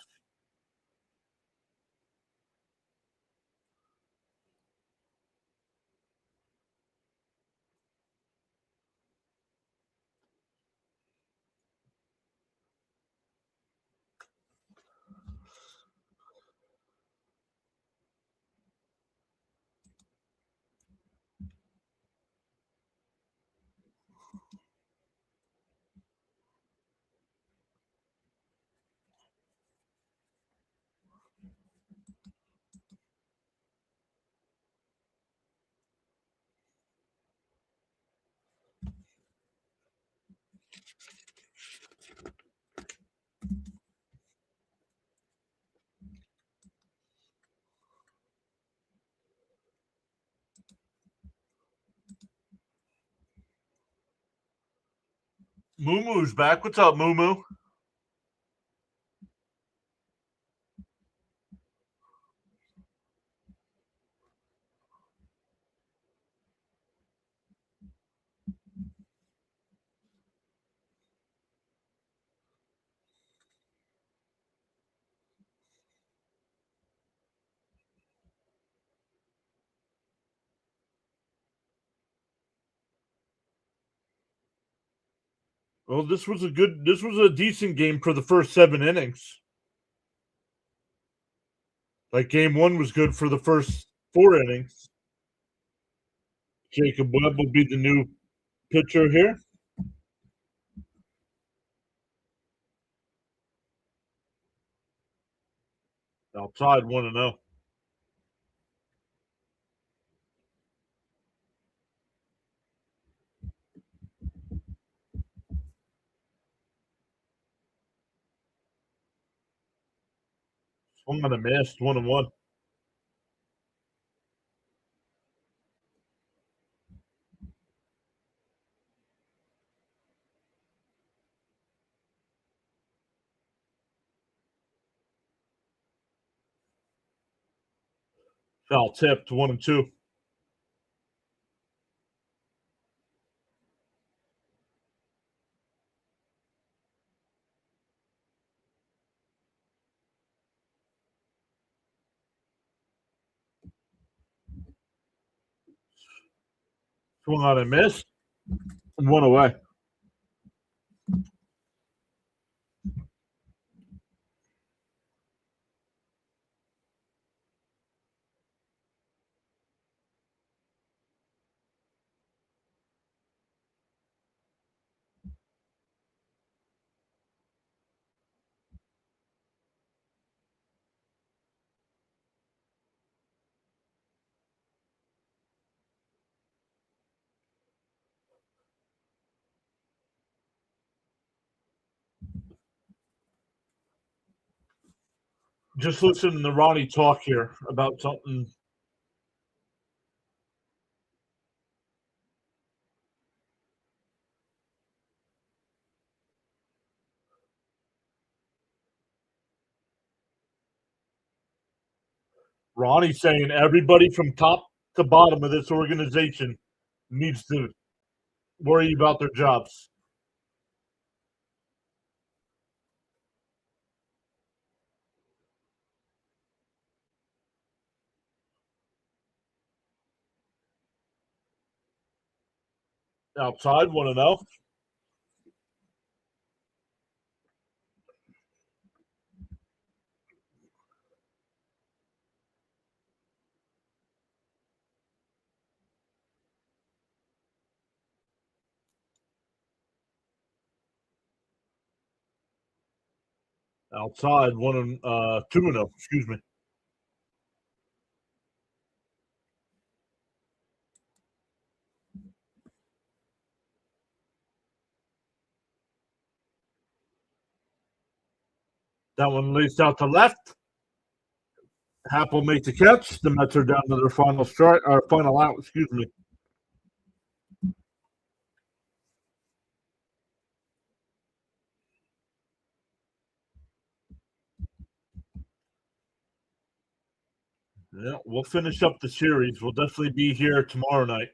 Moo Moo's back. What's up, Moo Moo? Well, this was a decent game for the first 7 innings. Like game 1 was good for the first 4 innings. Jacob Webb will be the new pitcher here. Outside 1-0. Swung on a miss, 1-1. Foul tipped, 1-2. Swung on a miss, 1 away. Just listening to Ronnie talk here about something. Ronnie saying everybody from top to bottom of this organization needs to worry about their jobs. Outside, 1-0. Outside, 2-0. Excuse me. That one laced out to left. Happ will make the catch. The Mets are down to their final strike or final out. Excuse me. Yeah, we'll finish up the series. We'll definitely be here tomorrow night.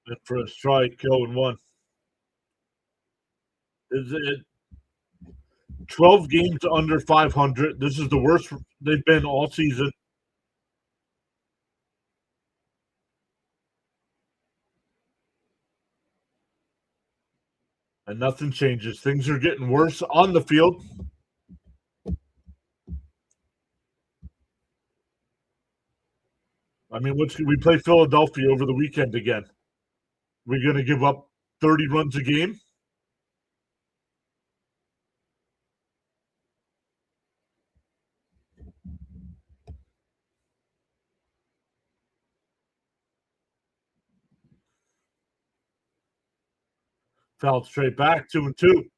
And for a strike, 0-1. Is it 12 games under 500? This is the worst they've been all season. And nothing changes. Things are getting worse on the field. I mean, we play Philadelphia over the weekend again. We're going to give up 30 runs a game. Fouled straight back, 2-2.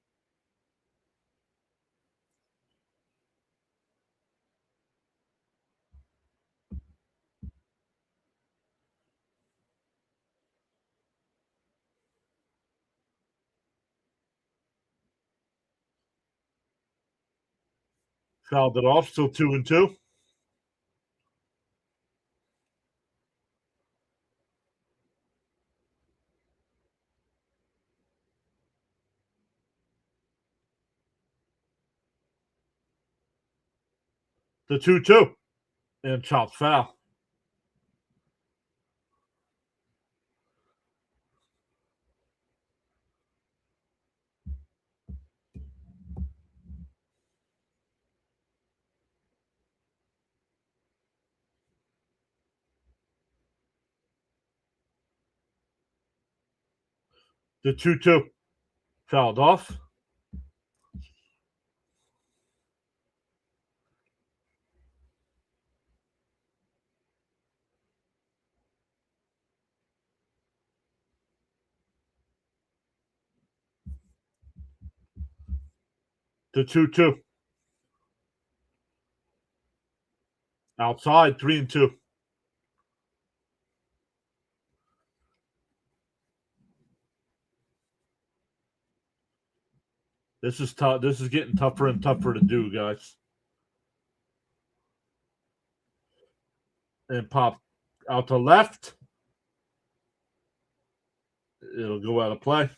Fouled it off. Still 2-2. The 2-2. And chopped foul. The 2-2. Fouled off. The 2-2. Outside, 3-2. This is tough. This is getting tougher and tougher to do, guys. And pop out to left. It'll go out of play.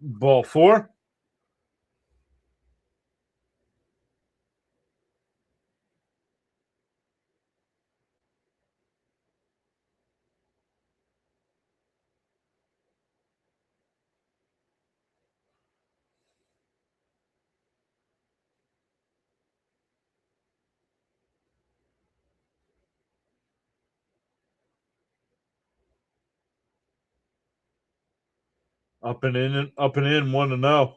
Ball 4. Up and in, 1-0.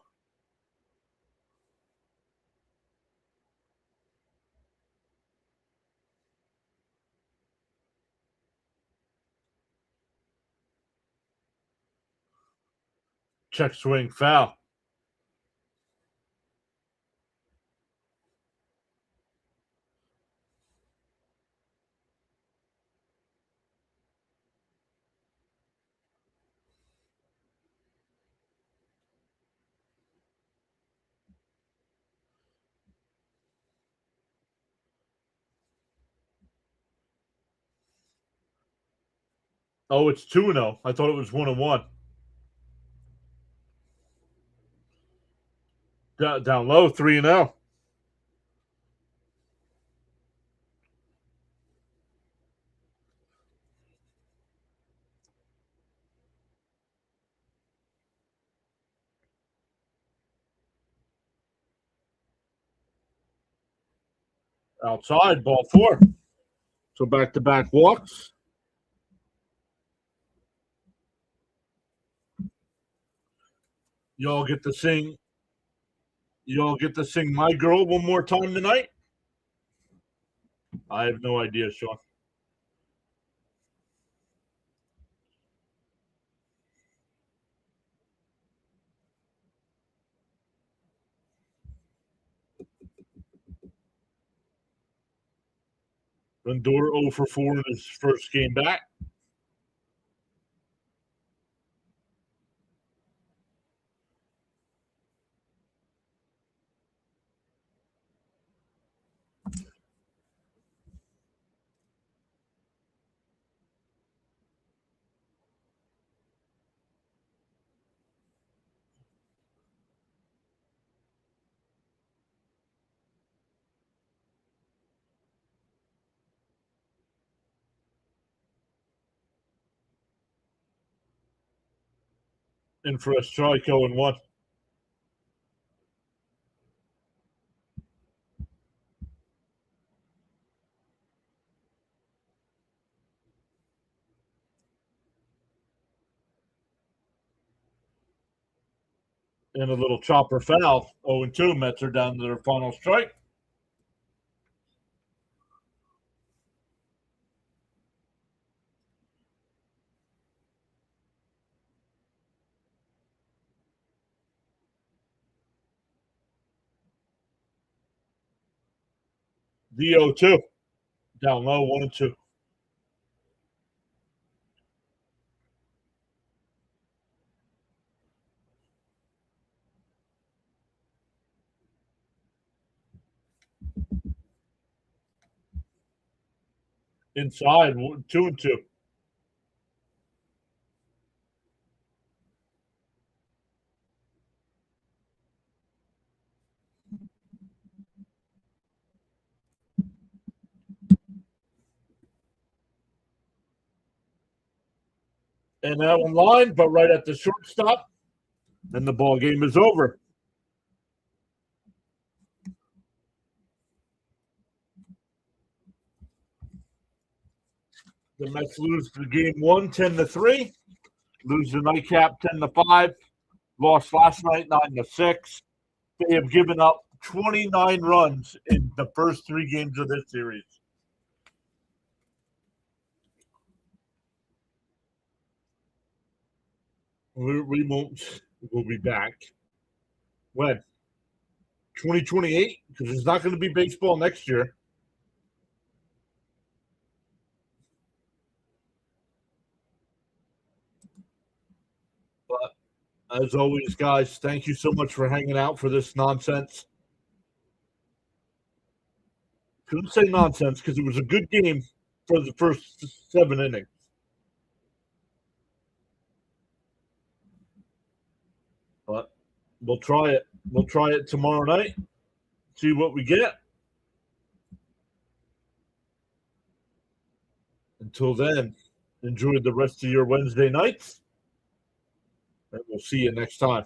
Check swing foul. Oh, it's 2-0. I thought it was 1-1. Down low, 3-0. Outside, ball 4. So back-to-back walks. Y'all get to sing My Girl one more time tonight? I have no idea, Sean. Lindor 0 for 4 in his first game back. In for a strike, 0-1. And a little chopper foul. 0-2. Mets are down to their final strike. The 0-2. Down low, 1-2. Inside, 2-2. And that one line, but right at the shortstop. And the ball game is over. The Mets lose the game 1, 10-3. Lose the nightcap 10-5. Lost last night 9-6. They have given up 29 runs in the first 3 games of this series. We won't. We'll be back. When? 2028? Because there's not going to be baseball next year. But as always, guys, thank you so much for hanging out for this nonsense. Couldn't say nonsense because it was a good game for the first 7 innings. But we'll try it. We'll try it tomorrow night. See what we get. Until then, enjoy the rest of your Wednesday nights. And we'll see you next time.